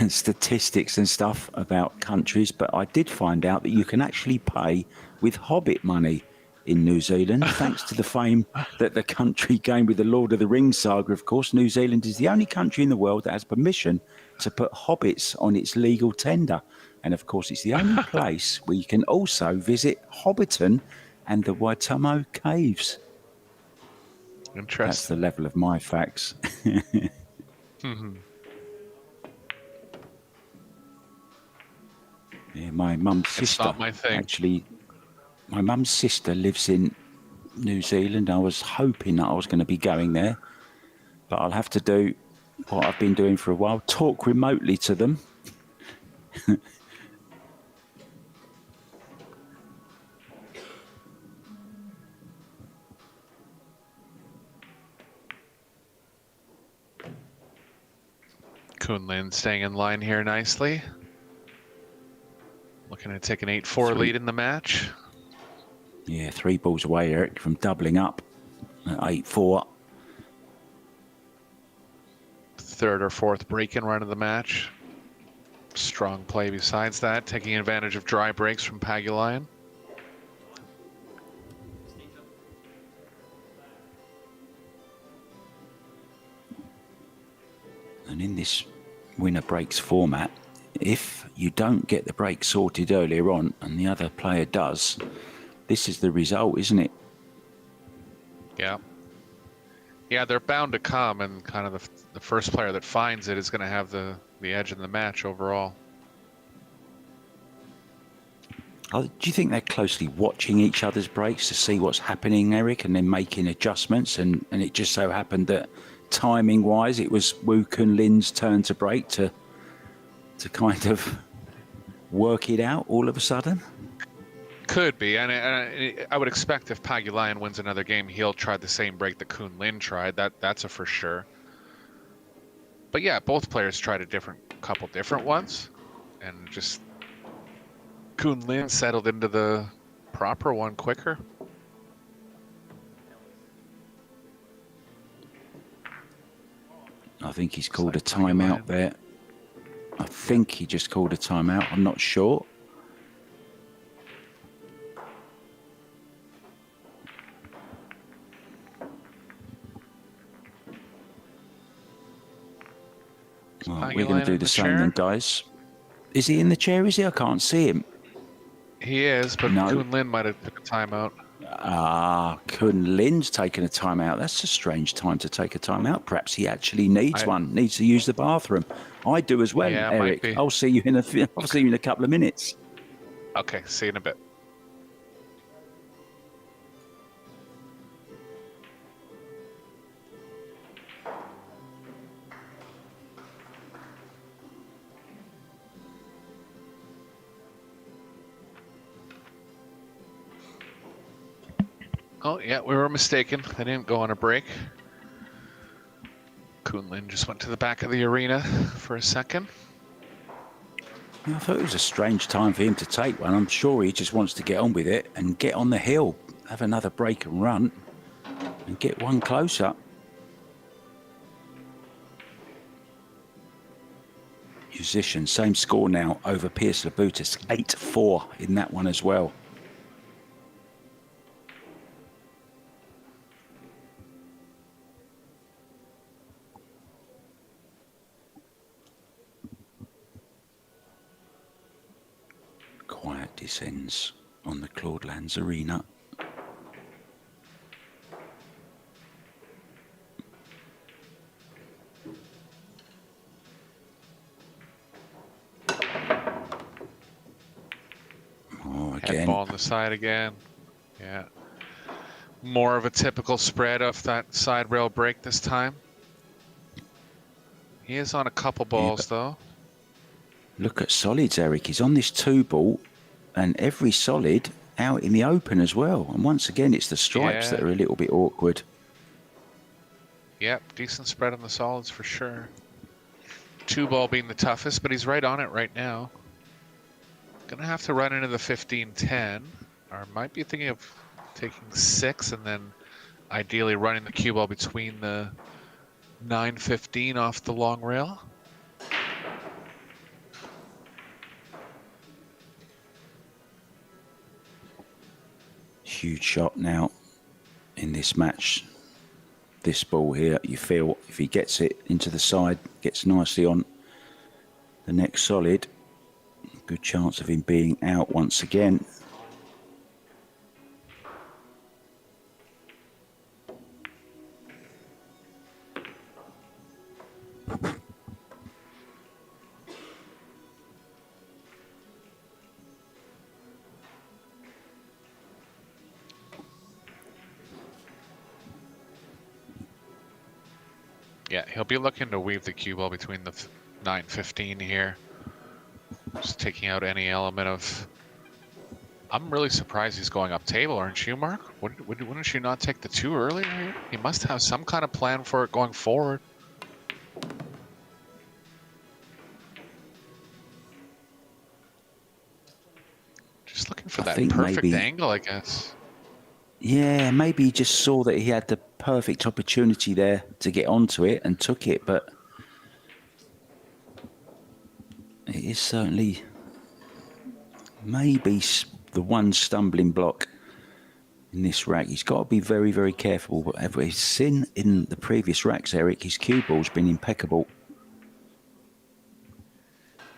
statistics and stuff about countries, but I did find out that you can actually pay with Hobbit money in New Zealand, thanks to the fame that the country gained with the Lord of the Rings saga. Of course, New Zealand is the only country in the world that has permission to put hobbits on its legal tender. And of course, it's the only place where you can also visit Hobbiton and the Waitomo Caves. Interesting. That's the level of my facts. Mm-hmm. Yeah, my mum's It's sister, not my thing. actually, my mum's sister lives in New Zealand. I was hoping that I was going to be going there, but I'll have to do what I've been doing for a while, talk remotely to them. Kunlin staying in line here nicely. Looking to take an 8-4 lead in the match. Yeah, 3 balls away, Eric, from doubling up at 8-4. Third or fourth break-in run of the match. Strong play besides that, taking advantage of dry breaks from Pagulayan. And in this winner breaks format, if you don't get the break sorted earlier on and the other player does, this is the result, isn't it? Yeah. Yeah, they're bound to come, and kind of the first player that finds it is going to have the edge in the match overall. Do you think they're closely watching each other's breaks to see what's happening, Eric, and then making adjustments? And it just so happened that timing-wise, it was Wu Kun Lin's turn to break to kind of work it out all of a sudden? Could be, and I would expect if Pagulayan wins another game, he'll try the same break that Kun Lin tried. That's a for sure. But yeah, both players tried a couple different ones, and just Kun Lin settled into the proper one quicker. I think he's called a timeout there. I think he just called a timeout. I'm not sure. Well, we're going to do the same then, guys. Is he in the chair? Is he? I can't see him. He is, but No. Kun Lin might have took a timeout. Kun Lin's taken a timeout. That's a strange time to take a timeout. Perhaps he actually needs one. Needs to use the bathroom. I do as well, Yeah, it might Eric. be. I'll see you in a couple of minutes. Okay, see you in a bit. Oh, yeah, we were mistaken. They didn't go on a break. Kun Lin just went to the back of the arena for a second. I thought it was a strange time for him to take one. I'm sure he just wants to get on with it and get on the hill, have another break and run, and get one closer. Musician, same score now over Pierce Labutis, 8-4 in that one as well. Quiet descends on the Claudelands Arena. Oh, Head again. ball on the side again. Yeah. More of a typical spread off that side rail break this time. He is on a couple balls, though. Look at solids, Eric. He's on this 2-ball, and every solid out in the open as well. And once again, it's the stripes that are a little bit awkward. Yep, decent spread on the solids for sure. 2-ball being the toughest, but he's right on it right now. Gonna have to run into the 15-10, or might be thinking of taking 6 and then ideally running the cue ball between the 9-15 off the long rail. Huge shot now in this match. This ball here, you feel if he gets it into the side, gets nicely on the next solid, good chance of him being out once again. Yeah, he'll be looking to weave the cue ball between the 9-15 here. Just taking out any element of... I'm really surprised he's going up table, aren't you, Mark? Wouldn't you not take the 2 earlier here? He must have some kind of plan for it going forward. Just looking for that perfect angle, I guess. Yeah, maybe he just saw that he had the perfect opportunity there to get onto it and took it, but it is certainly maybe the one stumbling block in this rack. He's got to be very, very careful. Whatever he's seen in the previous racks, Eric, his cue ball's been impeccable.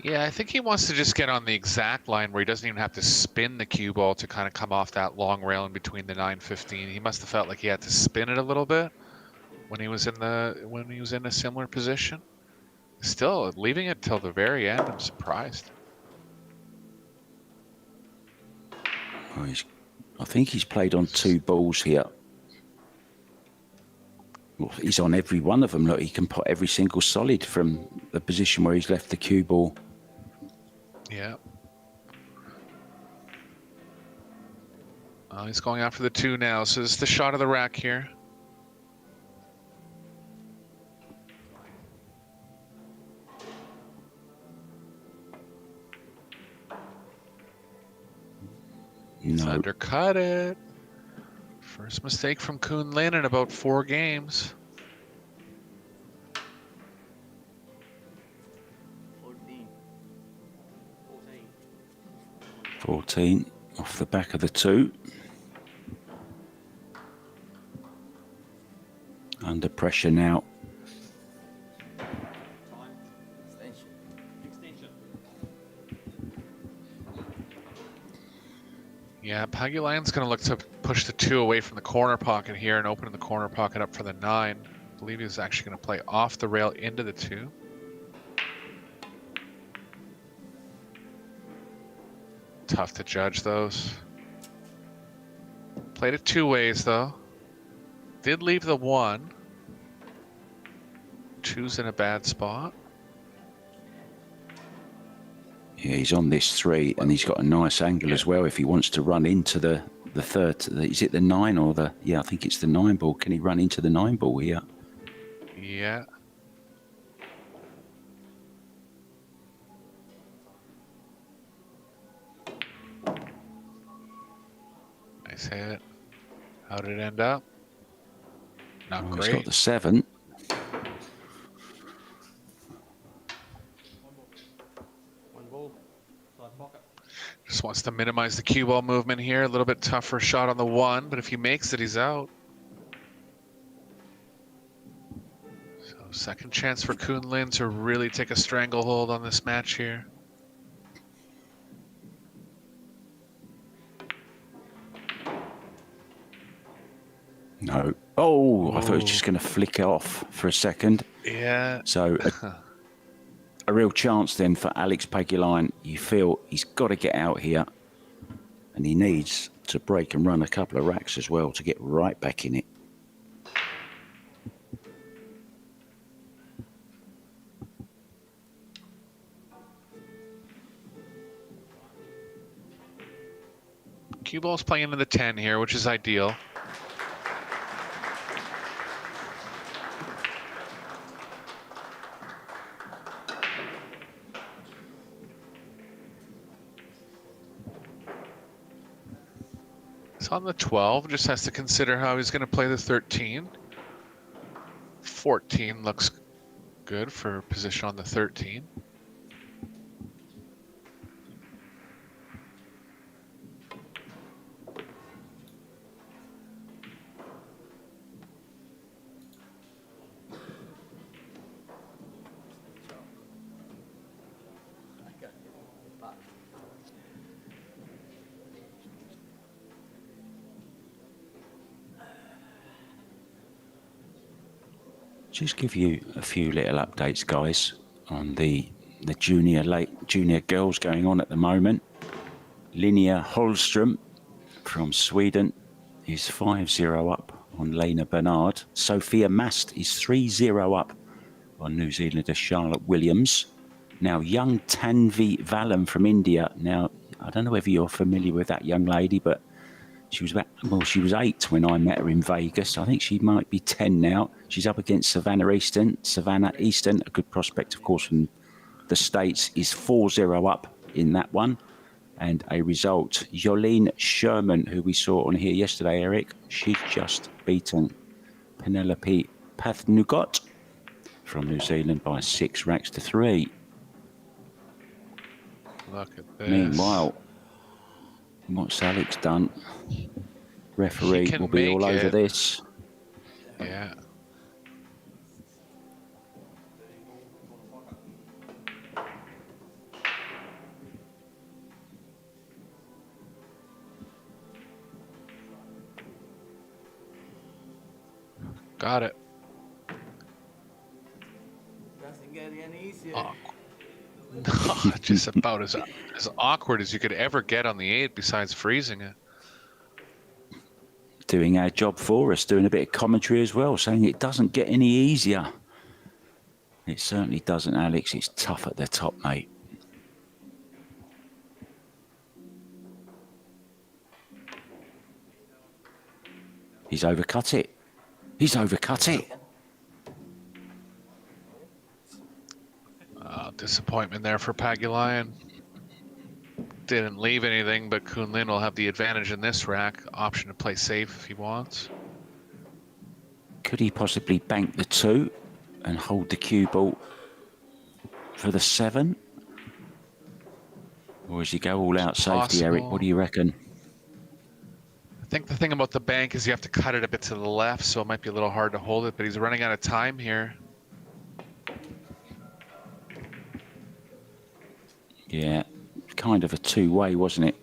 Yeah, I think he wants to just get on the exact line where he doesn't even have to spin the cue ball to kind of come off that long rail in between the 9-15. He must have felt like he had to spin it a little bit when he was in a similar position. Still leaving it till the very end. I'm surprised. Oh, I think he's played on 2 balls here. Well, he's on every one of them. Look, he can put every single solid from the position where he's left the cue ball. Yeah. He's going after the 2 now, so it's the shot of the rack here. He's undercut it. First mistake from Kuhn Lin in about 4 games. 14 off the back of the 2. Under pressure now. Yeah, Pagulayan's going to look to push the 2 away from the corner pocket here and open the corner pocket up for the 9. I believe he's actually going to play off the rail into the 2. Tough to judge those. Played it 2 ways though. Did leave the 1. 2's in a bad spot. Yeah, he's on this 3, and he's got a nice angle as well if he wants to run into the 3rd. Is it the 9 or the... Yeah, I think it's the 9 ball. Can he run into the 9 ball here? Yeah. Nice hit. How did it end up? Not great. He's got the 7. Just wants to minimize the cue ball movement here. A little bit tougher shot on the 1, but if he makes it, he's out. So second chance for Kuhn Lin to really take a stranglehold on this match here. No. Oh, I thought he was just going to flick it off for a second. Yeah. So a real chance then for Alex Pagulayan. You feel he's got to get out here and he needs to break and run a couple of racks as well to get right back in it. Cue ball's playing into the 10 here, which is ideal. It's on the 12, just has to consider how he's going to play the 13. 14 looks good for position on the 13. Just give you a few little updates, guys, on the junior girls going on at the moment. Linnea Holmström from Sweden is 5-0 up on Lena Bernard. Sophia Mast is 3-0 up on New Zealander Charlotte Williams. Now, young Tanvi Valam from India. Now, I don't know whether you're familiar with that young lady, but she was 8 when I met her in Vegas. I think she might be 10 now. She's up against Savannah Easton. Savannah Easton, a good prospect, of course, from the States, is 4-0 up in that one. And a result, Yalin Sherman, who we saw on here yesterday, Eric, she's just beaten Penelope Pathnugot from New Zealand by 6 racks to 3. Look at this. Meanwhile, what's Alex done? Referee will be all over this. Yeah. Got it. Doesn't get any easier. Just about as awkward as you could ever get on the 8 besides freezing it. Doing our job for us, doing a bit of commentary as well, saying it doesn't get any easier. It certainly doesn't, Alex. It's tough at the top, mate. He's overcut it. He's overcut it. Disappointment there for Pagulayan. Didn't leave anything, but Kunlin will have the advantage in this rack. Option to play safe if he wants. Could he possibly bank the 2 and hold the cue ball for the 7? Or does he go all out safety, Possible. Eric? What do you reckon? I think the thing about the bank is you have to cut it a bit to the left, so it might be a little hard to hold it, but he's running out of time here. Yeah, kind of a two-way, wasn't it?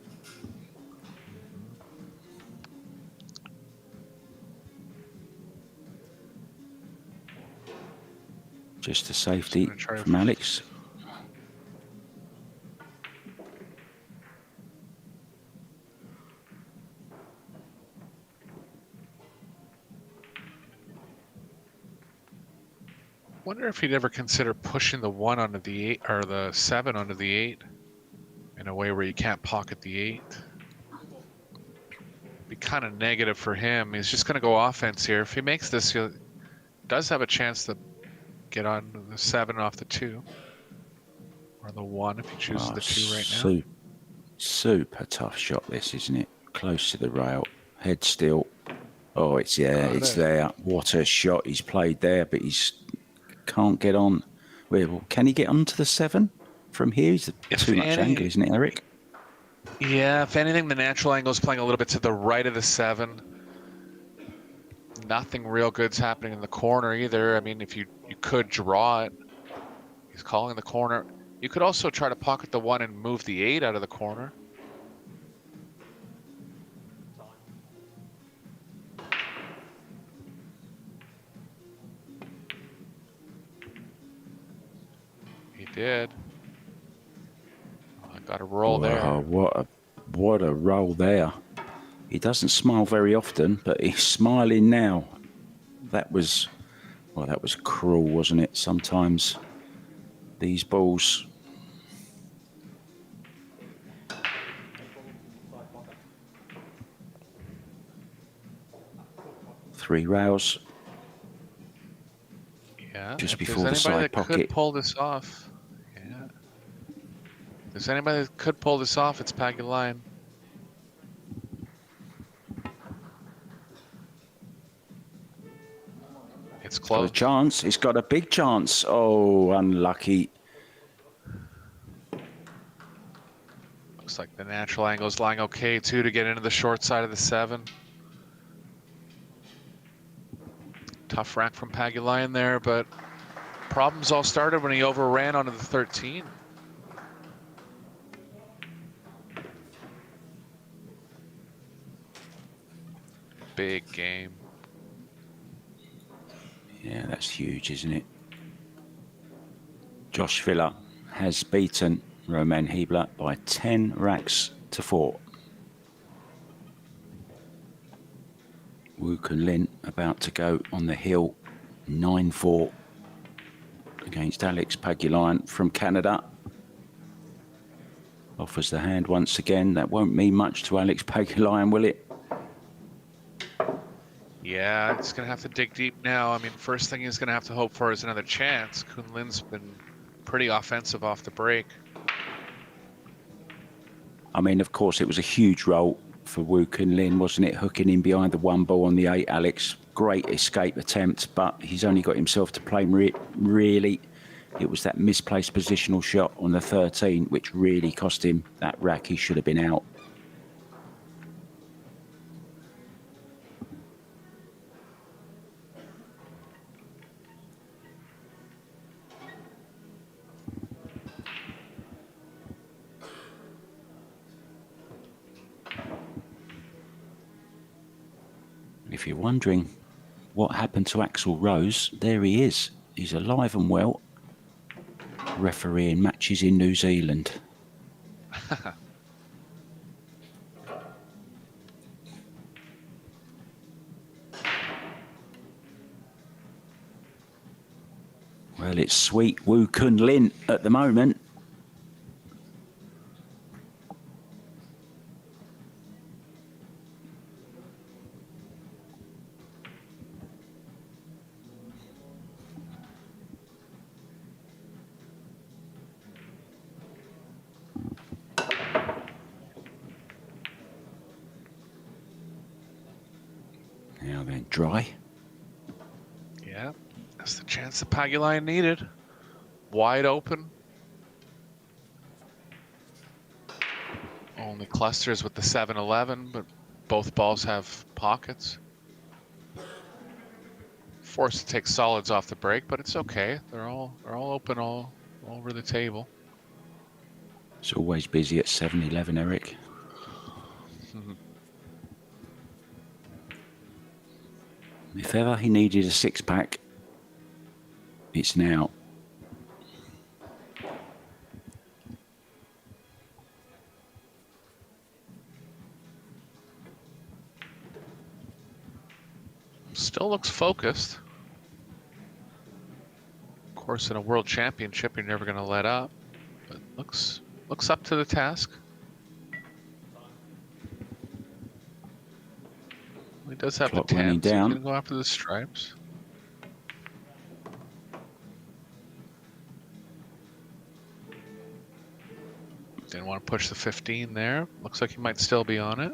Just a safety from Alex. Wonder if he'd ever consider pushing the 1 onto the 8 or the 7 onto the 8 in a way where you can't pocket the 8. Be kind of negative for him. He's just going to go offense here. If he makes this, he does have a chance to get on the 7 off the 2 or the 1 if he chooses the 2 right now. Super tough shot, this, isn't it? Close to the rail, head still. Oh, it's there. What a shot he's played there, but he's can't get on. Well, can he get onto the 7 from here? He's too much angle, isn't it, Eric? Yeah, if anything, the natural angle is playing a little bit to the right of the 7. Nothing real good's happening in the corner either. I mean, if you could draw it. He's calling the corner. You could also try to pocket the 1 and move the 8 out of the corner. He did. Oh, I got a roll there. What a What a roll there. He doesn't smile very often, but he's smiling now. That was, well, that was cruel, wasn't it? Sometimes these balls. Three rails. Yeah. Just if before the there's side anybody that pocket. could pull this off. Yeah. If there's anybody that could pull this off, it's Pagulayan. It's Got a close. chance. He's got a big chance. Oh, unlucky. Looks like the natural angle is lying okay too to get into the short side of the 7. Tough rack from Pagulayan there, but problems all started when he overran onto the 13. Big game. Yeah, that's huge, isn't it? Josh Villa has beaten Roman Hebler by 10 racks to 4. Wu Kun Lin about to go on the hill 9-4 against Alex Pagulayan from Canada. Offers the hand once again. That won't mean much to Alex Pagulayan, will it? Yeah, it's going to have to dig deep now. I mean, first thing he's going to have to hope for is another chance. Kun Lin's been pretty offensive off the break. I mean, of course, it was a huge roll for Wu Kun Lin, wasn't it? Hooking in behind the 1 ball on the 8, Alex. Great escape attempt, but he's only got himself to blame, really. It was that misplaced positional shot on the 13, which really cost him that rack. He should have been out. If you're wondering what happened to Axl Rose, there he is. He's alive and well, refereeing matches in New Zealand. Well, it's sweet Wu Kun Lin at the moment. Now then, dry. Yeah, that's the chance that Pagulayan needed. Wide open. Only clusters with the 7-11, but both balls have pockets. Forced to take solids off the break, but it's okay. They're all open all over the table. It's always busy at 7-11, Eric. If ever he needed a 6-pack, it's now. Still looks focused. Of course, in a world championship, you're never going to let up. But looks up to the task. He does have Clock the running 10, so he's down. going to go after the stripes. Didn't want to push the 15 there. Looks like he might still be on it.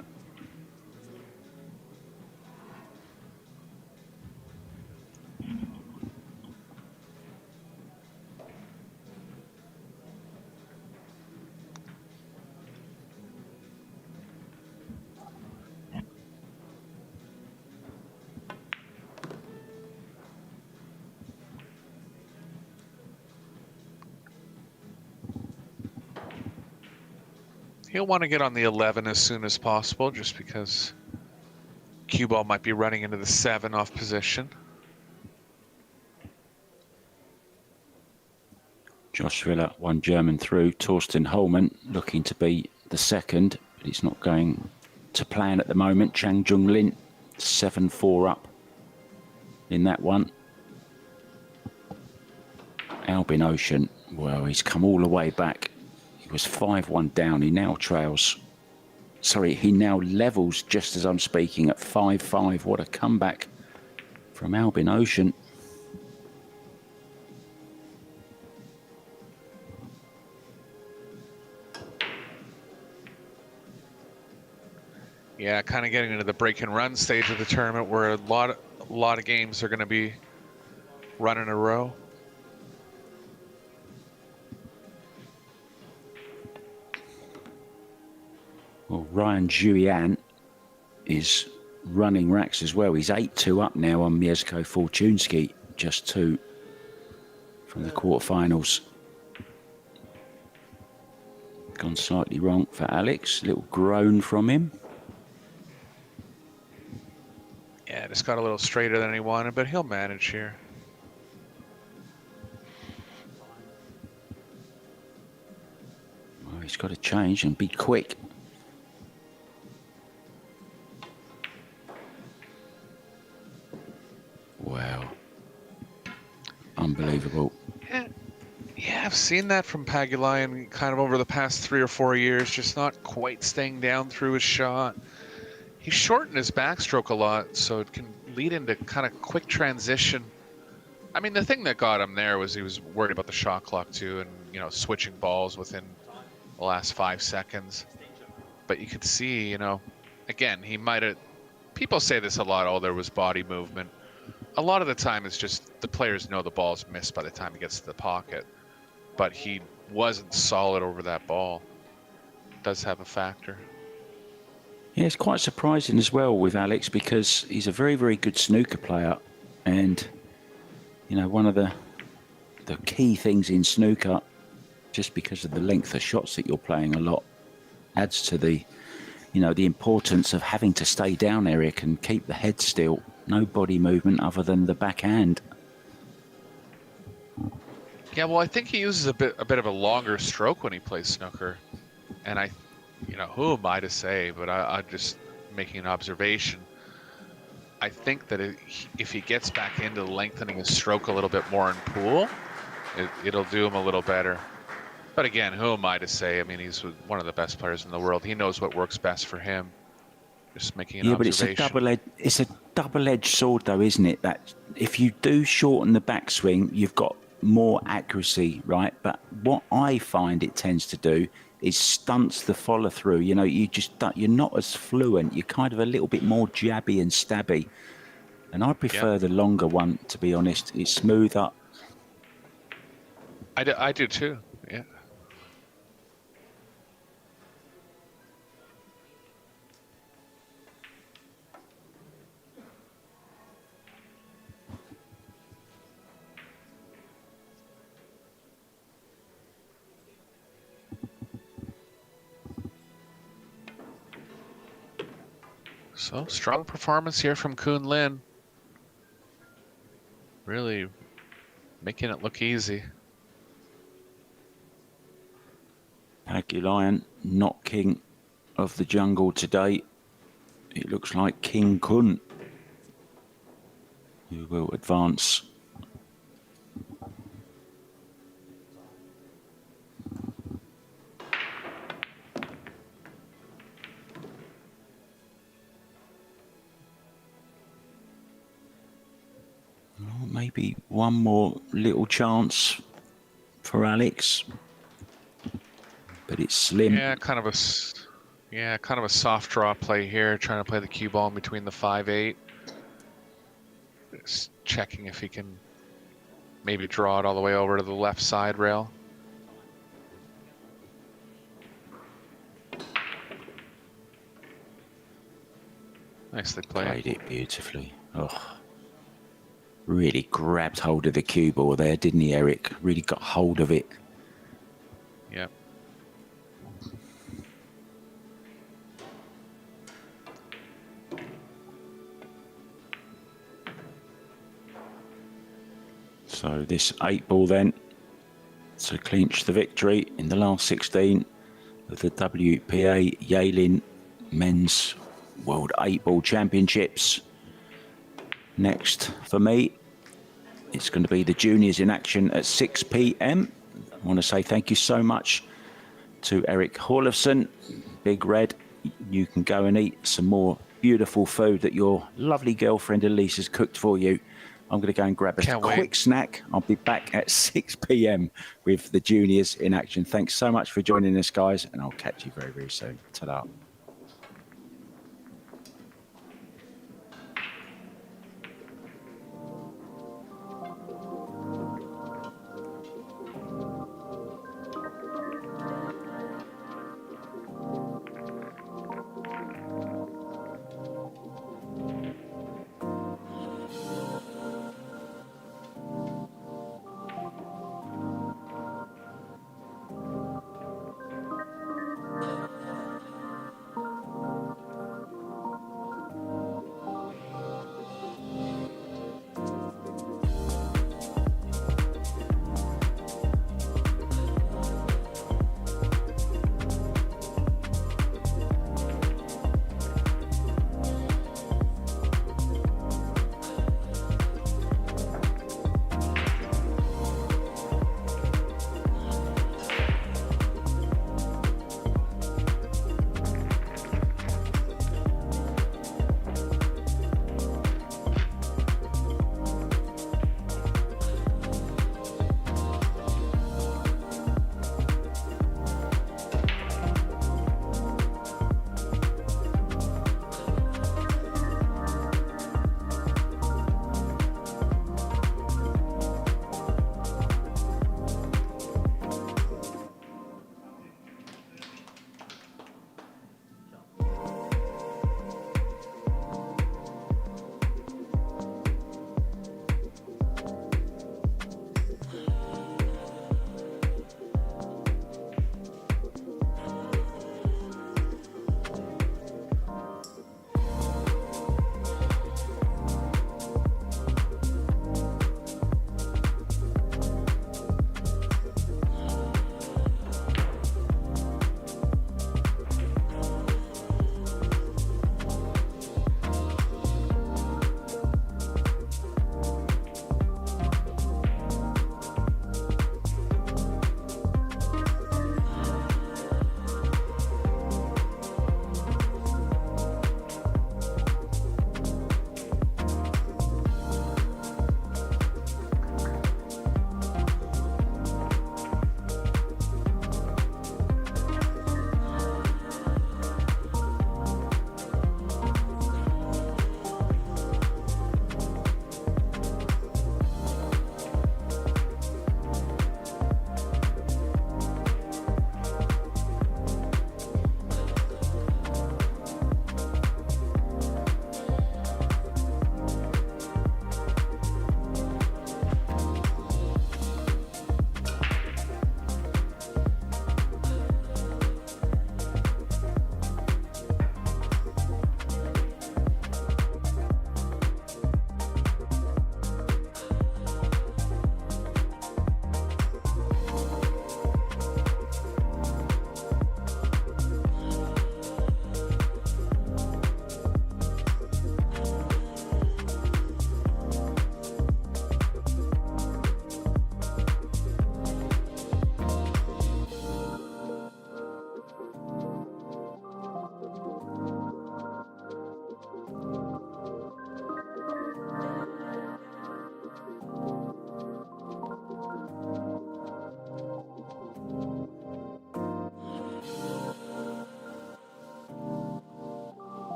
He'll want to get on the 11 as soon as possible, just because cue ball might be running into the 7 off position. Josh Villa, one German through. Torsten Holman looking to be the second. It's not going to plan at the moment. Chang Jung Lin, 7-4 up in that one. Albin Ocean, well, he's come all the way back. He was 5-1 down. He now trails. Sorry, he now levels just as I'm speaking at 5-5. What a comeback from Albin Ocean. Yeah, kind of getting into the break and run stage of the tournament where a lot of games are going to be run in a row. Well, Ryan Julian is running racks as well. He's 8-2 up now on Mieszko Fortunski, just 2 from the quarterfinals. Gone slightly wrong for Alex. Little groan from him. Yeah, just got a little straighter than he wanted, but he'll manage here. Well, he's got to change and be quick. Wow. Unbelievable. Yeah, I've seen that from Pagulayan kind of over the past 3 or 4 years, just not quite staying down through his shot. He shortened his backstroke a lot, so it can lead into kind of quick transition. I mean, the thing that got him there was he was worried about the shot clock too, and you know, switching balls within the last 5 seconds. But you could see, you know, again, he might have. People say this a lot. Oh, there was body movement. A lot of the time, it's just the players know the ball's missed by the time he gets to the pocket. But he wasn't solid over that ball. Does have a factor. Yeah, it's quite surprising as well with Alex because he's a very, very good snooker player. And, you know, one of the key things in snooker, just because of the length of shots that you're playing a lot, adds to the, you know, the importance of having to stay down, Eric, and keep the head still. No body movement other than the backhand. Yeah, well, I think he uses a bit of a longer stroke when he plays snooker. And you know, who am I to say, but I'm just making an observation. I think that if he gets back into lengthening his stroke a little bit more in pool, it'll do him a little better. But again, who am I to say? I mean, he's one of the best players in the world. He knows what works best for him. Just making an observation. But it's a double-edged sword, though, isn't it? That if you do shorten the backswing, you've got more accuracy, right? But what I find it tends to do is stunts the follow-through. You know, you're not as fluent. You're kind of a little bit more jabby and stabby. And I prefer the longer one, to be honest. It's smoother. I do too. Yeah. So, strong performance here from Kun Lin. Really making it look easy. Pagulayan, not king of the jungle today. It looks like King Kun, who will advance. Maybe one more little chance for Alex, but it's slim. Yeah, kind of a soft draw play here, trying to play the cue ball in between the 5-8. Just checking if he can maybe draw it all the way over to the left side rail. Nicely played. Played it beautifully. Oh. Really grabbed hold of the cue ball there, didn't he, Eric? Really got hold of it. Yep. So this 8 ball then to clinch the victory in the last 16 of the WPA Yalin Men's World 8-Ball Championships. Next for me, it's going to be the juniors in action at 6 p.m. I want to say thank you so much to Eric Horlofson, Big Red. You can go and eat some more beautiful food that your lovely girlfriend Elise has cooked for you. I'm going to go and grab a Can't wait. quick snack. I'll be back at 6 p.m. with the juniors in action. Thanks so much for joining us, guys, and I'll catch you very, very soon. Ta-da.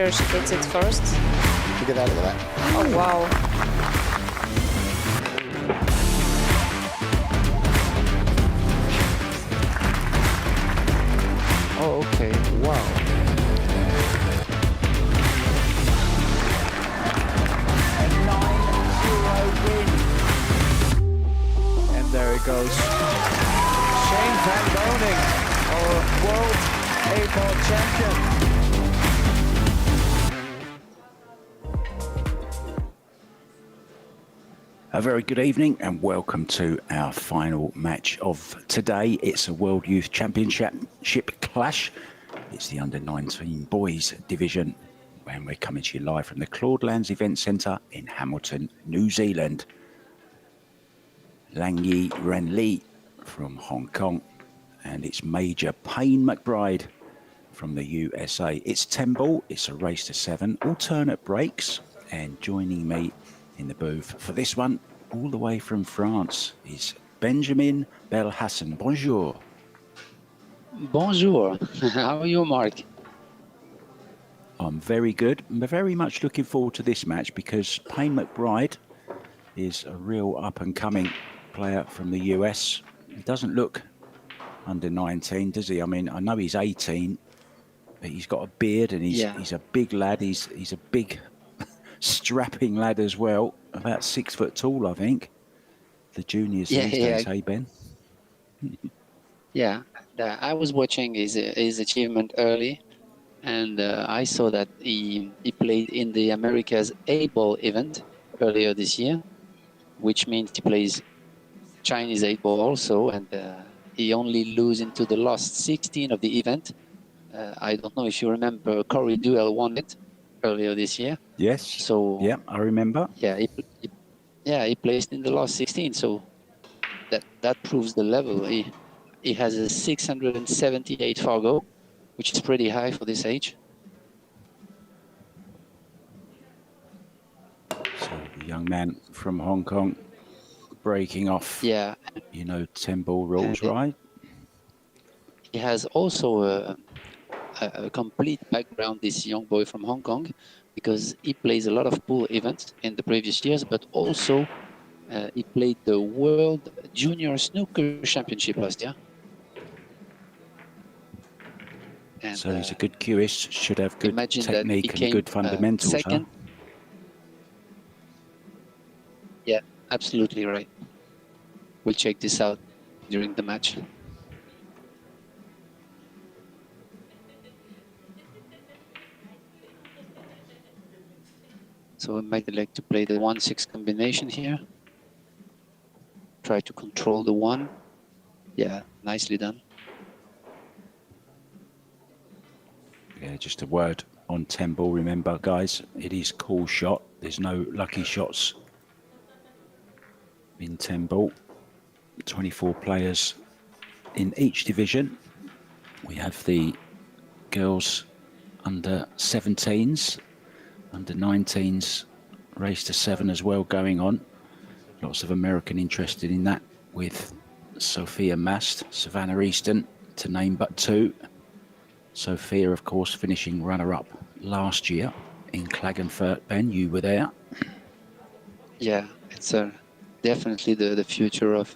sure she hits it first. Look at that, look at that. Oh, wow. Oh, okay, wow. A 9-0 win. And there it goes. Shane Van Boning, our world A-ball champion. A very good evening and welcome to our final match of today. It's a World Youth Championship clash. It's the under-19 boys division and we're coming to you live from the Claudelands Event Centre in Hamilton, New Zealand. Lang Yi Ren Li from Hong Kong and it's Major Payne McBride from the USA. It's 10 ball, it's a race to 7, alternate breaks, and joining me in the booth for this one, all the way from France, is Benjamin Belhassan. Bonjour. Bonjour. How are you, Mark? I'm very good. I'm very much looking forward to this match because Payne McBride is a real up-and-coming player from the US. He doesn't look under 19, does he? I mean, I know he's 18, but he's got a beard and he's a big lad. He's a big strapping lad as well, about 6 foot tall, I think. The juniors these days, hey Ben? Yeah, I was watching his achievement early, and I saw that he played in the America's A-ball event earlier this year, which means he plays Chinese A-ball also, and he only lose into the last 16 of the event. I don't know if you remember, Corey Duell won it earlier this year. Yes. So yeah, I remember. Yeah, he placed in the last 16. So that proves the level. He has a 678 Fargo, which is pretty high for this age. So the young man from Hong Kong breaking off. Yeah. 10 ball rules, right? He has also a complete background, this young boy from Hong Kong, because he plays a lot of pool events in the previous years, but also he played the World Junior Snooker Championship last year. And, so he's a good cueist, should have good technique and good fundamentals. Second. Huh? Yeah, absolutely right. We'll check this out during the match. So I might like to play the 1-6 combination here. Try to control the 1. Yeah, nicely done. Yeah, just a word on 10 ball. Remember, guys, it is call shot. There's no lucky shots in 10 ball. 24 players in each division. We have the girls under 17s. Under 19s race to 7 as well going on. Lots of American interested in that with Sophia Mast, Savannah Easton, to name but 2. Sophia, of course, finishing runner-up last year in Klagenfurt. Ben, you were there. Yeah, it's definitely the future of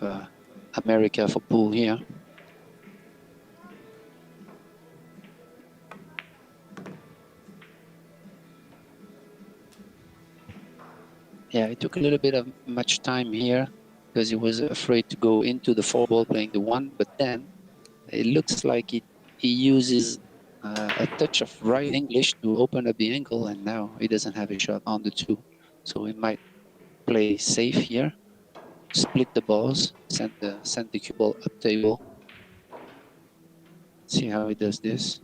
America for pool here. Yeah, it took a little bit of much time here because he was afraid to go into the 4-ball playing the 1, but then it looks like he uses a touch of right English to open up the ankle, and now he doesn't have a shot on the 2. So he might play safe here, split the balls, send the cue ball up table. See how he does this.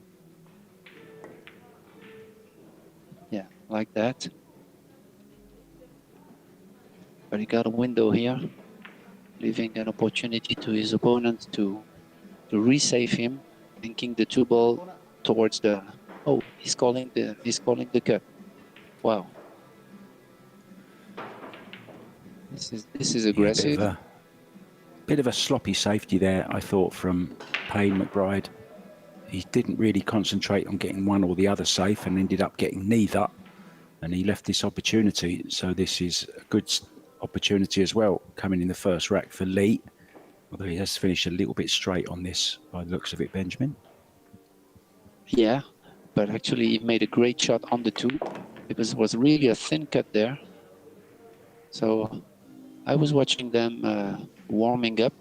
Yeah, like that. But he got a window here, leaving an opportunity to his opponent to resave him, thinking the 2-ball towards the. Oh, he's calling the cut. Wow. This is aggressive. Yeah, bit of a sloppy safety there, I thought, from Payne McBride. he didn't really concentrate on getting one or the other safe and ended up getting neither. And he left this opportunity. So this is a good opportunity as well, coming in the first rack for Lee. Although he has finished a little bit straight on this by the looks of it, Benjamin. Yeah, but actually he made a great shot on the 2 because it was really a thin cut there. So I was watching them warming up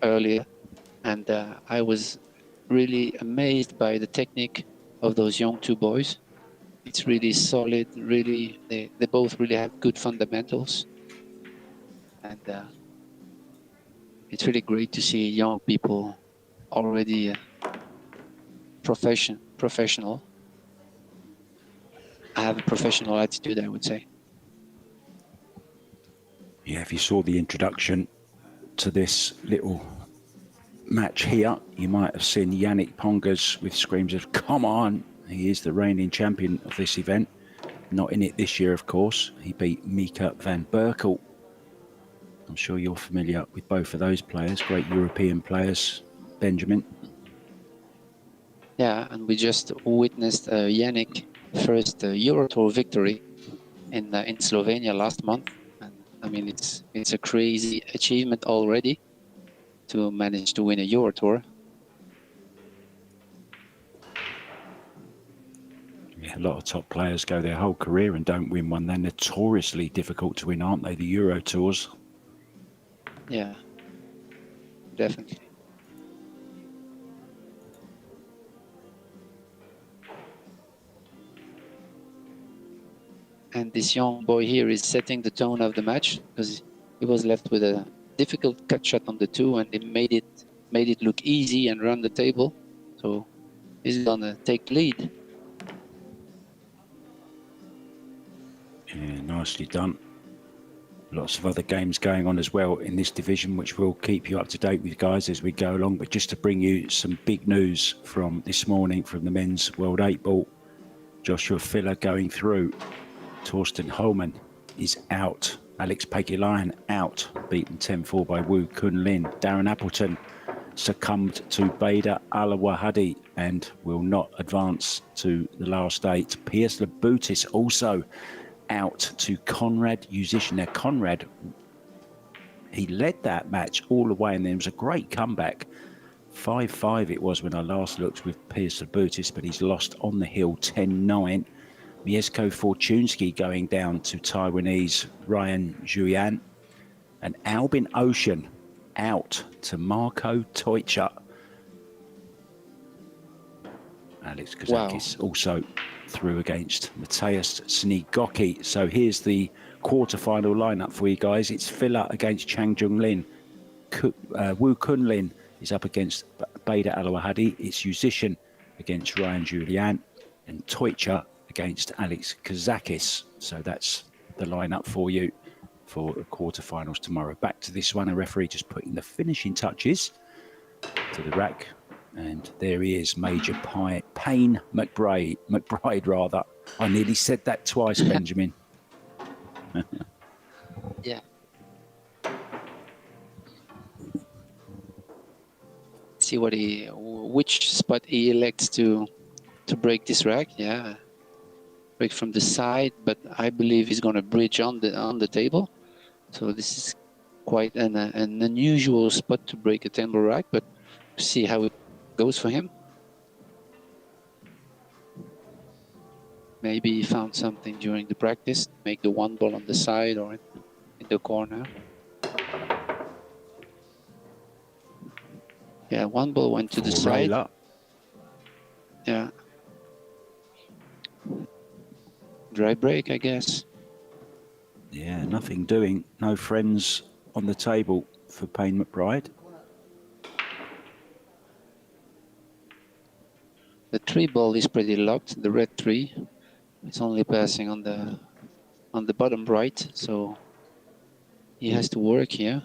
earlier, and I was really amazed by the technique of those young 2 boys. It's really solid, really, they both really have good fundamentals. And it's really great to see young people already professional. I have a professional attitude, I would say. Yeah, if you saw the introduction to this little match here, you might have seen Yannick Pongas with screams of "Come on!" He is the reigning champion of this event. Not in it this year, of course. He beat Mika van Berkel. I'm sure you're familiar with both of those players, great European players, Benjamin. Yeah, and we just witnessed Yannick first Euro Tour victory in Slovenia last month. And I mean, it's a crazy achievement already to manage to win a Euro Tour. Yeah, a lot of top players go their whole career and don't win one. They're notoriously difficult to win, aren't they, the Euro Tours? Yeah, definitely. And this young boy here is setting the tone of the match because he was left with a difficult cut shot on the 2, and he made it look easy and run the table. So he's gonna take lead. Yeah, nicely done. Lots of other games going on as well in this division, which we'll keep you up to date with, guys, as we go along. But just to bring you some big news from this morning from the men's World 8 Ball. Joshua Filler going through. Torsten Holman is out. Alex Pagulayan out, beaten 10-4 by Woo Kun Lin. Darren Appleton succumbed to Bader Al-Wahadi and will not advance to the last 8. Piers Laboutis also out to Conrad Uzish. Now, Conrad, he led that match all the way, and there was a great comeback. 5-5 it was when I last looked with Piers Laboutis, but he's lost on the hill 10-9. Mieszko Fortuński going down to Taiwanese Ryan Zhuyan. And Albin Ocean out to Marco Teutsch. Alex Kazakis also through against Mateusz Snigoki. So here's the quarterfinal lineup for you guys. It's Filler against Chang Jung Lin. Woo Kun Lin is up against Bader Al-Wahadi. It's Uzishin against Ryan Julian, and Teutsch against Alex Kazakis. So that's the lineup for you for the quarterfinals tomorrow. Back to this one, a referee just putting the finishing touches to the rack. And there he is, Major Payne McBride rather. I nearly said that twice, Benjamin. Yeah. See which spot he elects to break this rack. Yeah, break from the side, but I believe he's going to bridge on the table. So this is quite an unusual spot to break a table rack, but see how it goes for him. Maybe he found something during the practice, make the 1 ball on the side or in the corner. Yeah, 1 ball went to the side. Yeah. Dry break, I guess. Yeah, nothing doing. No friends on the table for Payne McBride. The 3 ball is pretty locked. The red 3. It's only passing on the bottom right, so he has to work here.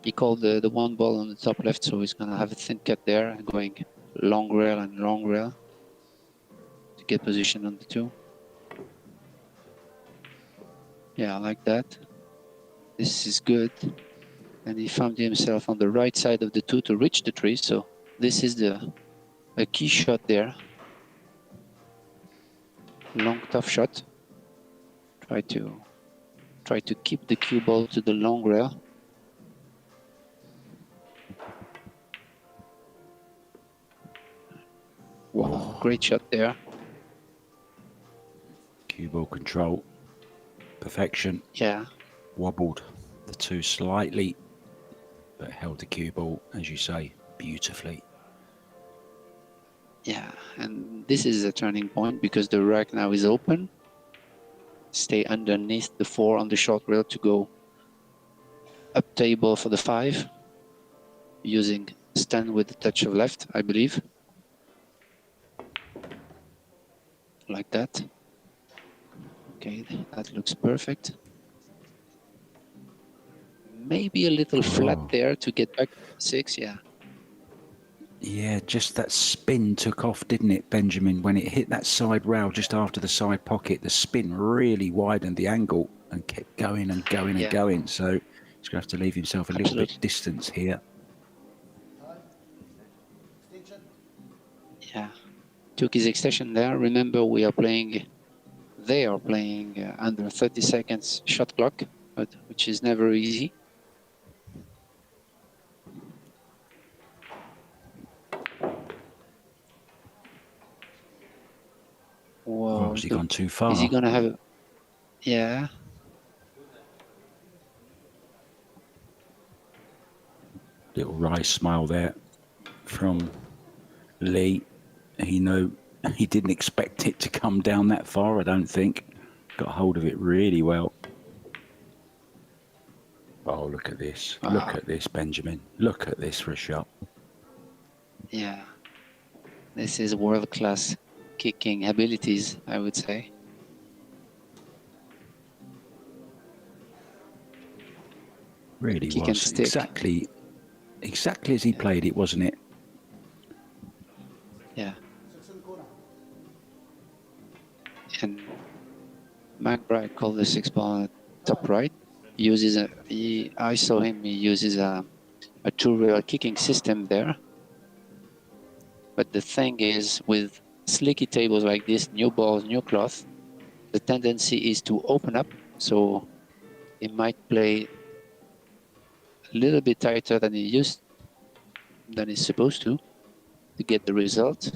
He called the 1 ball on the top left, so he's gonna have a thin cut there and going long rail and long rail to get position on the 2. Yeah, I like that. This is good. And he found himself on the right side of the 2 to reach the 3, so this is the a key shot there. Long, tough shot. Try to keep the cue ball to the long rail. Wow, great shot there. Cue ball control. Perfection. Yeah, Wobbled the two slightly, but held the cue ball, as you say, beautifully. yeah, and this is a turning point because the rack now is open. Stay underneath the 4 on the short rail to go up table for the 5, using stand with the touch of left, I believe. Like that. Okay, that looks perfect. Maybe a little flat there to get back 6, yeah. Yeah, just that spin took off, didn't it, Benjamin? When it hit that side rail just after the side pocket, the spin really widened the angle and kept going and going and going. So he's going to have to leave himself a little bit distance here. Yeah, took his extension there. Remember, they are playing under 30 seconds shot clock, which is never easy. Whoa, Has he gone too far? Is he gonna have? Yeah. Little wry smile there from Lee. He didn't expect it to come down that far, I don't think. Got hold of it really well. Oh, look at this. Wow. Look at this, Benjamin. Look at this for a shot. Yeah. This is world-class kicking abilities, I would say. Really was. Exactly as he played it, wasn't it? Yeah. And McBride called the 6 ball top right. I saw him, he uses a 2-rail kicking system there. But the thing is, with slicky tables like this, new balls, new cloth, the tendency is to open up. So he might play a little bit tighter than he's supposed to get the result.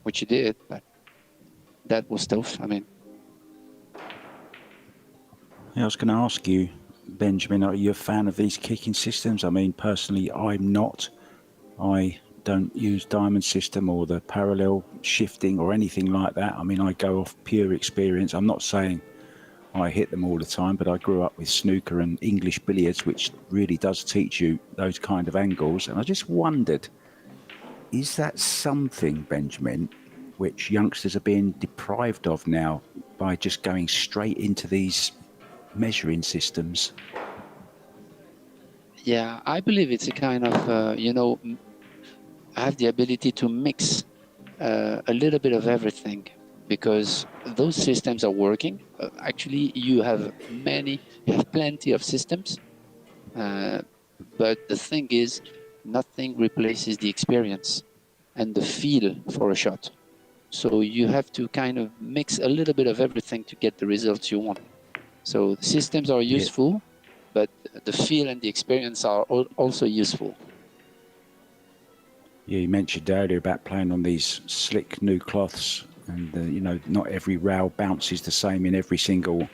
Which he did, but that was tough. I mean, I was going to ask you, Benjamin, are you a fan of these kicking systems? I mean, personally, I'm not. I don't use diamond system or the parallel shifting or anything like that. I mean, I go off pure experience. I'm not saying I hit them all the time, but I grew up with snooker and English billiards, which really does teach you those kind of angles. And I just wondered, is that something, Benjamin, which youngsters are being deprived of now by just going straight into these measuring systems? yeah, I believe it's a kind of, I have the ability to mix a little bit of everything because those systems are working. Actually, you have plenty of systems, but the thing is, nothing replaces the experience and the feel for a shot. So you have to kind of mix a little bit of everything to get the results you want. So the systems are useful, but the feel and the experience are also useful. Yeah, you mentioned earlier about playing on these slick new cloths, and not every rail bounces the same in every single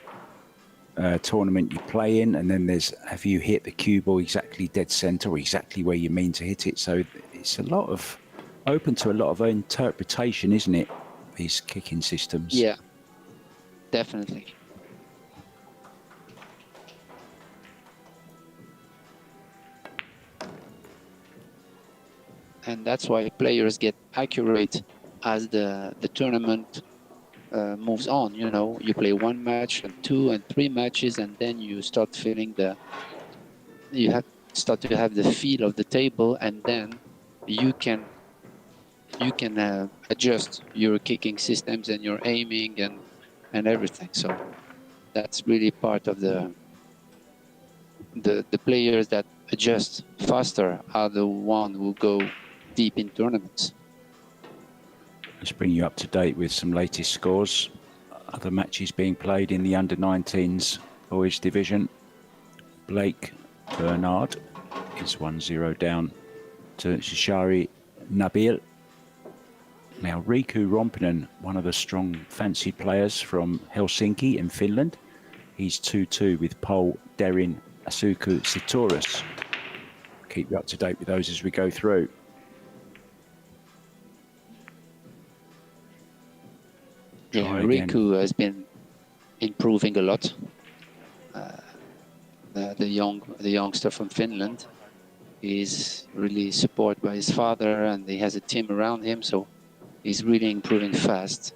tournament you play in. And then have you hit the cue ball exactly dead center or exactly where you mean to hit it? So it's open to a lot of interpretation, isn't it? These kicking systems. Yeah, definitely. And that's why players get accurate as the tournament moves on. You play 1 match and 2 and 3 matches, and then you start feeling start to have the feel of the table, and then you can adjust your kicking systems and your aiming and everything. So that's really part of the the players that adjust faster are the one who go deep in tournaments. Let's bring you up to date with some latest scores. Other matches being played in the under-19s boys division. Blake Bernard is 1-0 down to Shishari Nabil. Now Riku Rompinen, one of the strong fancied players from Helsinki in Finland. He's 2-2 with Pole Derin Asuku Sitoris. Keep you up to date with those as we go through. Yeah, Try again. Riku has been improving a lot. The youngster from Finland is really supported by his father, and he has a team around him, so he's really improving fast.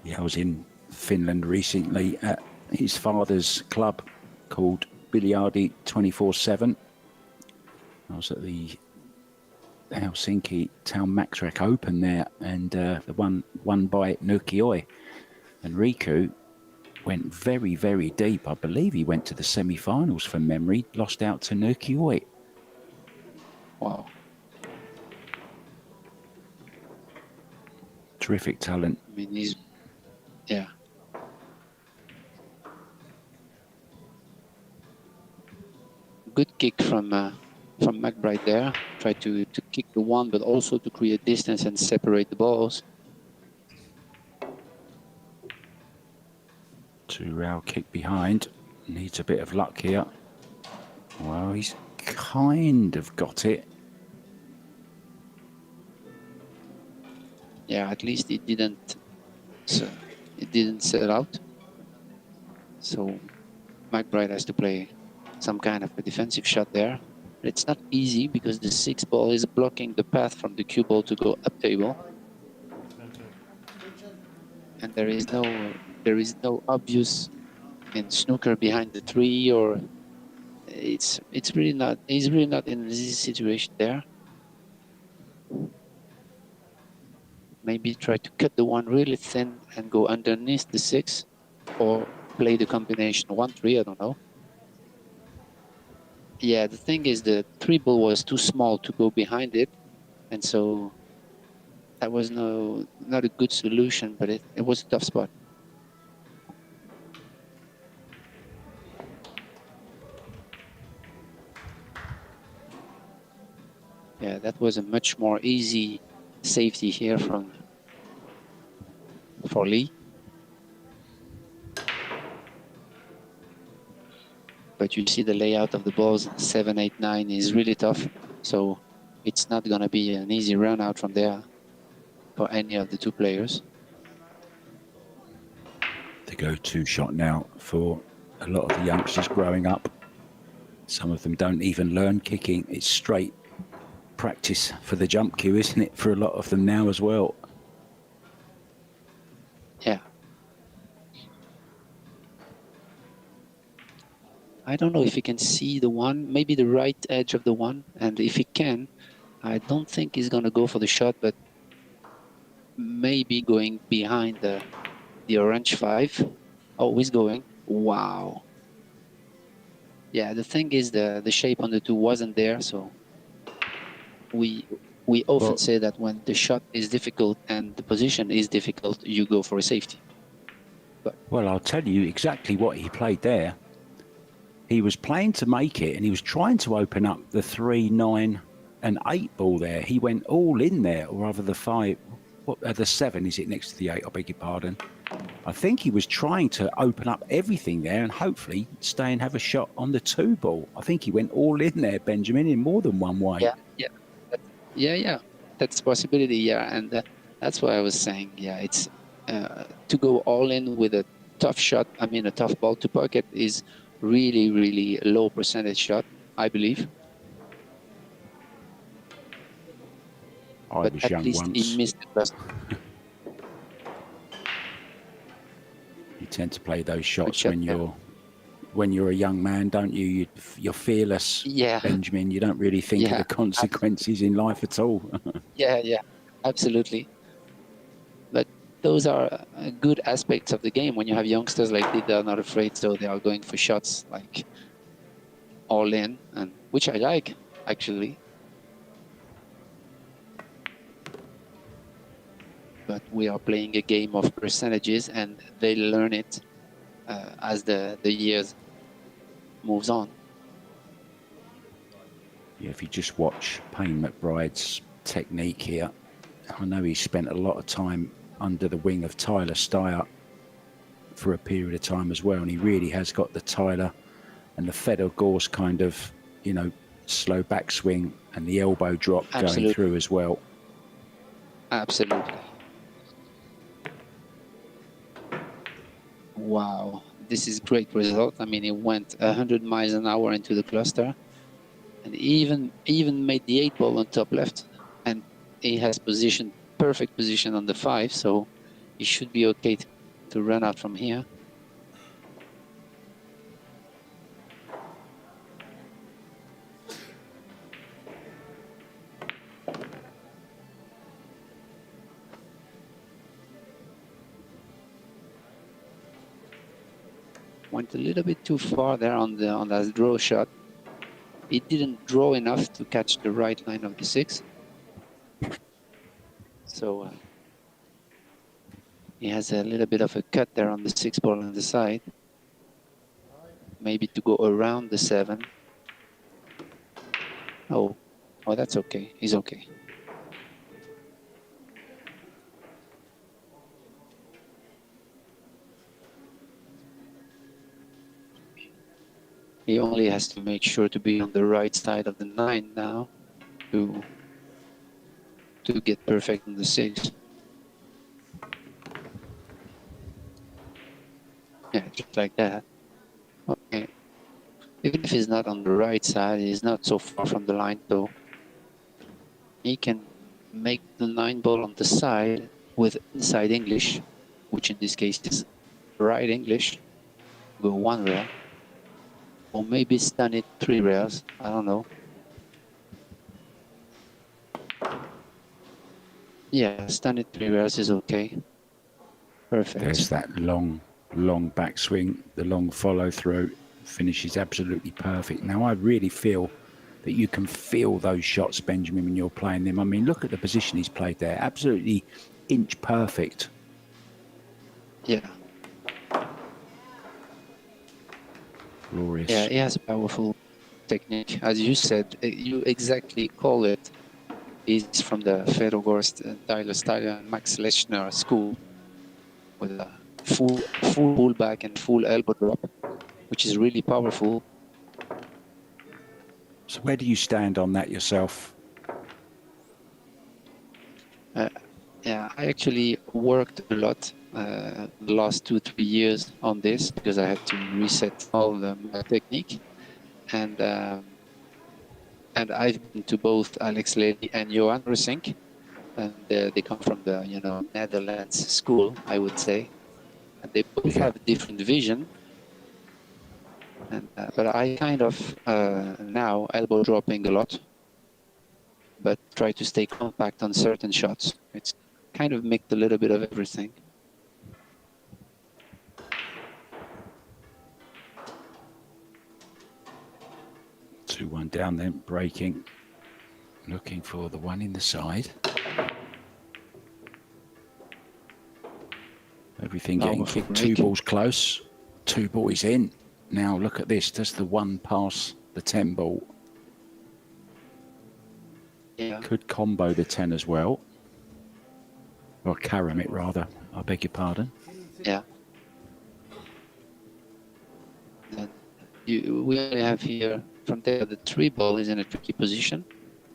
Yeah, I was in Finland recently at his father's club called Biljardi 24/7. I was at the Helsinki Town Maxrack Open there, and the one won by Nukioi. And Riku went very, very deep. I believe he went to the semi-finals from memory, lost out to Nukioi. Wow. Terrific talent. I mean, he's, yeah. Good kick from McBride there. Tried to kick the one, but also to create distance and separate the balls. Two-rail kick behind. Needs a bit of luck here. Well, he's kind of got it. Yeah, at least it didn't set out. So McBride has to play some kind of a defensive shot there. But it's not easy because the 6 ball is blocking the path from the cue ball to go up table. And there is no obvious snooker behind the 3, or he's really not in an easy situation there. Maybe try to cut the one really thin and go underneath the 6, or play the combination 1-3, I don't know. Yeah, the thing is the 3 ball was too small to go behind it, and so that was not a good solution, but it was a tough spot. Yeah, that was a much more easy safety here for Lee. But you see the layout of the balls, 7, 8, 9 is really tough. So it's not going to be an easy run out from there for any of the 2 players. The go-to shot now for a lot of the youngsters growing up. Some of them don't even learn kicking. It's straight practice for the jump cue, isn't it, for a lot of them now as well? Yeah. I don't know if he can see the one, maybe the right edge of the one, and if he can, I don't think he's going to go for the shot, but maybe going behind the orange 5. Oh, he's going. Wow. Yeah, the thing is the shape on the 2 wasn't there, so we often say that when the shot is difficult and the position is difficult, you go for a safety. But well, I'll tell you exactly what he played there. He was playing to make it, and he was trying to open up the 3, 9, and 8 ball there. He went all in there, or rather the 5. The 7, is it next to the 8? I beg your pardon. I think he was trying to open up everything there and hopefully stay and have a shot on the 2 ball. I think he went all in there, Benjamin, in more than one way. Yeah. That's a possibility, yeah. And that's why I was saying, yeah, it's to go all in with a tough shot, I mean, a tough ball to pocket is really, really low percentage shot, I believe. I was young least once. He missed it last. You tend to play those shots when you're a young man, don't you? You're fearless, Yeah. Benjamin. You don't really think of the consequences in life at all. Yeah, absolutely. But those are good aspects of the game. When you have youngsters like this, they're not afraid, so they are going for shots like all in, and which I like actually. But we are playing a game of percentages, and they learn it as the years moves on. Yeah, if you just watch Payne McBride's technique here, I know he spent a lot of time under the wing of Tyler Steyer for a period of time as well, and he really has got the Tyler and the Fedor Gorse kind of, you know, slow backswing and the elbow drop Absolutely. going through as well. Absolutely. Wow, this is great result. I mean, it went 100 miles an hour into the cluster, and even made the 8 ball on top left, and he has perfect position on the 5, so he should be okay to run out from here. Went a little bit too far there on that draw shot. He didn't draw enough to catch the right line of the 6. So he has a little bit of a cut there on the 6 ball on the side. Maybe to go around the 7. Oh, that's okay. He's okay. He only has to make sure to be on the right side of the 9 now to get perfect on the 6. Yeah, just like that. Okay. Even if he's not on the right side, he's not so far from the line, so he can make the 9 ball on the side with inside English, which in this case is right English, go 1 rail. Or maybe stun it 3 rails, I don't know. Yeah, stun it 3 rails is okay. Perfect. There's that long backswing, the long follow through, finishes absolutely perfect. Now I really feel that you can feel those shots, Benjamin, when you're playing them. I mean, look at the position he's played there, absolutely inch perfect. Yeah. Glorious. Yeah, he has a powerful technique. As you said, you exactly call it. He's from the Fedor Gorst, Tyler Steyer, and Max Lechner school with a full pullback and full elbow drop, which is really powerful. So where do you stand on that yourself? Yeah, I actually worked a lot the last 2-3 years on this because I had to reset all my technique, and I've been to both Alex Lely and Johan Rusink, and they come from the Netherlands school, I would say, and they both have a different vision. And but I kind of now elbow dropping a lot, but try to stay compact on certain shots. It's kind of mixed a little bit of everything. Two, one down then, breaking, looking for the one in the side. Everything getting kicked, 2 balls close, 2 boys in. Now look at this, does the 1 pass the 10 ball? Yeah. Could combo the 10 as well. Or carom it rather, I beg your pardon. Yeah. And we only have here from there the 3 ball is in a tricky position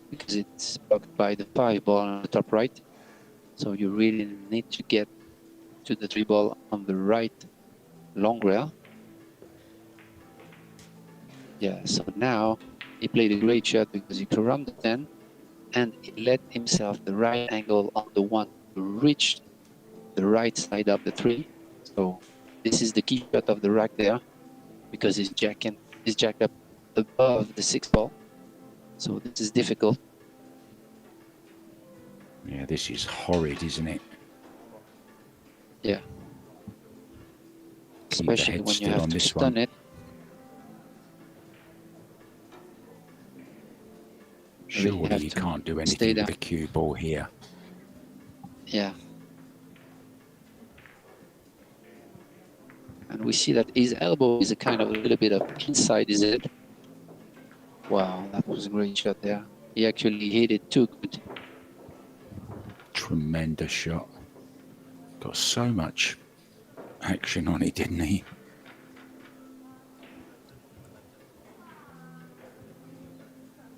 because it's blocked by the 5 ball on the top right. So you really need to get to the 3 ball on the right long rail. Yeah, so now he played a great shot because he caromed the 10 and he let himself the right angle on the 1 to reach the right side of the 3. So this is the key shot of the rack there because he's jacked up above the 6 ball. So this is difficult. Yeah, this is horrid, isn't it? Yeah. Keep the Especially head when you still have on to this stun one. it. Surely have you to can't do stay anything with down. the cue ball here. Yeah. And we see that his elbow is a kind of a little bit of inside his head. Wow, that was a great shot there. He actually hit it too good. Tremendous shot. Got so much action on it, didn't he?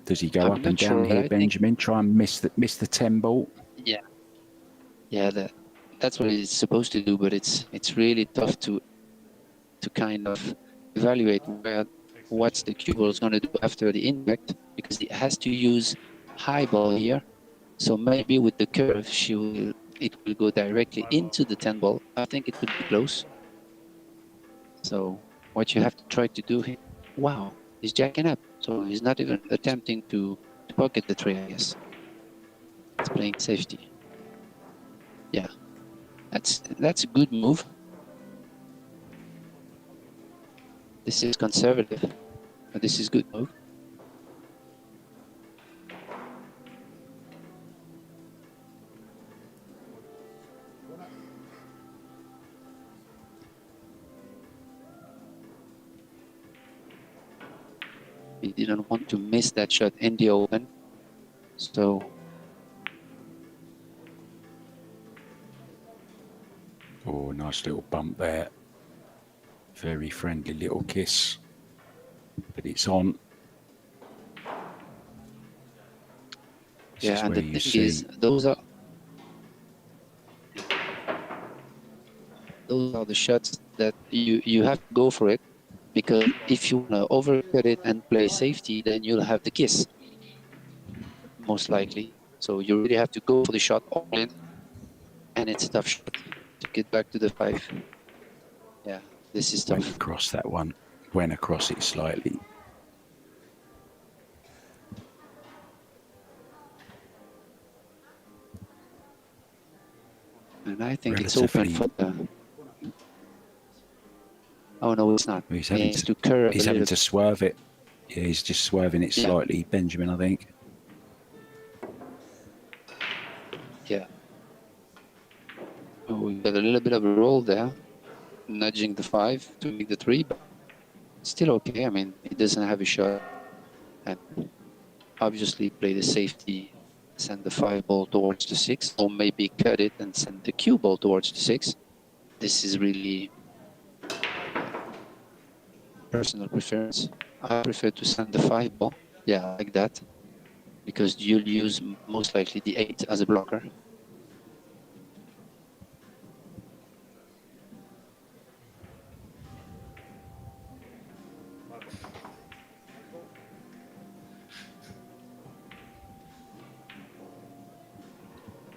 Does he go I'm up not and down sure, but here, I think, Benjamin? Try and miss the 10 ball? yeah, yeah, that's what it's supposed to do, but it's really tough to kind of evaluate what's the cue ball is going to do after the impact, because it has to use high ball here. So maybe with the curve, it will go directly into the 10 ball. I think it could be close. So what you have to try to do here, wow, he's jacking up. So he's not even attempting to pocket the tray, I guess. He's playing safety. Yeah, that's a good move. This is conservative, but this is good move. He didn't want to miss that shot in the open. So Oh, nice little bump there. Very friendly little kiss. But it's on. This yeah, is and where the you thing see. is, those are the shots that you have to go for it, because if you want to overcut it and play safety, then you'll have the kiss, most likely. So you really have to go for the shot all in, and it's a tough shot to get back to the 5. Yeah, this is Went tough. across that one. Went across it slightly. And I think it's Relatively. open for the... Oh, no, it's not. He's He having has to curve a he's having little to bit. swerve it. Yeah, he's just swerving it Yeah. slightly, Benjamin, I think. Yeah. Oh, we got a little bit of a roll there, nudging the 5 to make the 3, but still okay. I mean, he doesn't have a shot, and obviously play the safety, send the 5 ball towards the 6, or maybe cut it and send the cue ball towards the 6. This is really personal preference. I prefer to send the 5 ball, yeah, like that, because you'll use most likely the 8 as a blocker.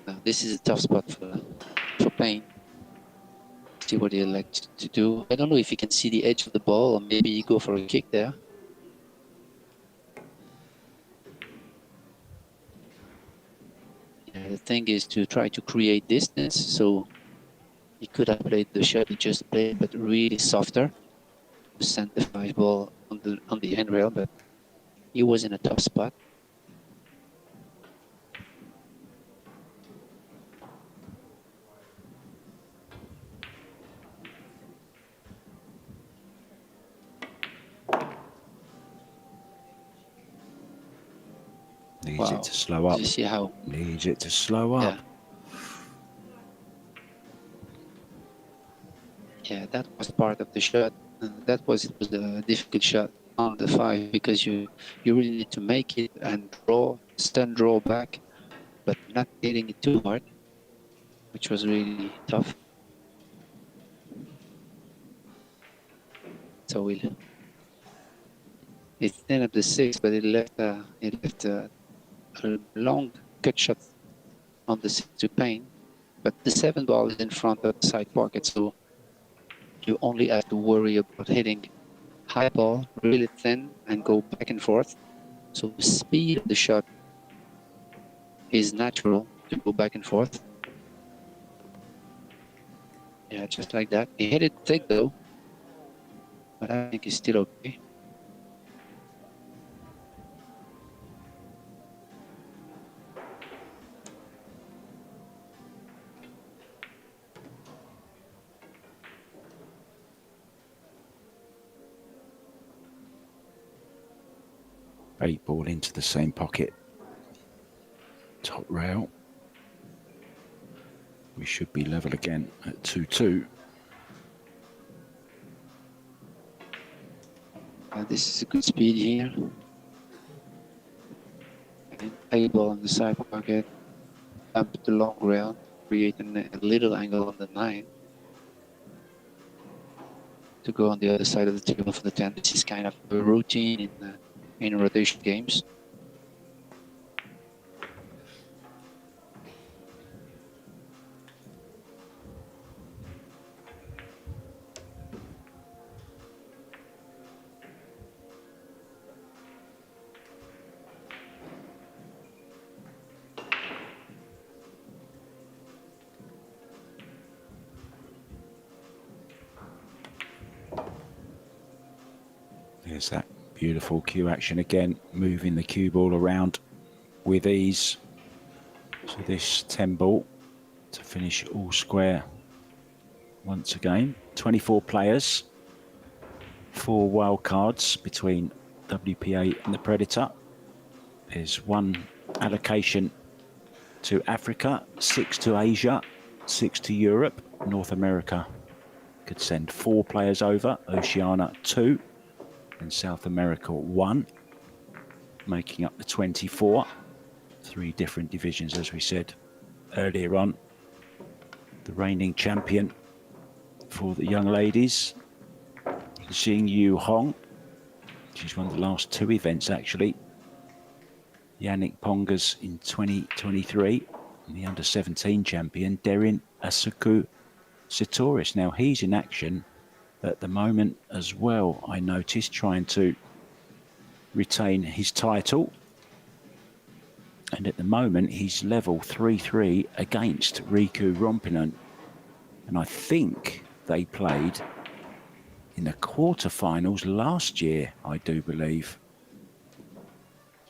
Now, this is a tough spot for Payne. See what he'll like to do. I don't know if he can see the edge of the ball, or maybe go for a kick there. Yeah, the thing is to try to create distance, so he could have played the shot he just played, but really softer, to send the 5 ball on the handrail, but he was in a tough spot. Needs Wow. it to slow up. You see how? Needs it to slow up. Yeah. Yeah, that was part of the shot. And it was a difficult shot on the 5, because you really need to make it and draw back, but not hitting it too hard, which was really tough. So it ended up the 6, but it left a long cut shot on the 6 to Payne. But the 7 ball is in front of the side pocket, so you only have to worry about hitting high ball really thin and go back and forth. So the speed of the shot is natural to go back and forth. Yeah, just like that. He hit it thick though, but I think he's still okay. Eight ball into the same pocket. Top rail. We should be level again at 2-2. This is a good speed here. And eight ball on the side pocket. Up the long rail, creating a little angle on the 9 to go on the other side of the table for the 10. This is kind of a routine in rotation games. There's that beautiful cue action again, moving the cue ball around with ease. So this 10 ball to finish all square once again. 24 players, 4 wild cards between WPA and the Predator. There's 1 allocation to Africa, 6 to Asia, 6 to Europe. North America could send 4 players over, Oceania 2, and South America 1, making up the 24. 3 different divisions, as we said earlier on. The reigning champion for the young ladies, Xing Yu Hong. She's won the last 2 events, actually. Yannick Pongas in 2023, and the under-17 champion, Derin Asuku Satoris. Now, he's in action at the moment as well, I noticed, trying to retain his title. And at the moment, he's level 3-3 against Riku Rompinen. And I think they played in the quarterfinals last year, I do believe.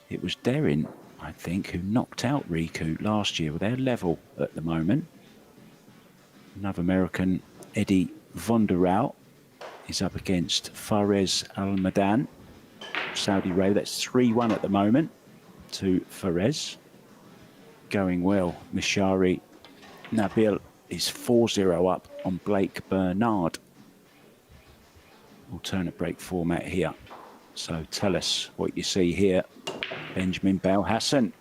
It was Derin, I think, who knocked out Riku last year. Well, they're level at the moment. Another American, Eddie Vonderau, is up against Fares Al-Madan, Saudi Arabia. That's 3-1 at the moment to Fares. Going well. Mishari Nabil is 4-0 up on Blake Bernard. Alternate break format here. So tell us what you see here, Benjamin Belhassan.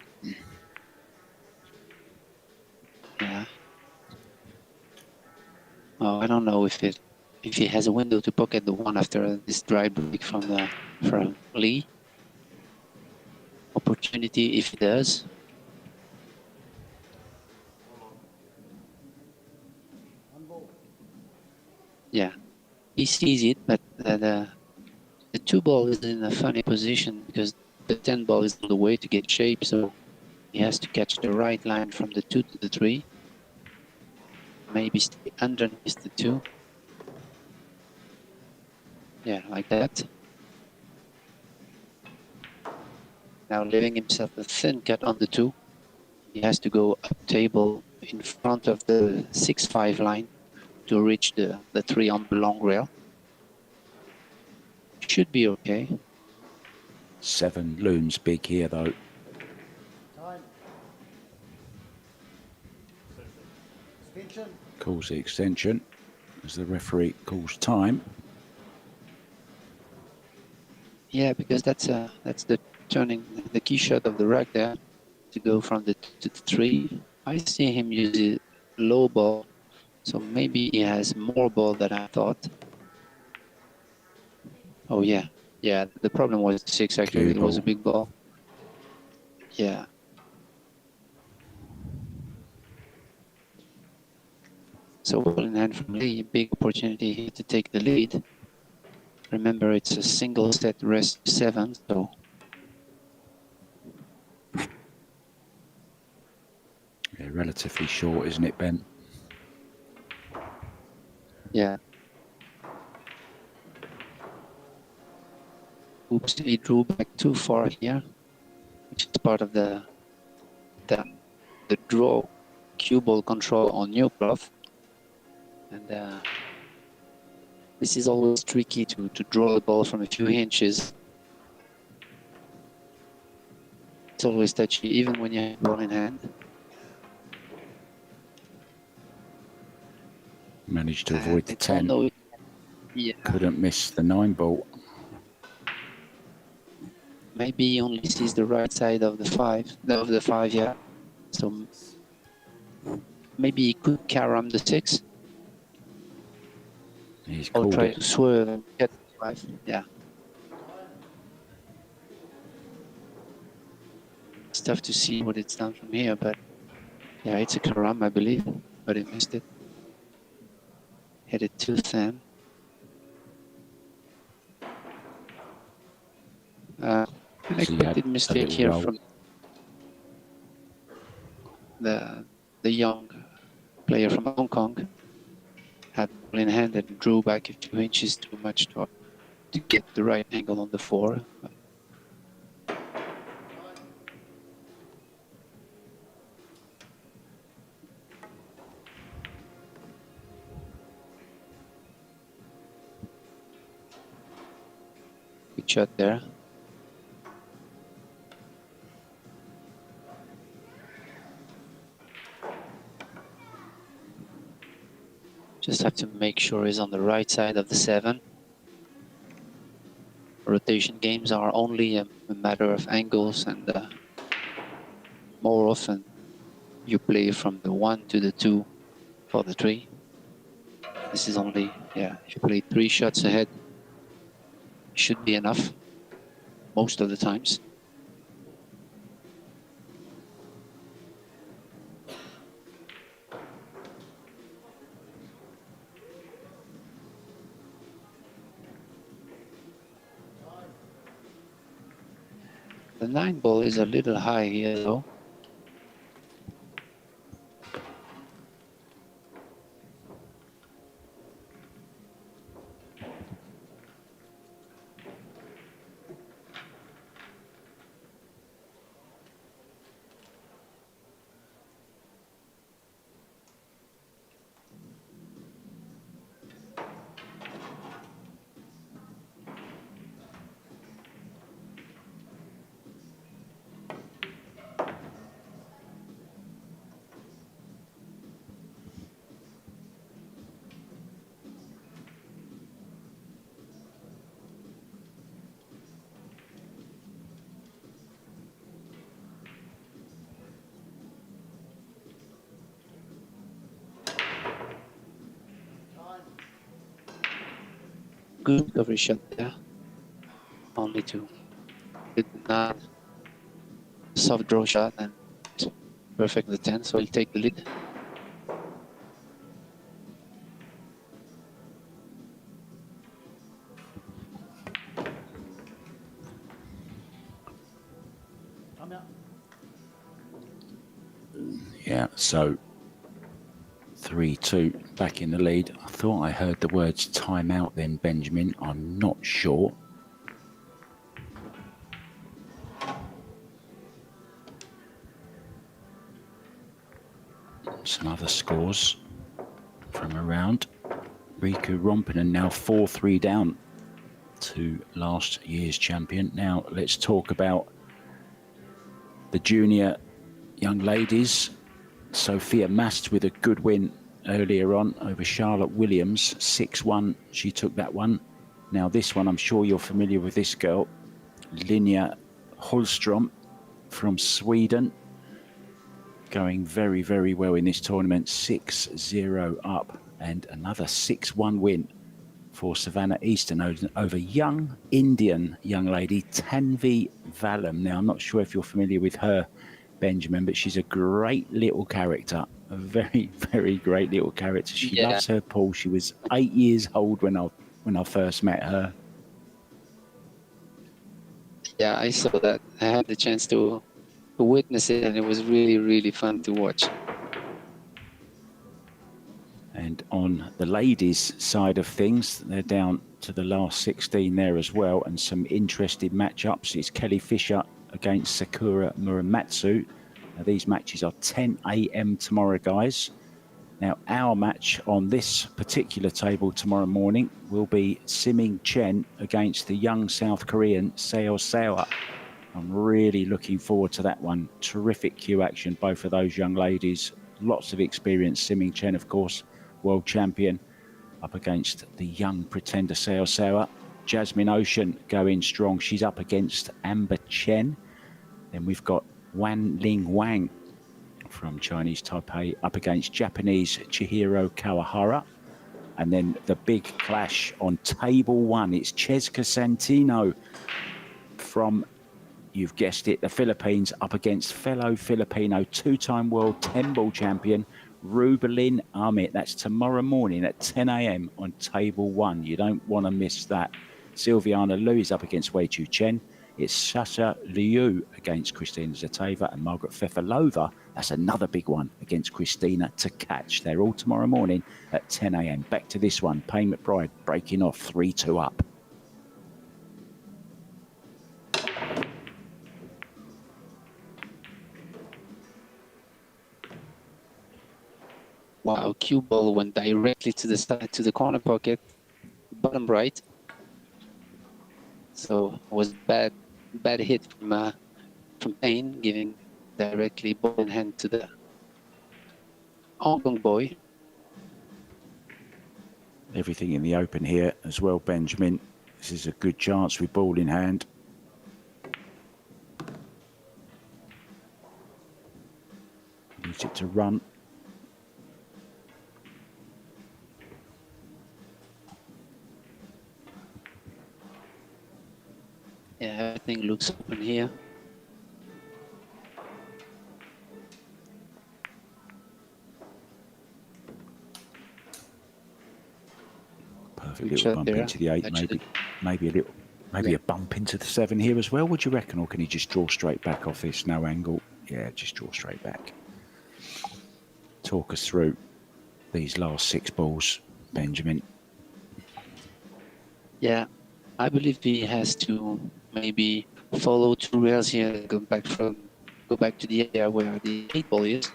Yeah. Oh, I don't know if he has a window to pocket the 1 after this dry break from Lee. Opportunity if he does. Yeah, he sees it, but the 2 ball is in a funny position because the 10 ball is on the way to get shape, so he has to catch the right line from the 2 to the 3. Maybe stay underneath the 2. Yeah, like that. Now leaving himself a thin cut on the 2. He has to go up table in front of the 6-5 line to reach the 3 on the long rail. Should be okay. 7 looms big here, though. Calls the extension as the referee calls time. Yeah, because that's the turning the key shot of the rack there to go from the 2 to the 3. I see him use the low ball, so maybe he has more ball than I thought. Oh yeah, yeah. The problem was the 6 actually. It was a big ball. Yeah. So well in hand from Lee, big opportunity here to take the lead. Remember, it's a single set rest 7, so. Yeah, relatively short, isn't it, Ben? Yeah. Oops, he drew back too far here, which is part of the draw cue ball control on new glove. And this is always tricky to draw the ball from a few inches. It's always touchy, even when you have the ball in hand. Managed to avoid the It's 10. although yeah, Couldn't miss the 9 ball. maybe he only sees the right side of the 5, yeah. So maybe he could carom the 6 He's or called try it. to swerve and get the 5. Yeah. It's tough to see what it's done from here, but yeah, it's a carom, I believe, but he missed it. Hit it too thin. An So you had expected a mistake little here roll. from the young player from Hong Kong. Had the ball in hand and drew back a few inches too much to get the right angle on the 4. Good shot there. Just have to make sure he's on the right side of the 7. Rotation games are only a matter of angles, and more often you play from the 1 to the 2 for the 3. This is only, yeah, if you play 3 shots ahead, should be enough most of the times. The 9 ball is a little high here though. Good recovery shot there. Only to hit the 9. Soft draw shot and perfect the 10, so he'll take the lead. Yeah, so 3-2 back in the lead. I thought I heard the words timeout then, Benjamin. I'm not sure. Some other scores from around. Riku Rompinen now 4-3 down to last year's champion. Now let's talk about the junior young ladies. Sophia Mast with a good win earlier on over Charlotte Williams, 6-1. She took that one. Now this one, I'm sure you're familiar with this girl, Linja Holstrom from Sweden. Going very, very well in this tournament, 6-0 up, and another 6-1 win for Savannah Easton over young Indian young lady Tanvi Valam. Now, I'm not sure if you're familiar with her, Benjamin, but she's a great little character, a very, very great little character. She loves her pool. She was 8 years old when I first met her. Yeah, I saw that. I had the chance to witness it, and it was really, really fun to watch. And on the ladies' side of things, they're down to the last 16 there as well, and some interesting matchups. It's Kelly Fisher against Sakura Muramatsu. Now, these matches are 10 a.m. tomorrow, guys. Now, our match on this particular table tomorrow morning will be Siming Chen against the young South Korean Seo Seoa. I'm really looking forward to that one. Terrific queue action, both of those young ladies. Lots of experience. Siming Chen, of course, world champion, up against the young pretender Seo Seoa. Jasmine Ocean going strong. She's up against Amber Chen. Then we've got Wan Ling Wang from Chinese Taipei up against Japanese Chihiro Kawahara. And then the big clash on table one. It's Cheska Santino from, you've guessed it, the Philippines up against fellow Filipino two-time world 10-ball champion Rubelin Amit. That's tomorrow morning at 10 a.m. on table one. You don't want to miss that. Silviana Liu is up against Wei Chu Chen. It's Sasha Liu against Kristina Zateva, and Margaret Fefalova. That's another big one against Christina to catch. They're all tomorrow morning at 10 a.m. Back to this one. Payne McBride breaking off 3-2 up. Wow, cue ball went directly to the side, to the corner pocket, bottom right. So it was bad hit from Payne, giving directly ball in hand to the Hong Kong boy. Everything in the open here as well, Benjamin. This is a good chance with ball in hand. Needs it to run. Yeah, everything looks open here. Perfect little bump there, into the 8, maybe a bump into the 7 here as well, would you reckon? Or can he just draw straight back off this, no angle? Yeah, just draw straight back. Talk us through these last 6 balls, Benjamin. Yeah, I believe he has to maybe follow 2 rails here and go back to the area where the 8 ball is.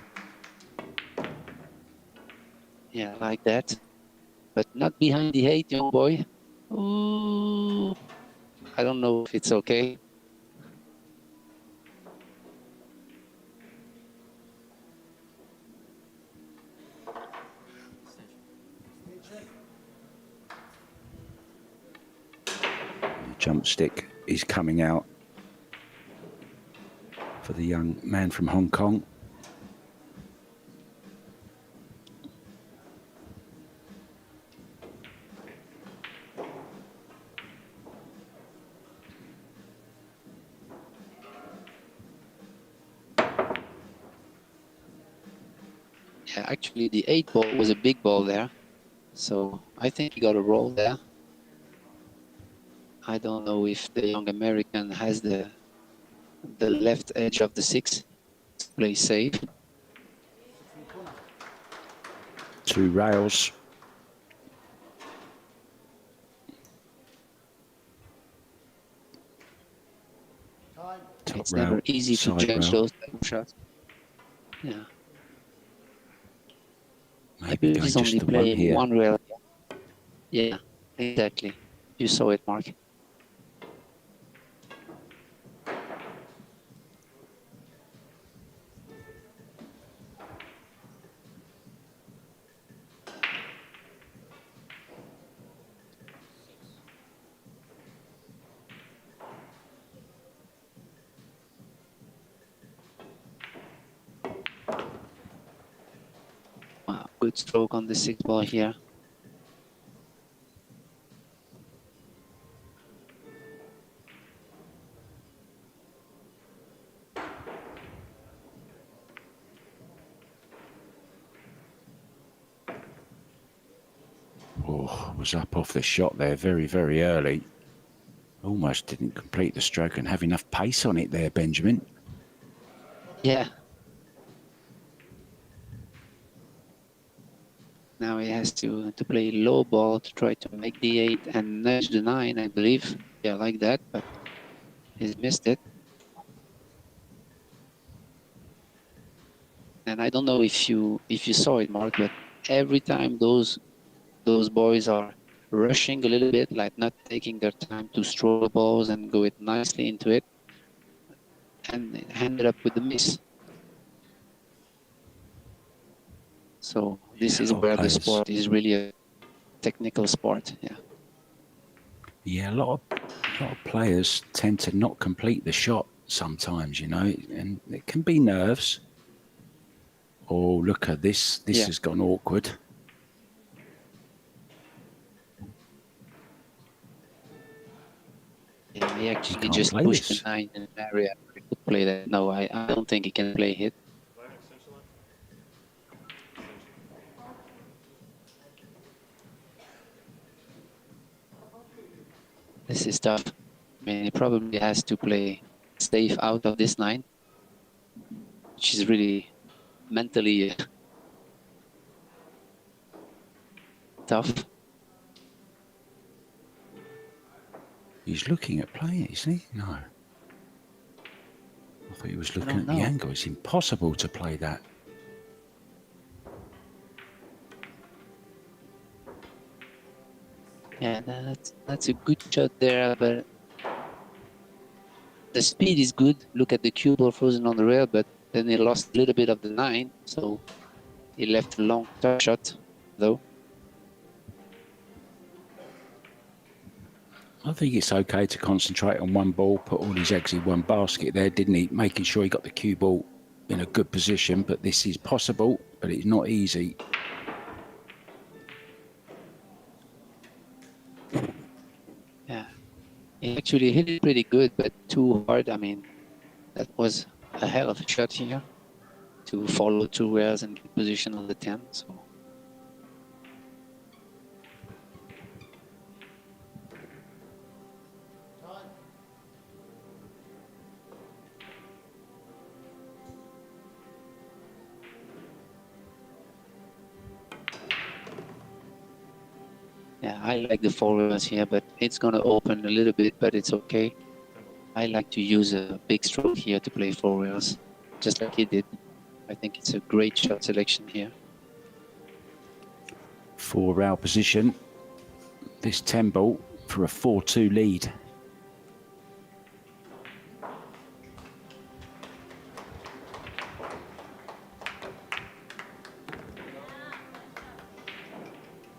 Yeah, like that. But not behind the 8, young boy. Ooh, I don't know if it's okay. Jump stick is coming out for the young man from Hong Kong. Yeah, actually the 8 ball was a big ball there. So I think he got a roll there. I don't know if the young American has the left edge of the 6 to play safe. 2 rails. Top It's rail, never easy to side judge rail. those type of shots. Yeah. Maybe He's going just only the one playing here. 1 rail. Yeah, exactly. You saw it, Mark. Wow, good stroke on the 6 ball here. Oh, was up off the shot there very, very early. Almost didn't complete the stroke and have enough pace on it there, Benjamin. Yeah. Now he has to play low ball to try to make the 8 and nudge the 9, I believe. Yeah, like that, but he's missed it. And I don't know if you saw it, Mark, but every time those boys are rushing a little bit, like not taking their time to stroke the balls and go it nicely into it, and it ended up with the miss. So this is where the sport is really a technical sport. Yeah. Yeah, a lot of players tend to not complete the shot sometimes, you know, and it can be nerves. Oh, look at this. This has gone awkward. Yeah, he actually just pushed the 9 in an area where he could play that. No, I don't think he can play hit. This is tough. I mean, he probably has to play safe out of this 9, which is really mentally tough. He's looking at playing it, isn't he? No. I thought he was looking at the angle. It's impossible to play that. Yeah, that's a good shot there, but the speed is good. Look at the cue ball frozen on the rail, but then he lost a little bit of the 9, so he left a long tough shot, though. I think it's okay to concentrate on one ball, put all his eggs in one basket there, didn't he? Making sure he got the cue ball in a good position, but this is possible, but it's not easy. Yeah, he actually hit it pretty good, but too hard. I mean, that was a hell of a shot here to follow 2 rails and get position on the 10. So. Yeah, I like the 4 rails here, but it's going to open a little bit, but it's okay. I like to use a big stroke here to play 4 rails, just like he did. I think it's a great shot selection here. 4 rail position. This 10 ball for a 4-2 lead.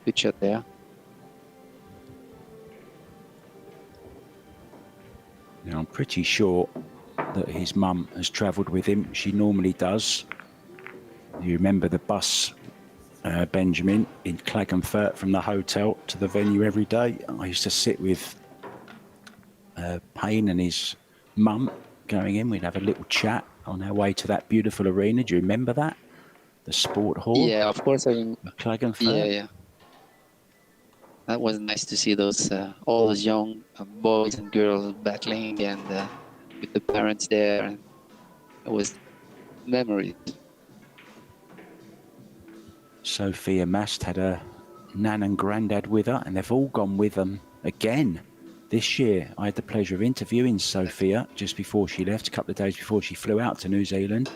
Good shot there. Now, I'm pretty sure that his mum has travelled with him. She normally does. You remember the bus, Benjamin, in Klagenfurt from the hotel to the venue every day. I used to sit with Payne and his mum going in. We'd have a little chat on our way to that beautiful arena. Do you remember that? The sport hall? Yeah, of course. I mean, Klagenfurt? yeah. That was nice to see those all those young boys and girls battling and with the parents there. And it was memories. Sophia Mast had her nan and granddad with her, and they've all gone with them again this year. I had the pleasure of interviewing Sophia just before she left, a couple of days before she flew out to New Zealand,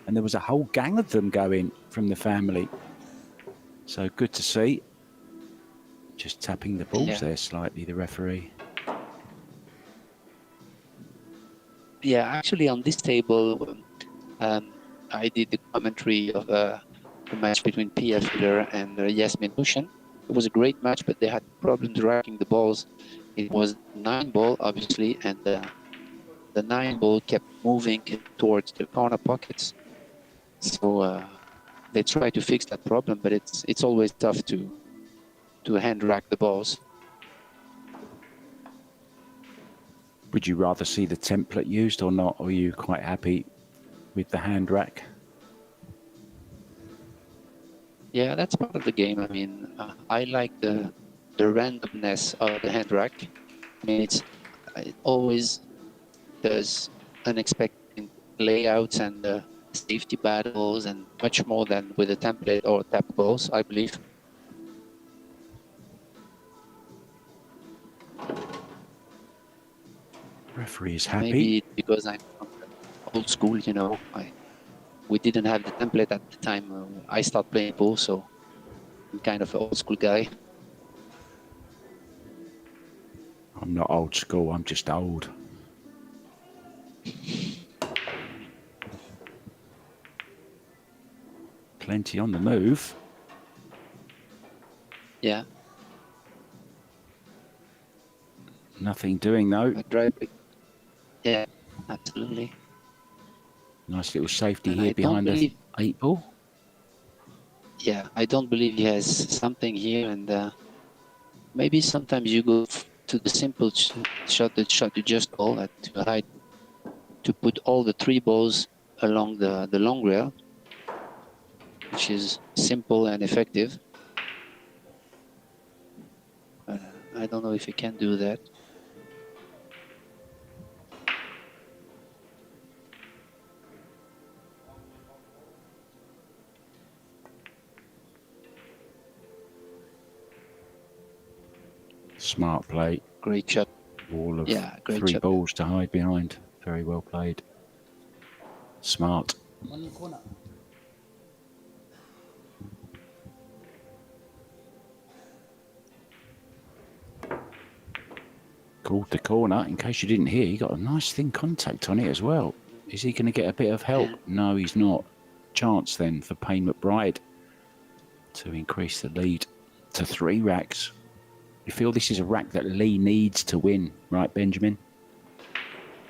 and there was a whole gang of them going from the family. So good to see. Just tapping the balls there slightly, the referee. Yeah, actually on this table, I did the commentary of the match between Pia Filler and Yasmin Nushin. It was a great match, but they had problems racking the balls. It was 9 ball, obviously, and the 9 ball kept moving towards the corner pockets. So they tried to fix that problem, but it's always tough to hand rack the balls. Would you rather see the template used or not? Or are you quite happy with the hand rack? Yeah, that's part of the game. I mean, I like the randomness of the hand rack. I mean, it always does unexpected layouts and safety battles and much more than with a template or tap balls, I believe. Referee is happy. Maybe because I'm from the old school, you know, we didn't have the template at the time I started playing pool, so I'm kind of an old school guy. I'm not old school, I'm just old. Plenty on the move. Yeah. Nothing doing though. I drive. Yeah, absolutely. Nice little safety And here I behind don't the believe, 8 ball. yeah, I don't believe he has something here. And maybe sometimes you go to the simple shot, the shot you just called at to height, to put all the 3 balls along the long rail, which is simple and effective. I don't know if you can do that. Smart play. Great shot. Wall of Yeah, great 3 shot. balls to hide behind. Very well played. Smart. Called the corner. In case you didn't hear, he got a nice thin contact on it as well. Is he going to get a bit of help? Yeah. No, he's not. Chance then for Payne McBride to increase the lead to 3 racks. You feel this is a rack that Lee needs to win, right, Benjamin?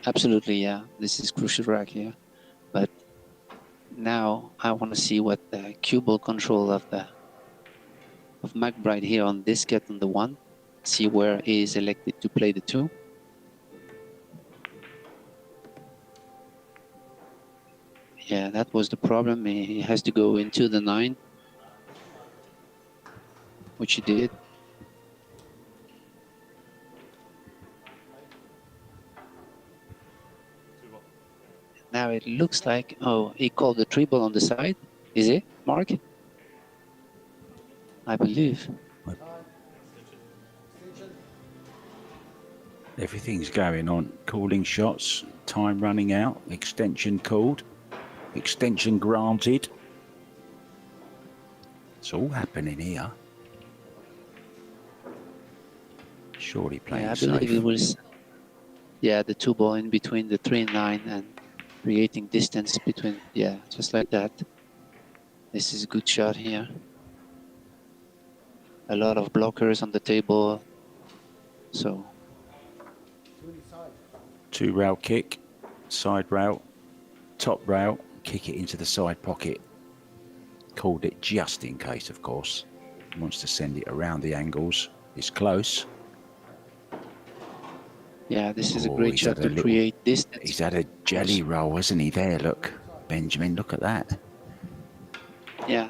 Absolutely, yeah. This is crucial rack here. But now I want to see what the cue ball control of McBride here on this cat on the 1. See where he is elected to play the 2. Yeah, that was the problem. He has to go into the 9, which he did. Now it looks like, oh, he called the 3 ball on the side. Is it, Mark? I believe. Everything's going on. Calling shots, time running out, extension called, extension granted. It's all happening here. Surely playing Yeah, I safe. believe it was, yeah, the 2 ball in between the 3 and 9 and creating distance between, yeah, just like that. This is a good shot here. A lot of blockers on the table. So 2 rail kick, side rail, top rail, kick it into the side pocket. Called it just in case, of course. Wants to send it around the angles. It's close. yeah, this is a Oh, great he's shot had a to little- create distance. He's had a jelly roll, hasn't he? There, look. Benjamin, look at that. Yeah.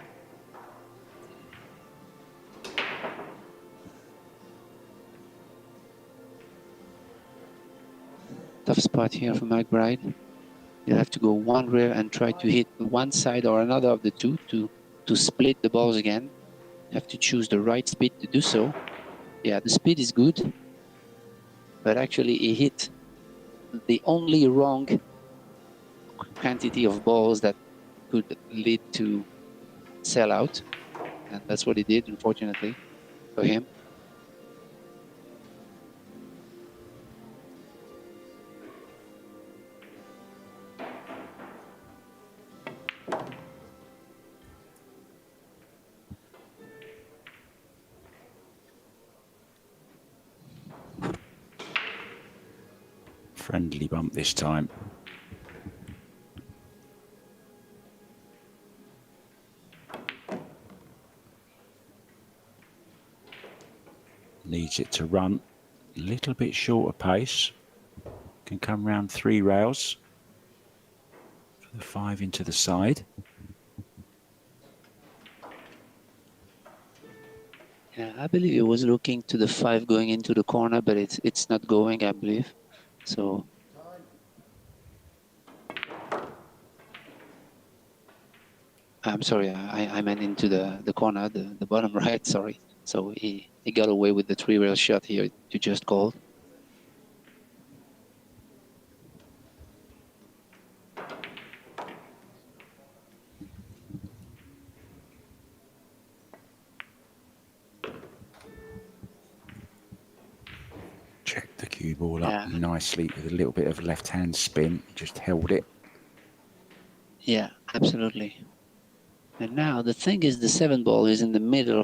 Tough spot here for McBride. You have to go 1 rear and try to hit one side or another of the 2 to split the balls again. You have to choose the right speed to do so. Yeah, the speed is good, but actually he hit the only wrong quantity of balls that could lead to sell out. And that's what he did, unfortunately, for him. Friendly bump this time. Needs it to run a little bit shorter pace. Can come round 3 rails. For the 5 into the side. Yeah, I believe he was looking to the 5 going into the corner, but it's not going, I believe. So I'm sorry, I meant into the corner, the bottom right, sorry. So he got away with the 3 rail shot here you just called. Cue ball up Yeah. nicely with a little bit of left-hand spin. Just held it. Yeah, absolutely. And now the thing is, the 7 ball is in the middle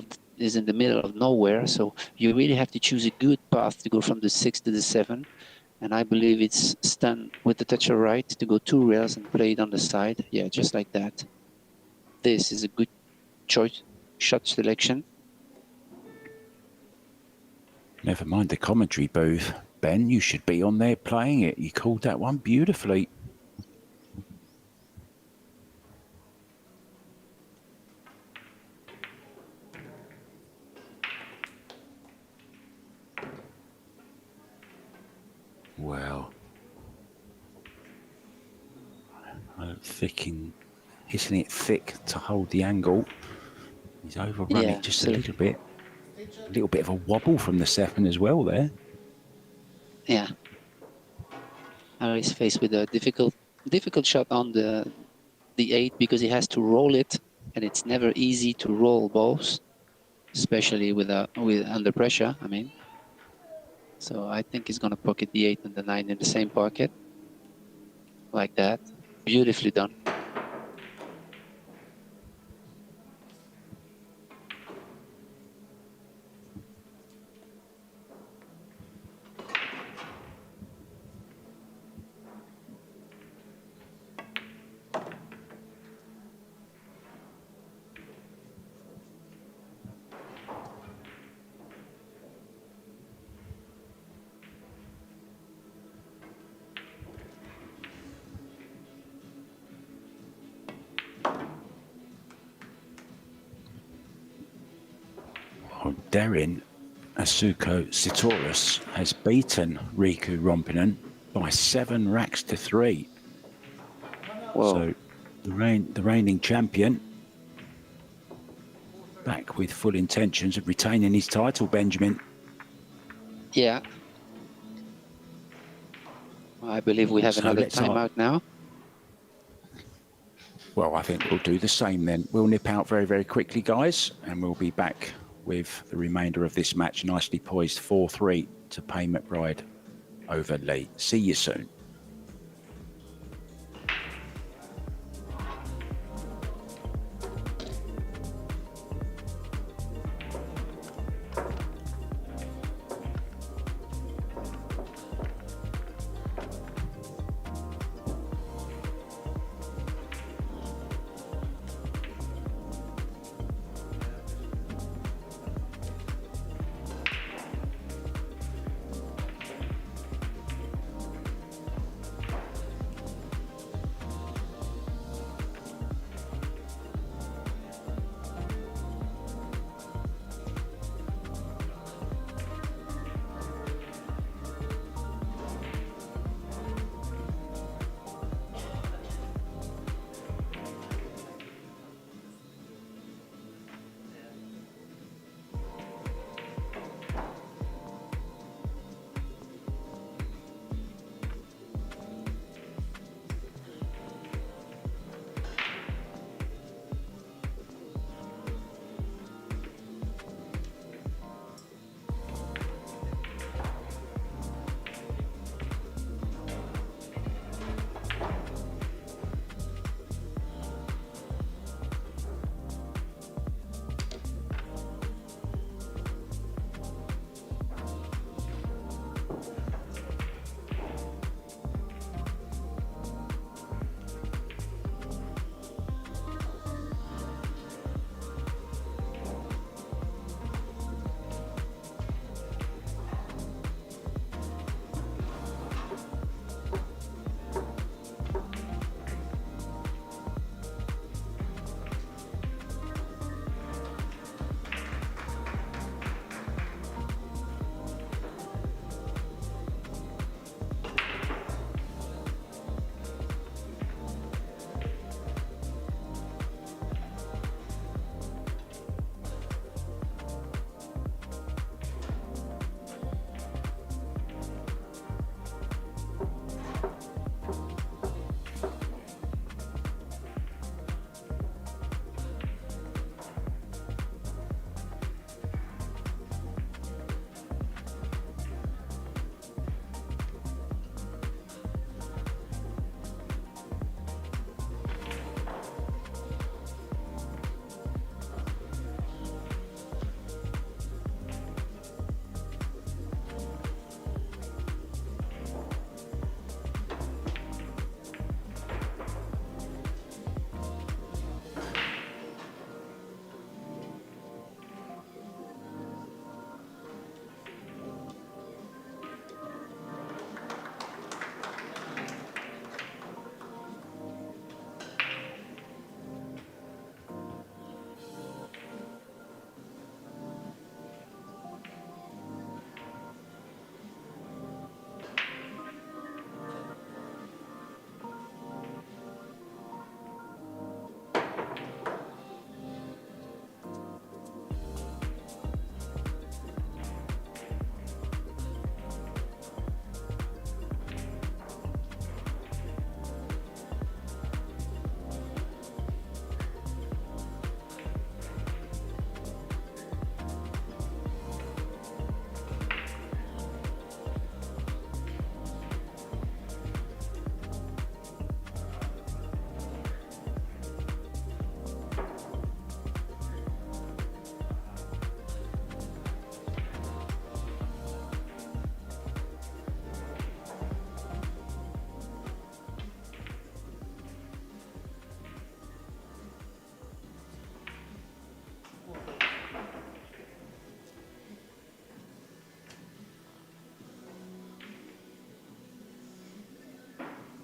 of nowhere, so you really have to choose a good path to go from the 6 to the 7. And I believe it's done with the touch of right to go 2 rails and play it on the side. Yeah, just like that. This is a good choice, shot selection. Never mind the commentary booth. Ben, you should be on there playing it. You called that one beautifully. Well, hitting it thick to hold the angle. He's overrun Yeah, it just so, a little bit. A little bit of a wobble from the 7 as well there. yeah. Now he's faced with a difficult shot on the 8 because he has to roll it, and it's never easy to roll balls, especially with under pressure. I mean, so I think he's gonna pocket the 8 and the 9 in the same pocket, like that. Beautifully done. Oh, Darren Asuko Sitoris has beaten Riku Rompinen by 7 racks to 3. Whoa. So the reigning champion back with full intentions of retaining his title, Benjamin. Yeah. I believe we have So another let's timeout now. Well, I think we'll do the same then. We'll nip out very, very quickly, guys, and we'll be back with the remainder of this match, nicely poised 4-3 to Payne McBride over Lee. See you soon.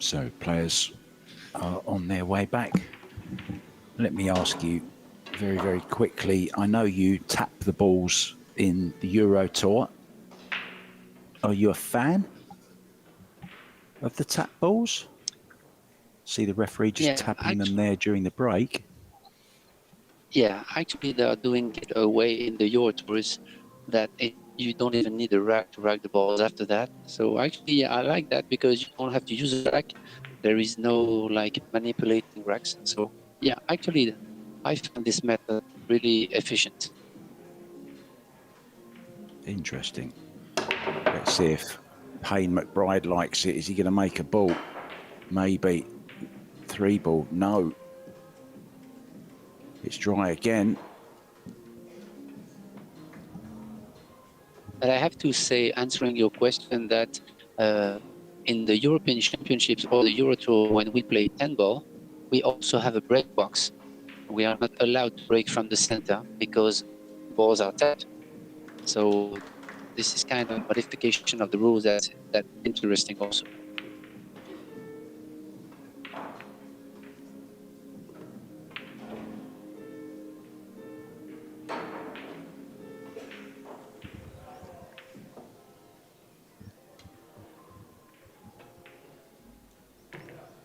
So players are on their way back. Let me ask you very, very quickly. I know you tap the balls in the Euro Tour. Are you a fan of the tap balls? See the referee just Yeah, tapping them there during the break. Yeah, actually, they are doing it away in the Euro Tours that you don't even need a rack to rack the balls after that. So actually, yeah, I like that because you don't have to use a rack. There is no like manipulating racks. So yeah, actually, I find this method really efficient. Interesting. Let's see if Payne McBride likes it. Is he going to make a ball? Maybe. 3 ball. No. It's dry again. But I have to say, answering your question, that in the European Championships or the Euro Tour, when we play 10 ball, we also have a break box. We are not allowed to break from the center because balls are tapped. So this is kind of a modification of the rules that's interesting also.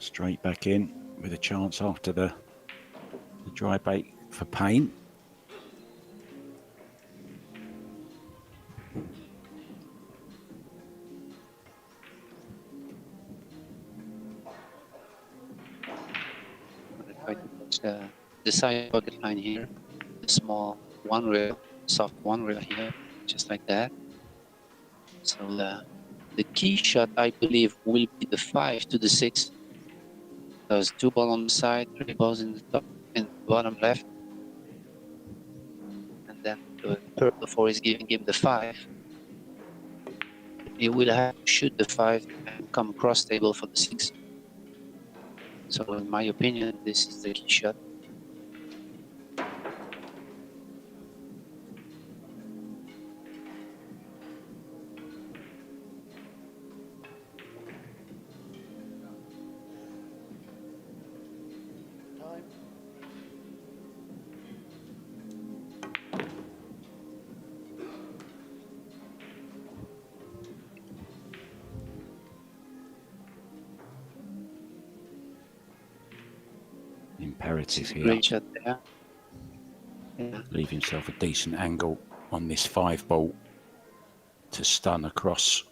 Straight back in with a chance after the dry bait for Payne. I'm going to try to touch the side pocket line here, the small one rail, soft one rail here, just like that. So the key shot, I believe, will be the 5 to the 6. There's 2 balls on the side, 3 balls in the top, in the bottom left. And then the purple 4 is giving him the 5. He will have to shoot the 5 and come cross table for the 6. So in my opinion, this is the key shot. Imperative here. Great shot there. Yeah. Leave himself a decent angle on this 5 ball to stun across.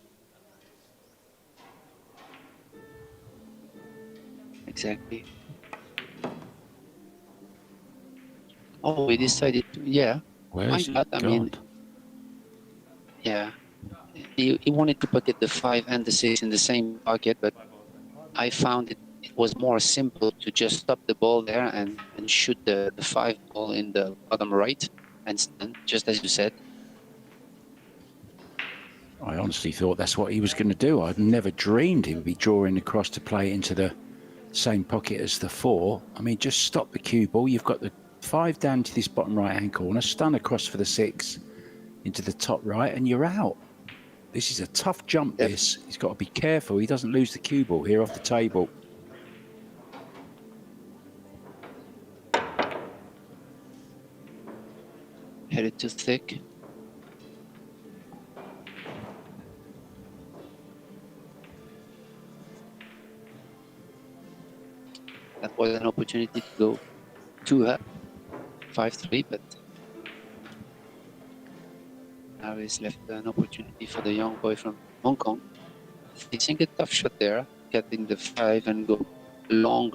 Exactly. Oh, we decided to, yeah. Where's he Why not? I mean, gone? yeah. He wanted to pocket the 5 and the 6 in the same pocket, but I found it was more simple to just stop the ball there and shoot the 5 ball in the bottom right and stun, just as you said. I honestly thought that's what he was going to do. I'd never dreamed he would be drawing across to play into the same pocket as the 4. I mean, just stop the cue ball. You've got the 5 down to this bottom right-hand corner, stun across for the 6 into the top right, and you're out. This is a tough jump, Yep. this. He's got to be careful. He doesn't lose the cue ball here off the table. Headed too thick. That was an opportunity to go 2 up, 5-3, but now he's left an opportunity for the young boy from Hong Kong. Facing a tough shot there, getting the 5 and go long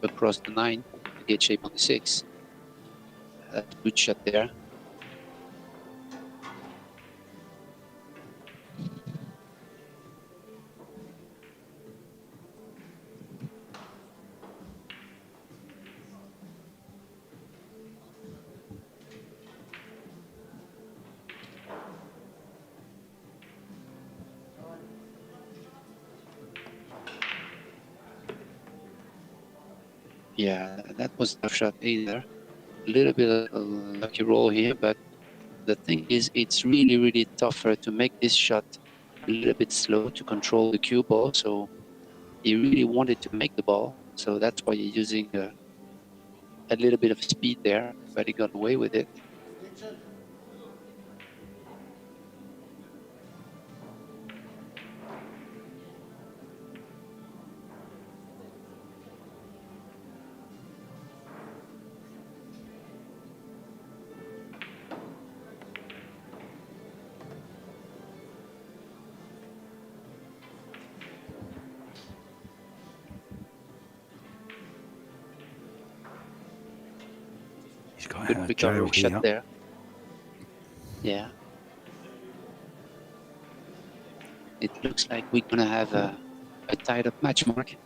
across the 9 to get shape on the 6. That's a good shot there. Yeah, that was a tough shot either. A little bit of a lucky roll here, but the thing is, it's really tougher to make this shot a little bit slow to control the cue ball. So he really wanted to make the ball, so that's why he's using a little bit of speed there, but he got away with it. He's got Good out of recovery jail here. shot there. Yeah. It looks like we're gonna have a tied up match, Mark.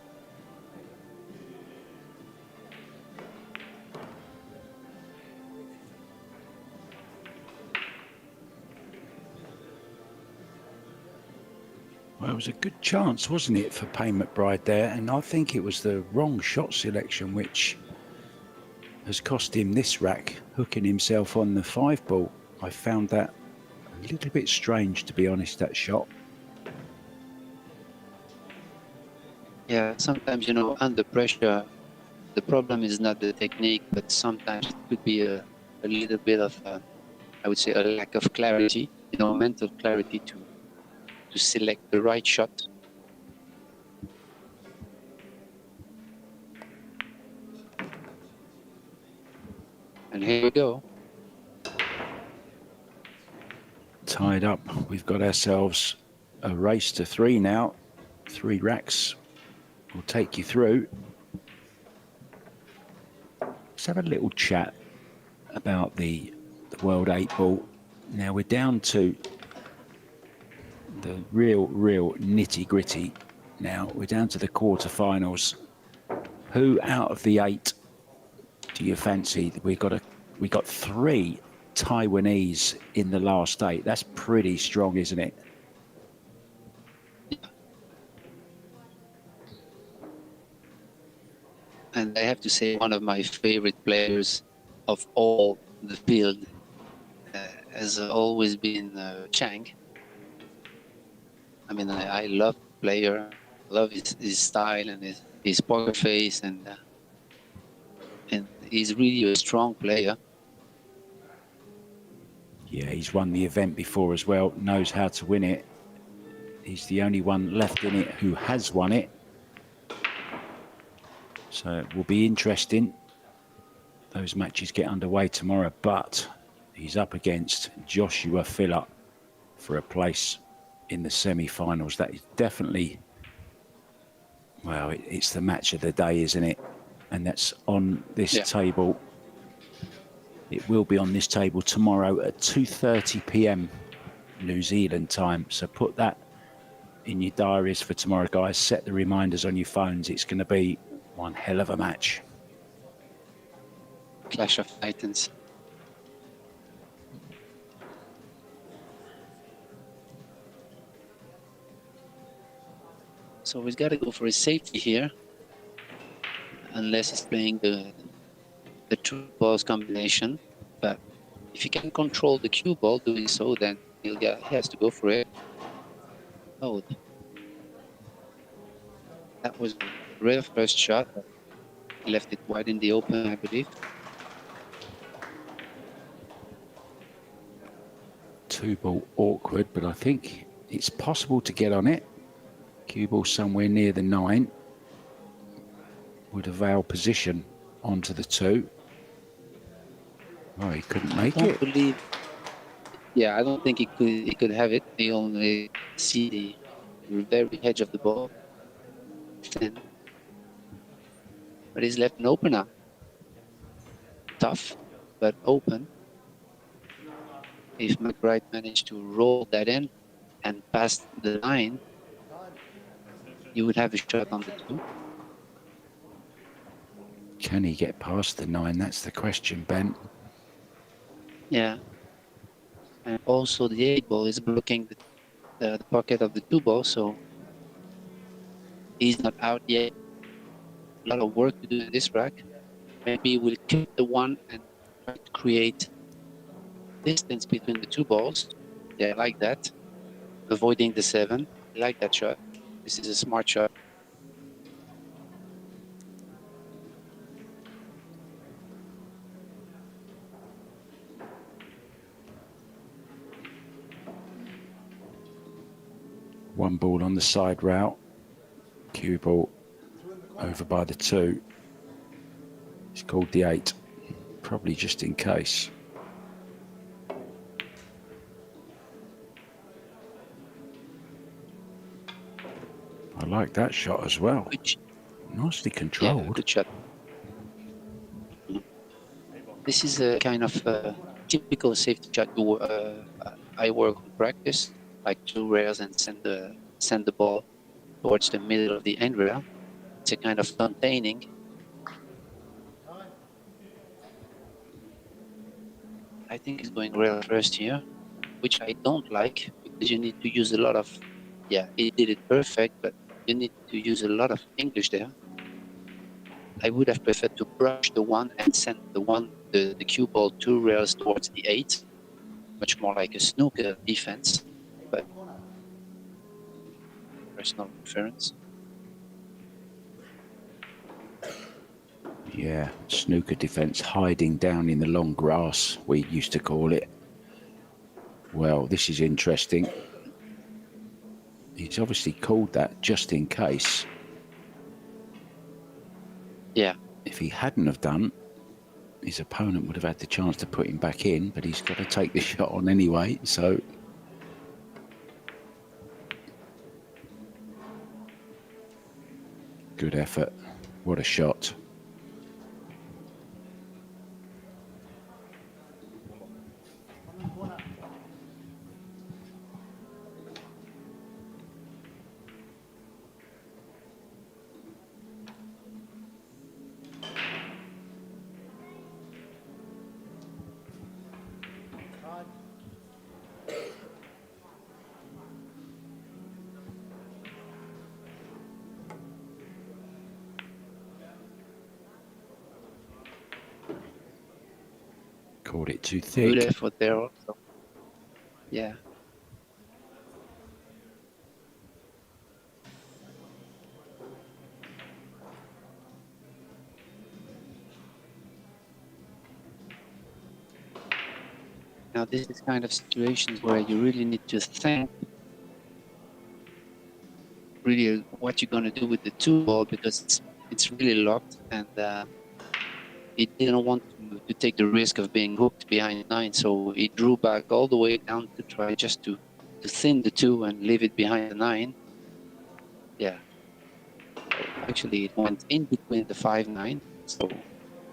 Well, it was a good chance, wasn't it, for Payne McBride there? And I think it was the wrong shot selection which has cost him this rack, hooking himself on the 5-ball. I found that a little bit strange, to be honest, that shot. Yeah, sometimes, you know, under pressure, the problem is not the technique, but sometimes it could be a little bit of, I would say, a lack of clarity, you know, mental clarity to select the right shot. And here we go. Tied up. We've got ourselves a race to 3 now. 3 racks will take you through. Let's have a little chat about the World 8 ball. Now we're down to the real nitty gritty. Now we're down to the quarterfinals. Who out of the 8 do you fancy? We got 3 Taiwanese in the last 8. That's pretty strong, isn't it? And I have to say, one of my favorite players of all the field has always been Chang. I mean, I love the player, love his style and his poker face, and he's really a strong player. Yeah, he's won the event before as well, knows how to win it. He's the only one left in it who has won it. So it will be interesting. Those matches get underway tomorrow, but he's up against Joshua Filler for a place in the semi-finals. That is definitely, well, it's the match of the day, isn't it? And that's on this table. It will be on this table tomorrow at 2:30 p.m. New Zealand time. So put that in your diaries for tomorrow, guys. Set the reminders on your phones. It's going to be one hell of a match. Clash of Titans. So he's got to go for his safety here, unless he's playing the two balls combination. But if he can control the cue ball doing so, then he has to go for it. Oh, that was a real first shot. He left it wide in the open, I believe. 2-ball awkward, but I think it's possible to get on it. Cue ball somewhere near the 9 would avail position onto the 2. Oh, he couldn't make it. I don't believe. Yeah, I don't think he could have it. He only see the very edge of the ball. Thin. But he's left an opener. Tough, but open. If McBride managed to roll that in and pass the 9, you would have a shot on the 2. Can he get past the 9? That's the question, Ben. Yeah. And also the 8 ball is blocking the pocket of the 2 ball, so he's not out yet. A lot of work to do in this rack. Maybe we'll keep the 1 and try to create distance between the 2 balls. Yeah, I like that. Avoiding the 7. I like that shot. This is a smart shot. One ball on the side route. Cue ball over by the 2. It's called the 8. Probably just in case. I like that shot as well. Nicely Yeah, controlled. good shot. This is a kind of typical safety shot I work on practice, like 2 rails and send the ball towards the middle of the end rail. It's a kind of containing. I think it's going rail first here, which I don't like because you need to use a lot of, yeah, it did it perfect, but you need to use a lot of English there. I would have preferred to brush the 1 and send the cue ball 2 rails towards the 8, much more like a snooker defense, but personal preference. Yeah, snooker defence, hiding down in the long grass, we used to call it. Well, this is interesting. He's obviously called that just in case. Yeah. If he hadn't have done, his opponent would have had the chance to put him back in, but he's got to take the shot on anyway, so... Good effort. What a shot. Caught it too thick. Good effort there also. Yeah. Now this is kind of situations where you really need to think really what you're going to do with the 2 ball because it's really locked and he didn't want to take the risk of being hooked behind 9, so he drew back all the way down to try just to thin the 2 and leave it behind the 9. Yeah. Actually, it went in between the 5-9, so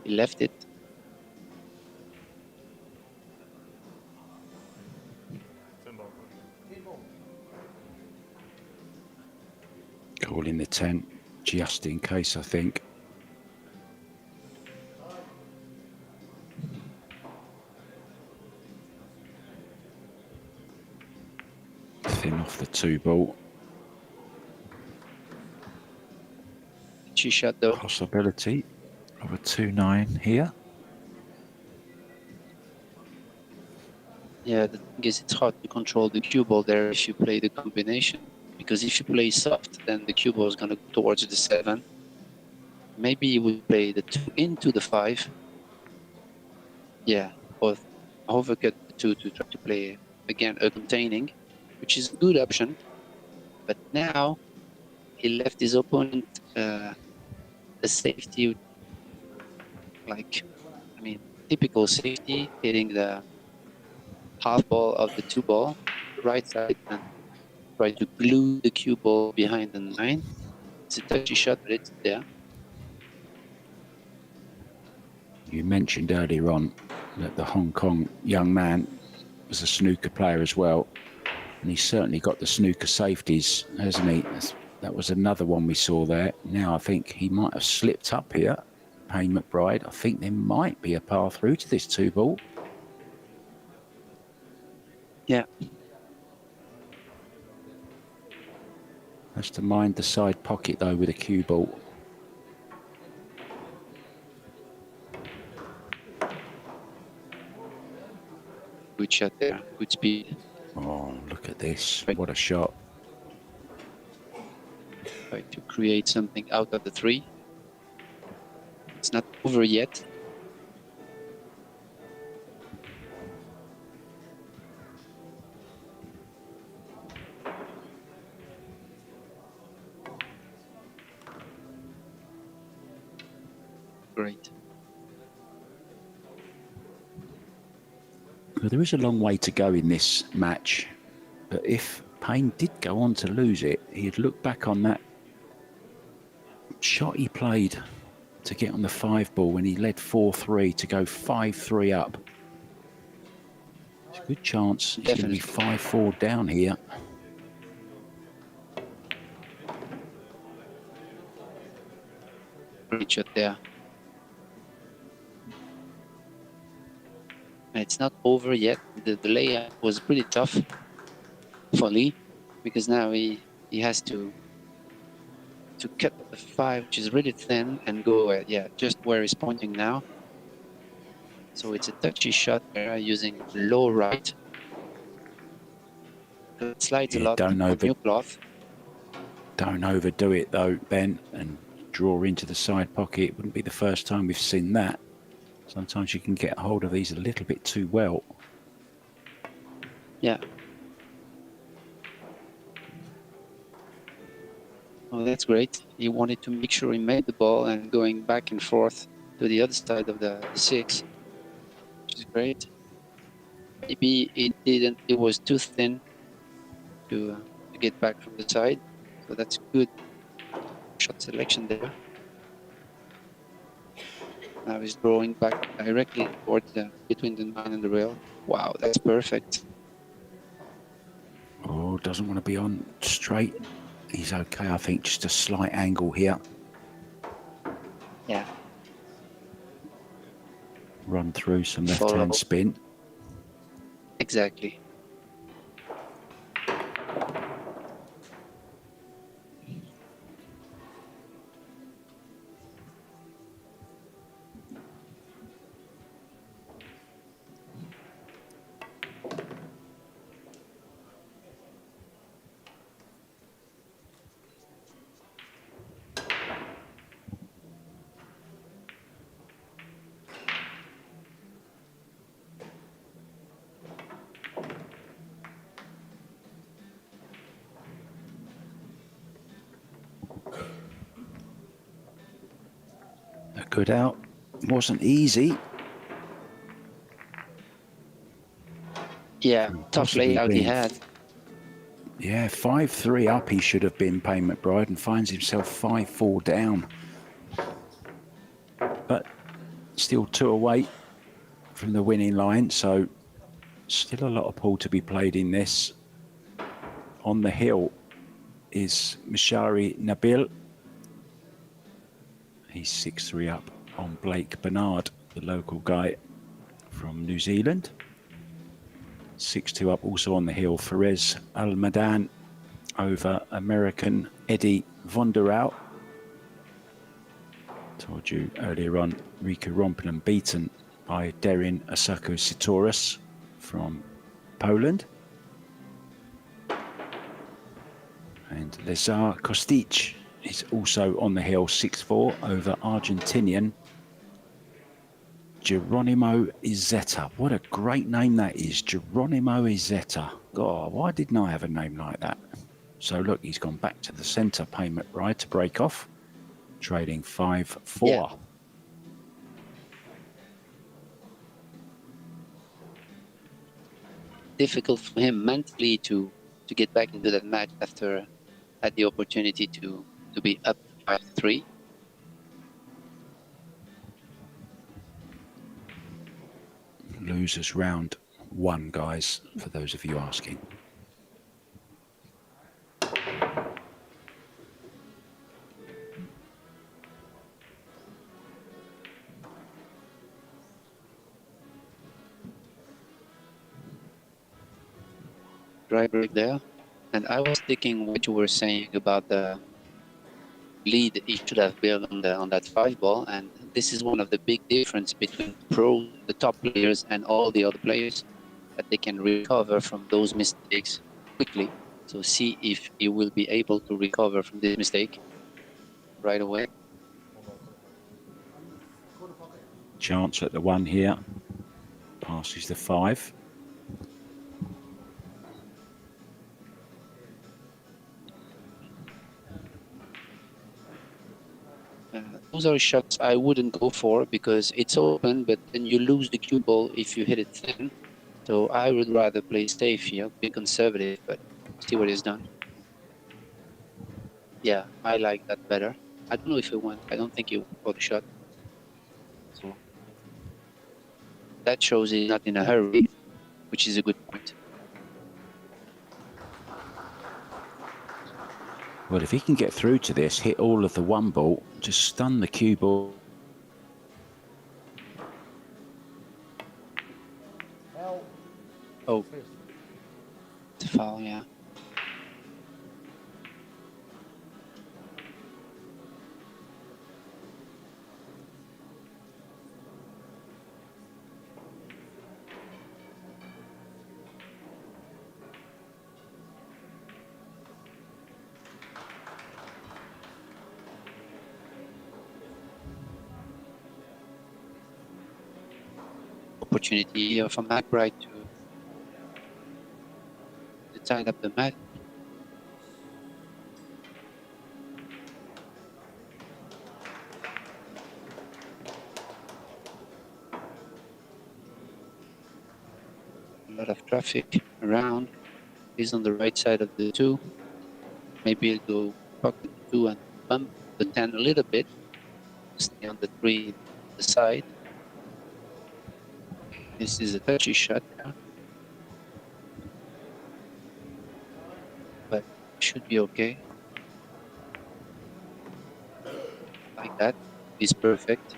he left it. Calling the 10, just in case, I think. Thin off the 2 ball. She shot though. Possibility of a 2-9 here. Yeah, the thing is, it's hard to control the cue ball there if you play the combination. Because if you play soft, then the cue ball is going to go towards the 7. Maybe you would play the 2 into the 5. Yeah, or overcut the 2 to try to play, again, a containing, which is a good option. But now, he left his opponent a safety, like, I mean, typical safety, hitting the half ball of the 2 ball, right side, and try to glue the cue ball behind the 9. It's a touchy shot, but it's there. You mentioned earlier on that the Hong Kong young man was a snooker player as well, and he's certainly got the snooker safeties, hasn't he? That was another one we saw there. Now I think he might have slipped up here, Payne McBride. I think there might be a path through to this 2 ball. Yeah. Has to mind the side pocket though with a cue ball. Good shot there, good speed. Oh, look at this. What a shot. Try to create something out of the 3. It's not over yet. great. Well, there is a long way to go in this match, but if Payne did go on to lose it, he'd look back on that shot he played to get on the 5 ball when he led 4-3 to go 5-3 up. It's a good chance he's going to be 5-4 down here. Great shot there. It's not over yet. The layup was pretty tough for Lee because now he has to cut the 5, which is really thin, and go just where he's pointing now. So it's a touchy shot there using low right. It slides a lot on new cloth. Don't overdo it though, Ben, and draw into the side pocket. It wouldn't be the first time we've seen that. Sometimes you can get hold of these a little bit too well. Yeah. Oh, that's great. He wanted to make sure he made the ball and going back and forth to the other side of the 6, which is great. Maybe it was too thin to get back from the side. So that's good shot selection there. Now he's drawing back directly towards between the 9 and the rail. Wow, that's perfect. Oh, doesn't want to be on straight. He's okay, I think, just a slight angle here. Yeah. Run through some left-hand spin. Exactly. A good out. Wasn't easy. Yeah, tough layout he had. Yeah, 5-3 up he should have been, Payne McBride, and finds himself 5-4 down. But still 2 away from the winning line, so still a lot of pool to be played in this. On the hill is Mishari Nabil. He's 6-3 up on Blake Bernard, the local guy from New Zealand. 6-2 up also on the hill, Fares Al-Madan over American Eddie Vonderau. Told you earlier on, Riku Rompinen beaten by Derin Asako Sitoris from Poland. And Lezar Kostic is also on the hill, 6-4 over Argentinian Geronimo Izeta. What a great name that is, Geronimo Izeta. God, why didn't I have a name like that? So look, he's gone back to the centre, Payne McBride, to break off, trading 5-4. Yeah. Difficult for him mentally to get back into that match after had the opportunity to be up 5-3. Losers round 1, guys, for those of you asking. Dry break there. And I was thinking what you were saying about the lead he should have built on that 5 ball, and this is one of the big difference between the top players and all the other players, that they can recover from those mistakes quickly. So see if he will be able to recover from this mistake right away. Chance at the 1 here. Passes the 5. Those are shots I wouldn't go for because it's open, but then you lose the cue ball if you hit it thin. So I would rather play safe here, be conservative, but see what is done. Yeah, I like that better. I don't know if it went. I don't think it went for the shot. So that shows he's not in a hurry, which is a good point. Well, if he can get through to this, hit all of the one ball, just stun the cue ball. Oh, it's a foul, yeah. Opportunity here for McBride to tie up the mat. A lot of traffic around. He's on the right side of the 2. Maybe he'll go pocket the 2 and bump the 10 a little bit. Stay on the 3 the side. This is a touchy shot there. But should be okay. Like that. Is perfect.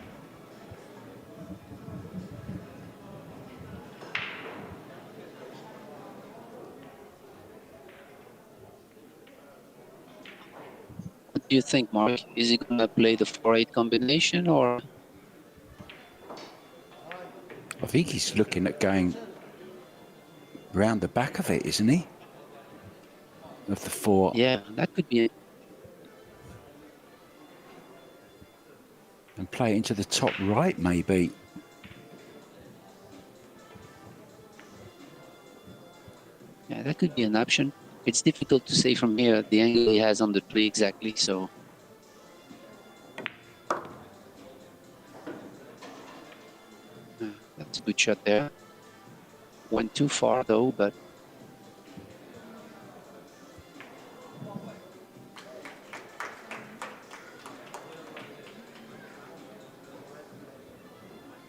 What do you think, Mark? Is he gonna play the 4-8 combination or? I think he's looking at going round the back of it, isn't he? Of the 4. Yeah, that could be. And play it into the top right, maybe. Yeah, that could be an option. It's difficult to say from here the angle he has on the 3 exactly, so. That's a good shot there. Went too far though, but.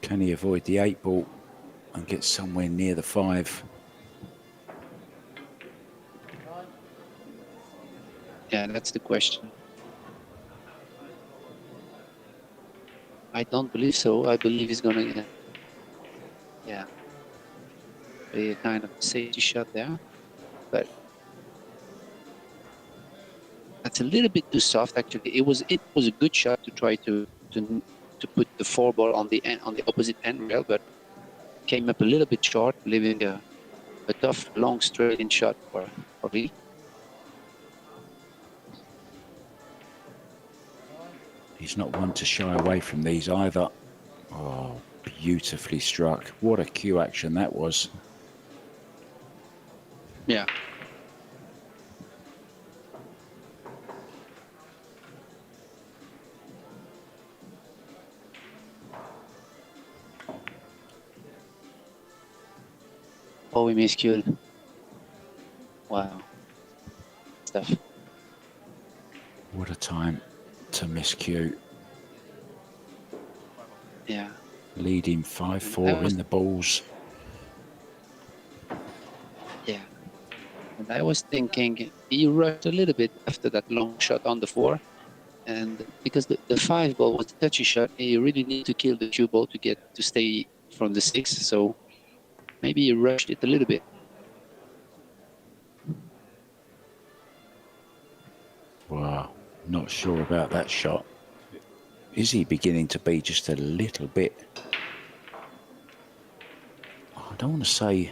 Can he avoid the 8 ball and get somewhere near the 5? Yeah, that's the question. I don't believe so. I believe he's gonna, yeah, play a kind of safety shot there, but that's a little bit too soft. Actually, it was a good shot to try to put the 4 ball on the end, on the opposite end rail, but came up a little bit short, leaving a tough long straight in shot for Lee. He's not one to shy away from these either. Oh, beautifully struck. What a cue action that was. Yeah. Oh, we miscued. Wow. Stuff. What a time to miscue. Yeah. Leading 5-4 in the balls. Yeah. And I was thinking he rushed a little bit after that long shot on the 4. And because the 5 ball was a touchy shot, he really needed to kill the cue ball to stay from the 6. So maybe he rushed it a little bit. Wow, not sure about that shot. Is he beginning to be just a little bit? I don't want to say.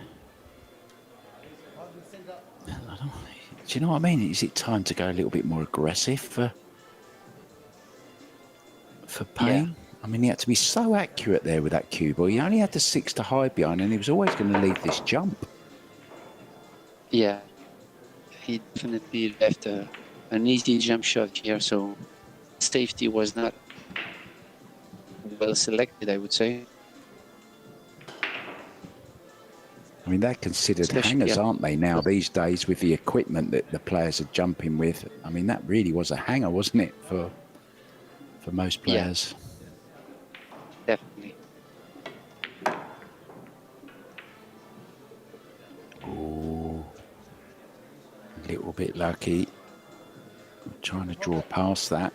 Do you know what I mean? Is it time to go a little bit more aggressive for Payne? Yeah. I mean, he had to be so accurate there with that cue ball. He only had the 6 to hide behind, and he was always going to leave this jump. Yeah, he definitely left an easy jump shot here, so safety was not well selected, I would say. I mean, they're considered Especially, hangers, yeah. aren't they, now these days with the equipment that the players are jumping with? I mean, that really was a hanger, wasn't it, for most players? Yeah, definitely. Oh, a little bit lucky. Trying to draw past that.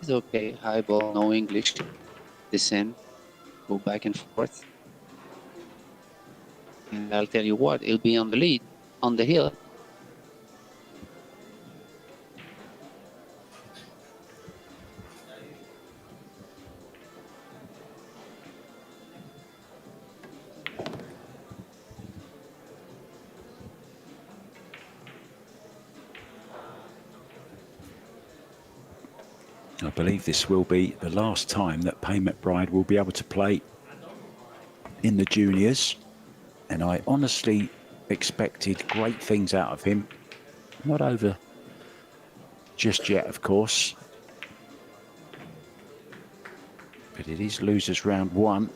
It's okay. High ball, no English. Descend, go back and forth. And I'll tell you what, he'll be on the lead, on the hill. I believe this will be the last time that Payne McBride will be able to play in the juniors. And I honestly expected great things out of him. Not over just yet, of course. But it is losers round 1.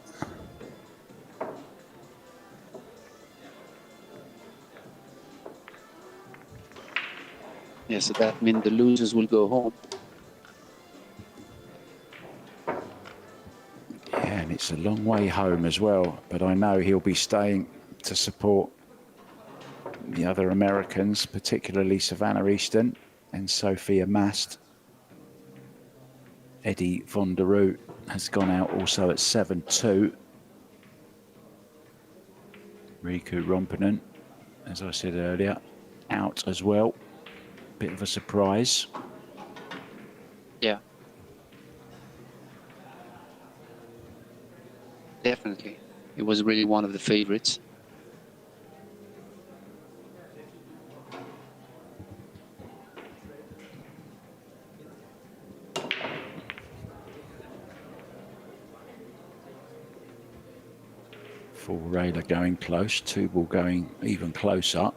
Yeah, so that means the losers will go home. Yeah, and it's a long way home as well. But I know he'll be staying to support the other Americans, particularly Savannah Easton and Sophia Mast. Eddie von der Rohe has gone out also at 7-2. Riku Rompinen, as I said earlier, out as well. Bit of a surprise. Yeah. Definitely. It was really one of the favorites. Full railer going close, 2 ball going even closer.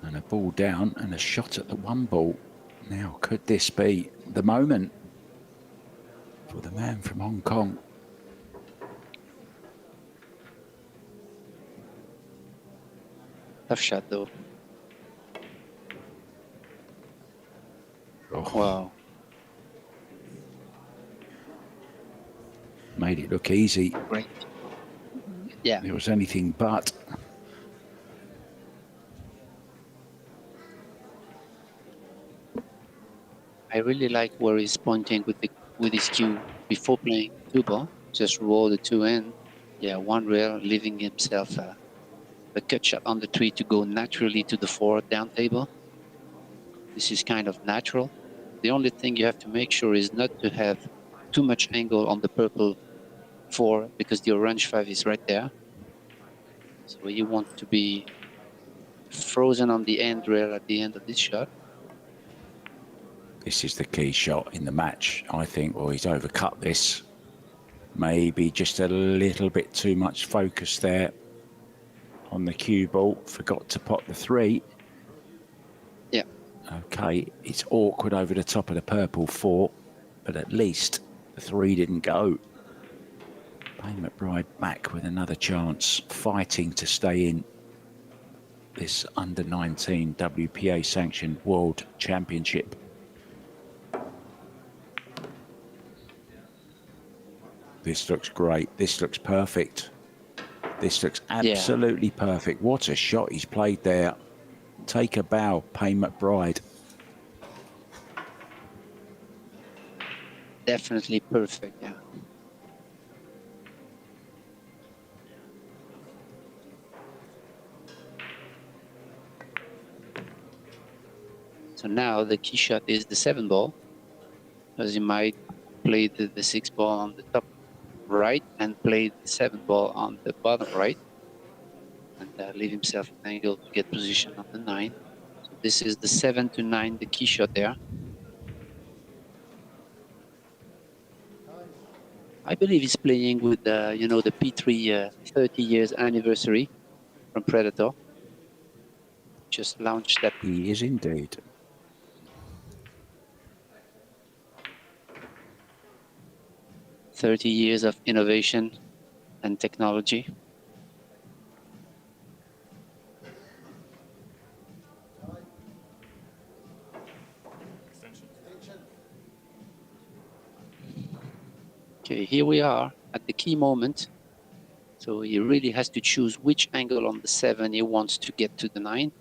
And a ball down and a shot at the 1 ball. Now, could this be the moment for the man from Hong Kong? Tough shot, though. Oh, Wow. made it look easy. Great. Yeah. It was anything but. I really like where he's pointing with his cue before playing 2 ball. Just roll the 2 in. Yeah, 1 rail, leaving himself a cut shot on the 3 to go naturally to the 4 down table. This is kind of natural. The only thing you have to make sure is not to have too much angle on the purple 4 because the orange 5 is right there. So you want to be frozen on the end rail at the end of this shot. This is the key shot in the match, I think. Well, he's overcut this. Maybe just a little bit too much focus there on the cue ball. Forgot to pop the 3. Yeah. Okay, it's awkward over the top of the purple 4, but at least the 3 didn't go. Payne McBride back with another chance, fighting to stay in this under-19 WPA sanctioned World Championship. This looks great. This looks perfect. This looks absolutely perfect. What a shot he's played there. Take a bow, Payne McBride. Definitely perfect, yeah. So now the key shot is the 7 ball, because he might play the 6 ball on the top right and play the 7 ball on the bottom right, and leave himself an angle to get position on the 9. So this is the 7 to 9, the key shot there. I believe he's playing with, you know, the P3 30 years anniversary from Predator. just launched that. He is indeed. "30 years of innovation and technology." Okay, here we are at the key moment. So he really has to choose which angle on the 7 he wants to get to the 9.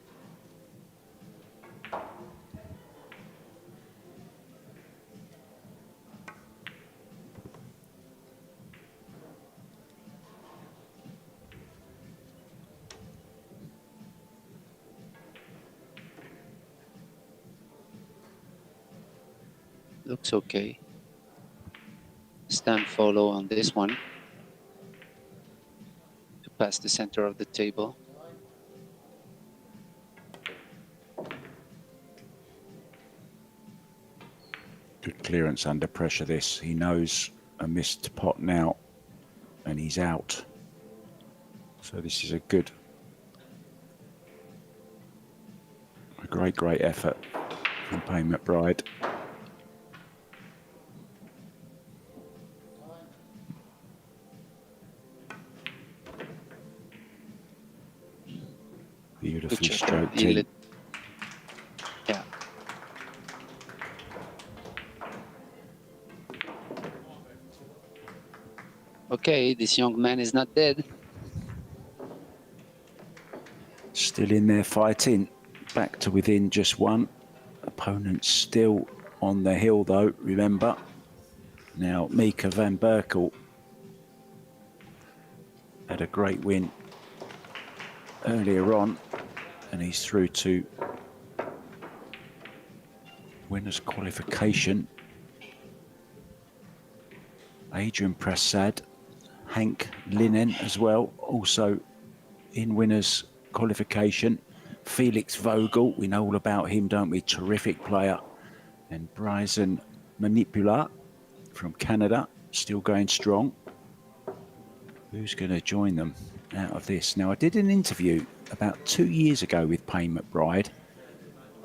Looks okay. Stand follow on this one to pass the center of the table. Good clearance under pressure this. He knows a missed pot now and he's out. So this is a great effort from Payne McBride. Beautifully stroked in. Yeah. Okay, this young man is not dead. Still in there fighting. Back to within just one. Opponent still on the hill though, remember. Now Mika van Berkel had a great win earlier on and he's through to winners qualification. Adrian Prasad, Hank Linen as well, also in winners qualification. Felix Vogel, we know all about him, don't we? Terrific player. And Bryson Manipula from Canada, still going strong. Who's going to join them out of this? Now, I did an interview about 2 years ago with Payne McBride,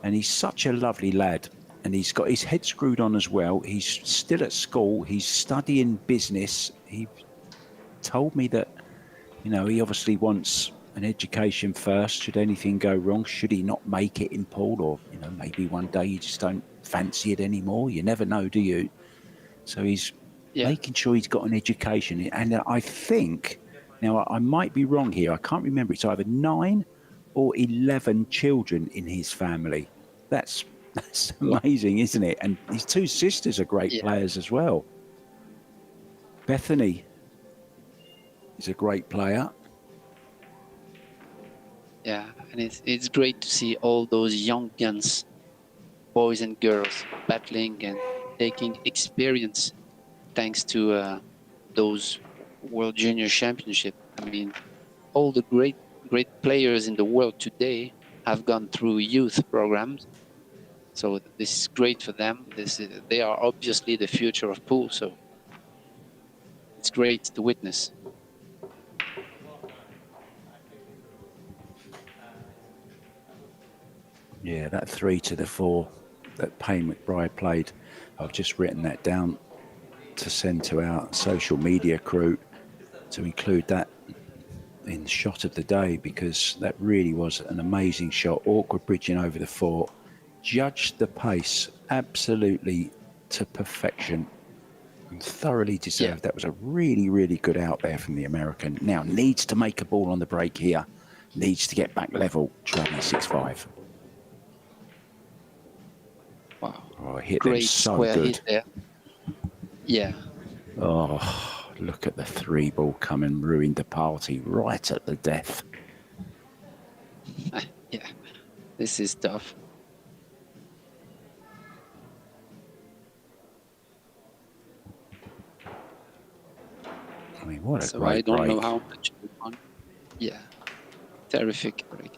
and he's such a lovely lad. And he's got his head screwed on as well. He's still at school. He's studying business. He told me that, you know, he obviously wants an education first. Should anything go wrong, should he not make it in pool, or, you know, maybe one day you just don't fancy it anymore. You never know, do you? So he's making sure he's got an education. And I think, now I might be wrong here, I can't remember, it's either 9 or 11 children in his family. That's amazing, isn't it? And his 2 sisters are great players as well. Bethany is a great player. Yeah, and it's great to see all those young guns, boys and girls, battling and taking experience thanks to those World Junior Championship. I mean, all the great players in the world today have gone through youth programs. So this is great for them. They are obviously the future of pool, so it's great to witness. Yeah, that 3 to the 4 that Payne McBride played, I've just written that down to send to our social media crew to include that in the shot of the day, because that really was an amazing shot. Awkward bridging over the 4. Judged the pace absolutely to perfection and thoroughly deserved. That was a really good out there from the American. Now needs to make a ball on the break here. Needs to get back level, trailing 6-5. Wow. Oh, hit Great them so square good. hit there. Yeah. Oh, look at the 3 ball come and ruined the party right at the death. Yeah, this is tough. I mean, what a So great I don't break. know how much. Yeah, terrific break.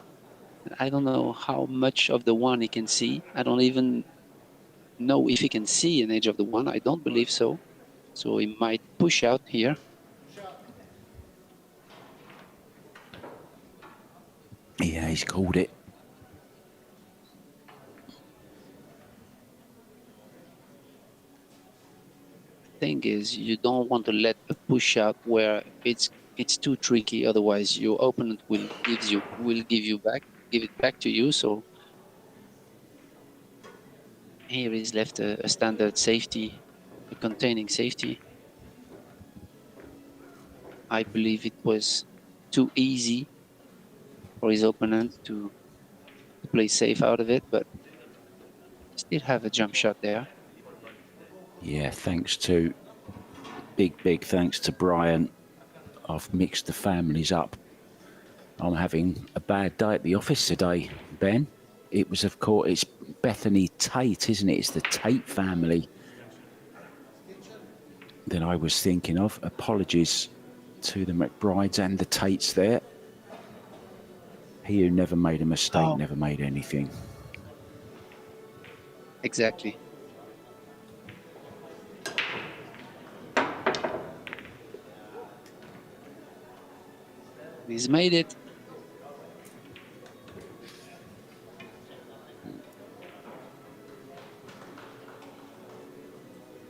I don't know how much of the 1 he can see. I don't even know if he can see an edge of the 1. I don't believe so. So he might push out here. Yeah, he's called it. thing is you don't want to let a push out where it's too tricky. Otherwise, your opponent will give it back to you. So here is left a standard safety, a containing safety. I believe it was too easy for his opponent to play safe out of it, but still have a jump shot there. Yeah, thanks to big thanks to Brian. I've mixed the families up. I'm having a bad day at the office today, Ben. It was, of course, it's Bethany Tate, isn't it? It's the Tate family that I was thinking of. Apologies to the McBrides and the Tates there. He who never made a mistake, never made anything. Exactly. He's made it.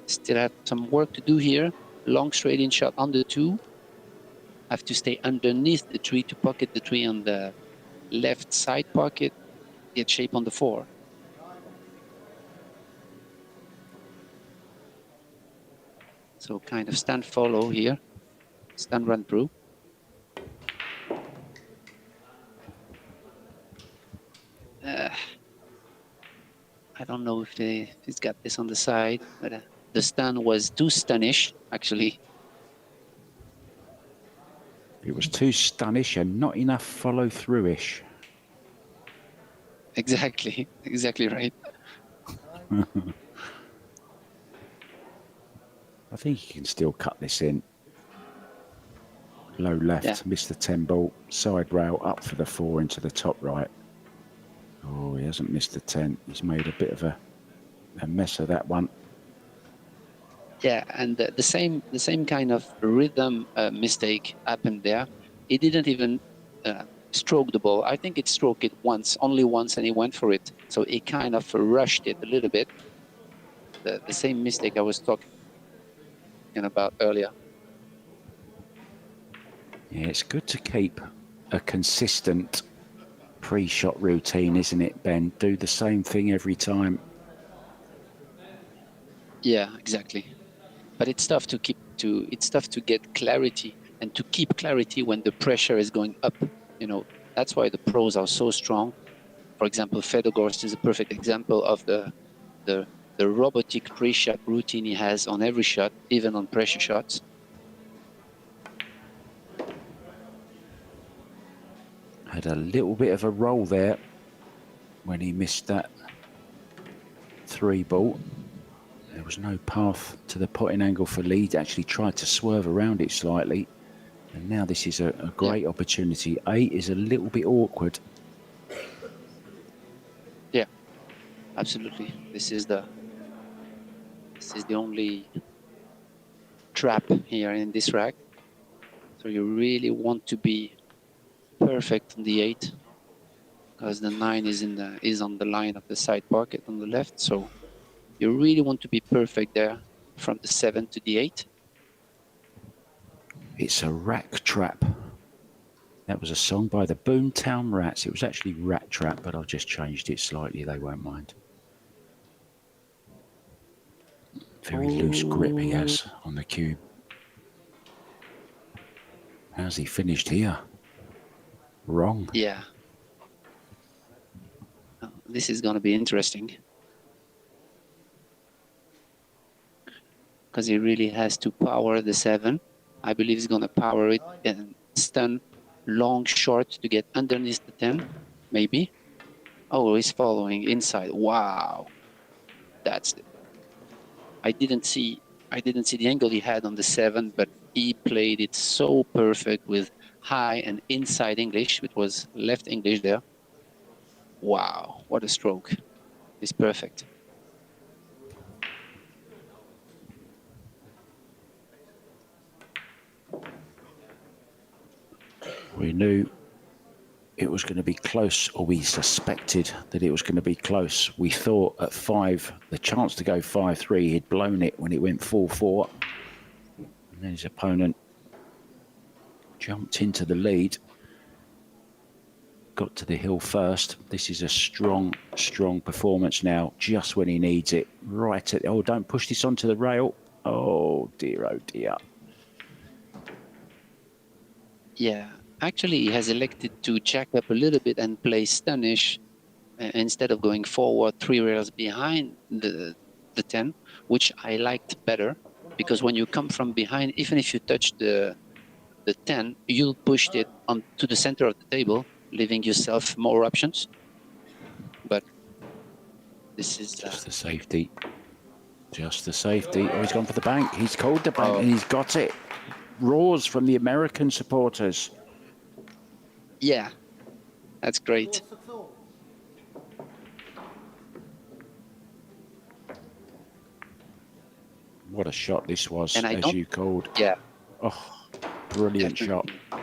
Still have some work to do here. Long straight in shot on the 2. Have to stay underneath the tree to pocket the tree on the left side pocket. Get shape on the 4. So kind of stand follow here. Stand run through. I don't know if he's got this on the side, but the stand was too stunish, actually. It was too stunish and not enough follow-through-ish. Exactly, exactly right. I think you can still cut this in. Low left, missed the 10 ball, side rail up for the 4 into the top right. Oh, he hasn't missed the 10. He's made a bit of a mess of that one. Yeah, and the same kind of rhythm mistake happened there. He didn't even stroke the ball. I think it stroked it once, only once, and he went for it. So he kind of rushed it a little bit. The same mistake I was talking about earlier. Yeah, it's good to keep a consistent pre-shot routine, isn't it, Ben? Do the same thing every time. Yeah, exactly. But it's tough to get clarity and to keep clarity when the pressure is going up. You know, that's why the pros are so strong. For example, Fedogorst is a perfect example of the robotic pre-shot routine he has on every shot, even on pressure shots. Had a little bit of a roll there when he missed that 3 ball. There was no path to the potting angle for lead. Actually tried to swerve around it slightly. And now this is a great opportunity. 8 is a little bit awkward. Yeah, absolutely. This is the only trap here in this rack. So you really want to be perfect on the 8, because the 9 is on the line of the side pocket on the left. So you really want to be perfect there from the 7 to the 8. It's a rack trap. That was a song by the Boomtown Rats. It was actually Rat Trap, but I've just changed it slightly. They won't mind. Very loose grip he has on the cube. How's he finished here? Wrong. Yeah. Oh, this is going to be interesting. Because he really has to power the 7. I believe he's going to power it and stun long short to get underneath the 10, maybe. Oh, he's following inside. Wow. That's it. I didn't see the angle he had on the 7, but he played it so perfect with high and inside English. It was left English there. Wow, what a stroke. It's perfect. We knew it was going to be close, or we suspected that it was going to be close. We thought at 5, the chance to go 5-3, he'd blown it when it went 4-4. And his opponent jumped into the lead. Got to the hill first. This is a strong, strong performance now, just when he needs it. Right at, oh, don't push this onto the rail. Oh dear, Yeah, actually, he has elected to jack up a little bit and play Stunish instead of going forward 3 rails behind the 10, which I liked better, because when you come from behind, even if you touch the 10, you'll push it on to the center of the table, leaving yourself more options. But this is just the safety. Just the safety. Oh, he's gone for the bank. He's called the bank and he's got it. Roars from the American supporters. yeah, that's great. What a shot this was, And as you called. Yeah. Oh, brilliant Definitely. shot.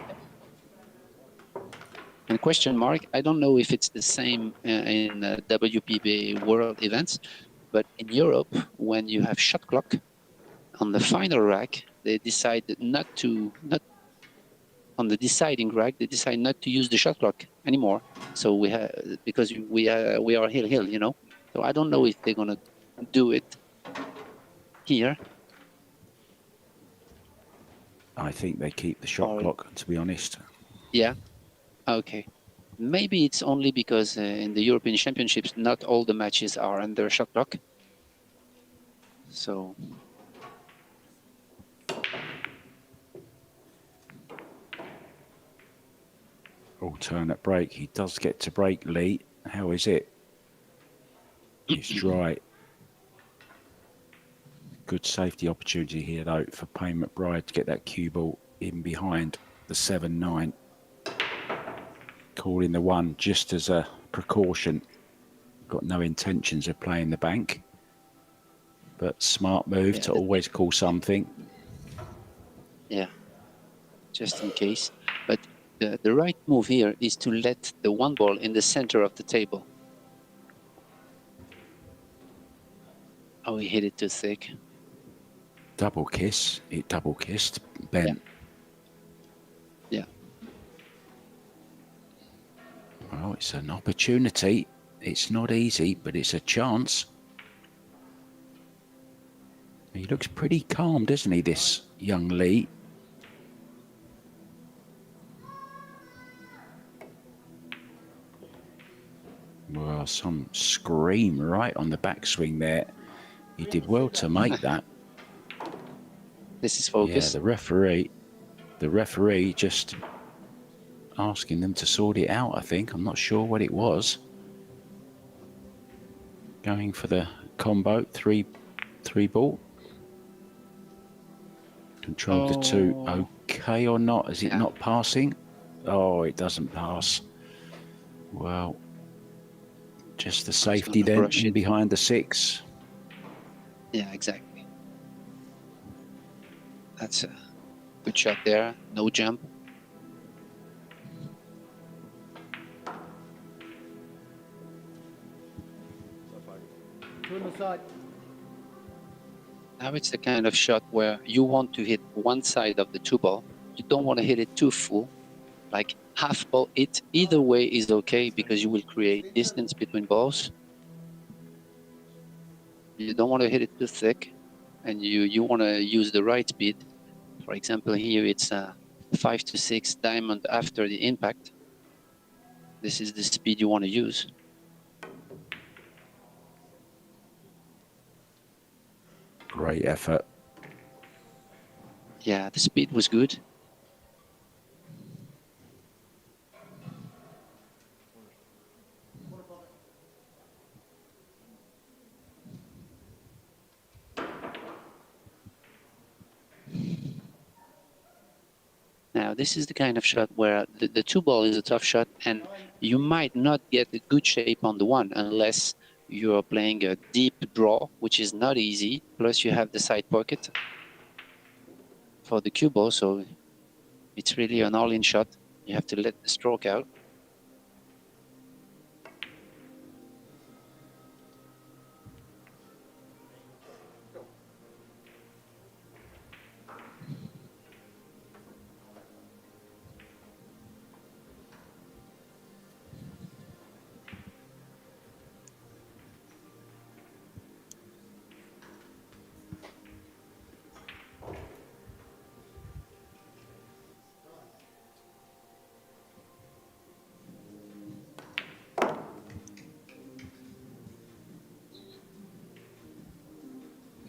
And question mark, I don't know if it's the same in WPA World events, but in Europe, when you have shot clock on the final rack, they decide not on the deciding rack, they decide not to use the shot clock anymore. So we have, because we are hill, you know. So I don't know if they're gonna do it here. I think they keep the shot clock, to be honest. Yeah. Okay. Maybe it's only because in the European Championships, not all the matches are under shot clock. So. Alternate break. He does get to break, Lee. How is it? It's dry. Good safety opportunity here, though, for Payne McBride to get that cue ball in behind the 7-9. Calling the 1 just as a precaution. Got no intentions of playing the bank. But smart move to always call something. Yeah, just in case. But the right move here is to let the 1 ball in the center of the table. Oh, he hit it too thick. Double kiss. It double kissed. Ben. Yeah. Well, it's an opportunity. It's not easy, but it's a chance. He looks pretty calm, doesn't he, this young Lee? Well, some scream right on the backswing there. He did well to make that. This is focus. Yeah, the referee just asking them to sort it out, I think. I'm not sure what it was. Going for the combo, three ball. Control the 2. Okay or not? Is it not passing? Oh, it doesn't pass. Well, just the safety then in behind the 6. Yeah, exactly. That's a good shot there. No jump. Now it's the kind of shot where you want to hit one side of the 2 ball. You don't want to hit it too full. Like half ball hit, either way is okay because you will create distance between balls. You don't want to hit it too thick, and you want to use the right speed. For example, here it's a 5 to 6 diamond after the impact. This is the speed you want to use. Great effort. Yeah, the speed was good. Now, this is the kind of shot where the 2 ball is a tough shot, and you might not get a good shape on the 1 unless you're playing a deep draw, which is not easy. Plus, you have the side pocket for the cue ball, so it's really an all-in shot. You have to let the stroke out.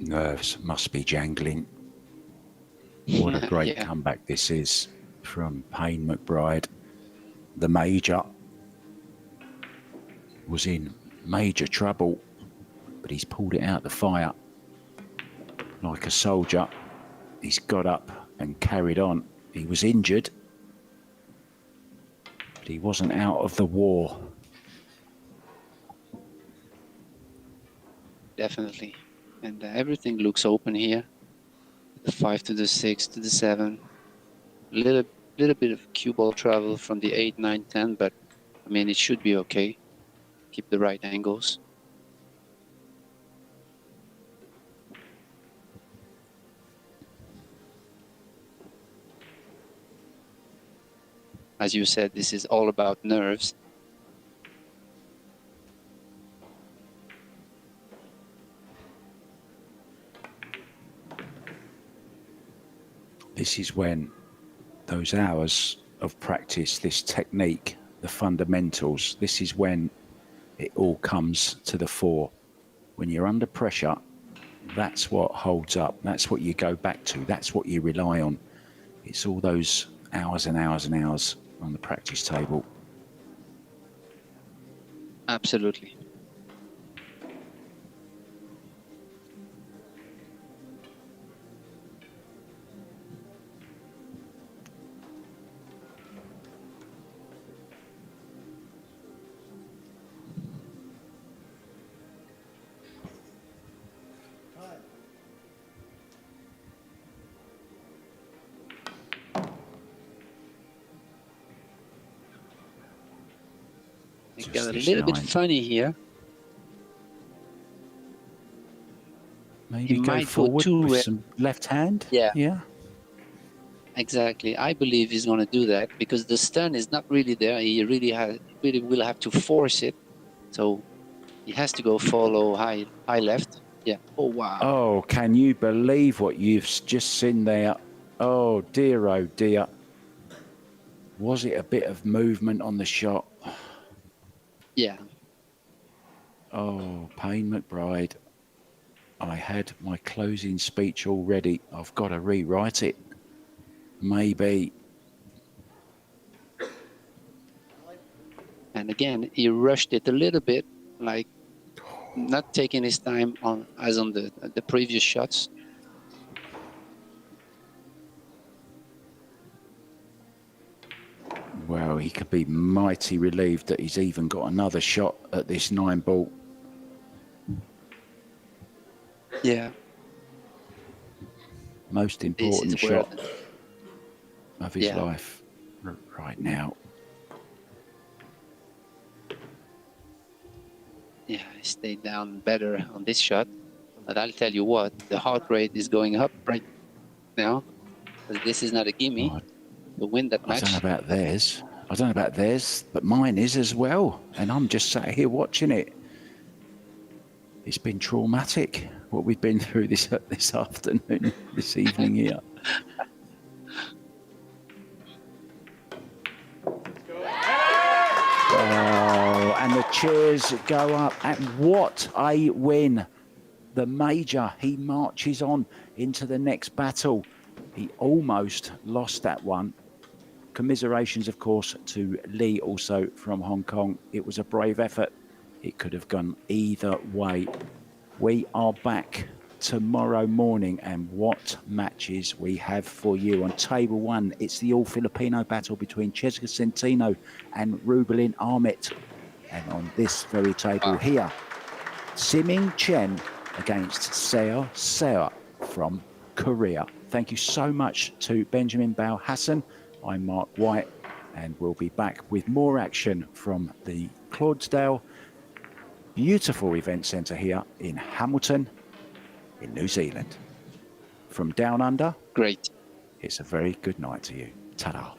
Nerves must be jangling. What a great Yeah. comeback this is from Payne McBride. The Major was in major trouble, but he's pulled it out the fire like a soldier. He's got up and carried on. He was injured, but he wasn't out of the war. Definitely. And everything looks open here. The 5 to the 6 to the 7. Little bit of cue ball travel from the 8, 9, 10, but I mean, it should be okay. Keep the right angles. As you said, this is all about nerves. This is when those hours of practice, this technique, the fundamentals, this is when it all comes to the fore. When you're under pressure, that's what holds up. That's what you go back to. That's what you rely on. It's all those hours and hours and hours on the practice table. Absolutely. It got a this little bit line. funny here. Maybe He go might go forward too with re- some left hand. Yeah. Yeah. Exactly. I believe he's going to do that because the stun is not really there. He really will have to force it. So he has to go follow high left. Yeah. Oh, wow. Oh, can you believe what you've just seen there? Oh dear. Was it a bit of movement on the shot? Yeah. Oh, Payne McBride. I had my closing speech already. I've got to rewrite it. Maybe. And again, he rushed it a little bit, like not taking his time on as on the previous shots. Well, he could be mighty relieved that he's even got another shot at this 9-ball. Yeah. Most important This is where shot of his life right now. Yeah, I stayed down better on this shot. But I'll tell you what, the heart rate is going up right now. This is not a gimme to win that I match. don't know about theirs, but mine is as well. And I'm just sat here watching it. It's been traumatic, what we've been through this afternoon, this evening here. Oh, and the cheers go up. And what a win. The Major, he marches on into the next battle. He almost lost that one. Commiserations, of course, to Lee, also from Hong Kong. It was a brave effort. It could have gone either way. We are back tomorrow morning, and what matches we have for you. On table one, it's the all-Filipino battle between Cesar Centino and Rubelin Ahmet. And on this very table here, Siming Chen against Seo Seo from Korea. Thank you so much to Benjamin Bao Hassan. I'm Mark White, and we'll be back with more action from the Clydesdale beautiful event centre here in Hamilton in New Zealand. From down under, Great. it's a very good night to you. Ta-da.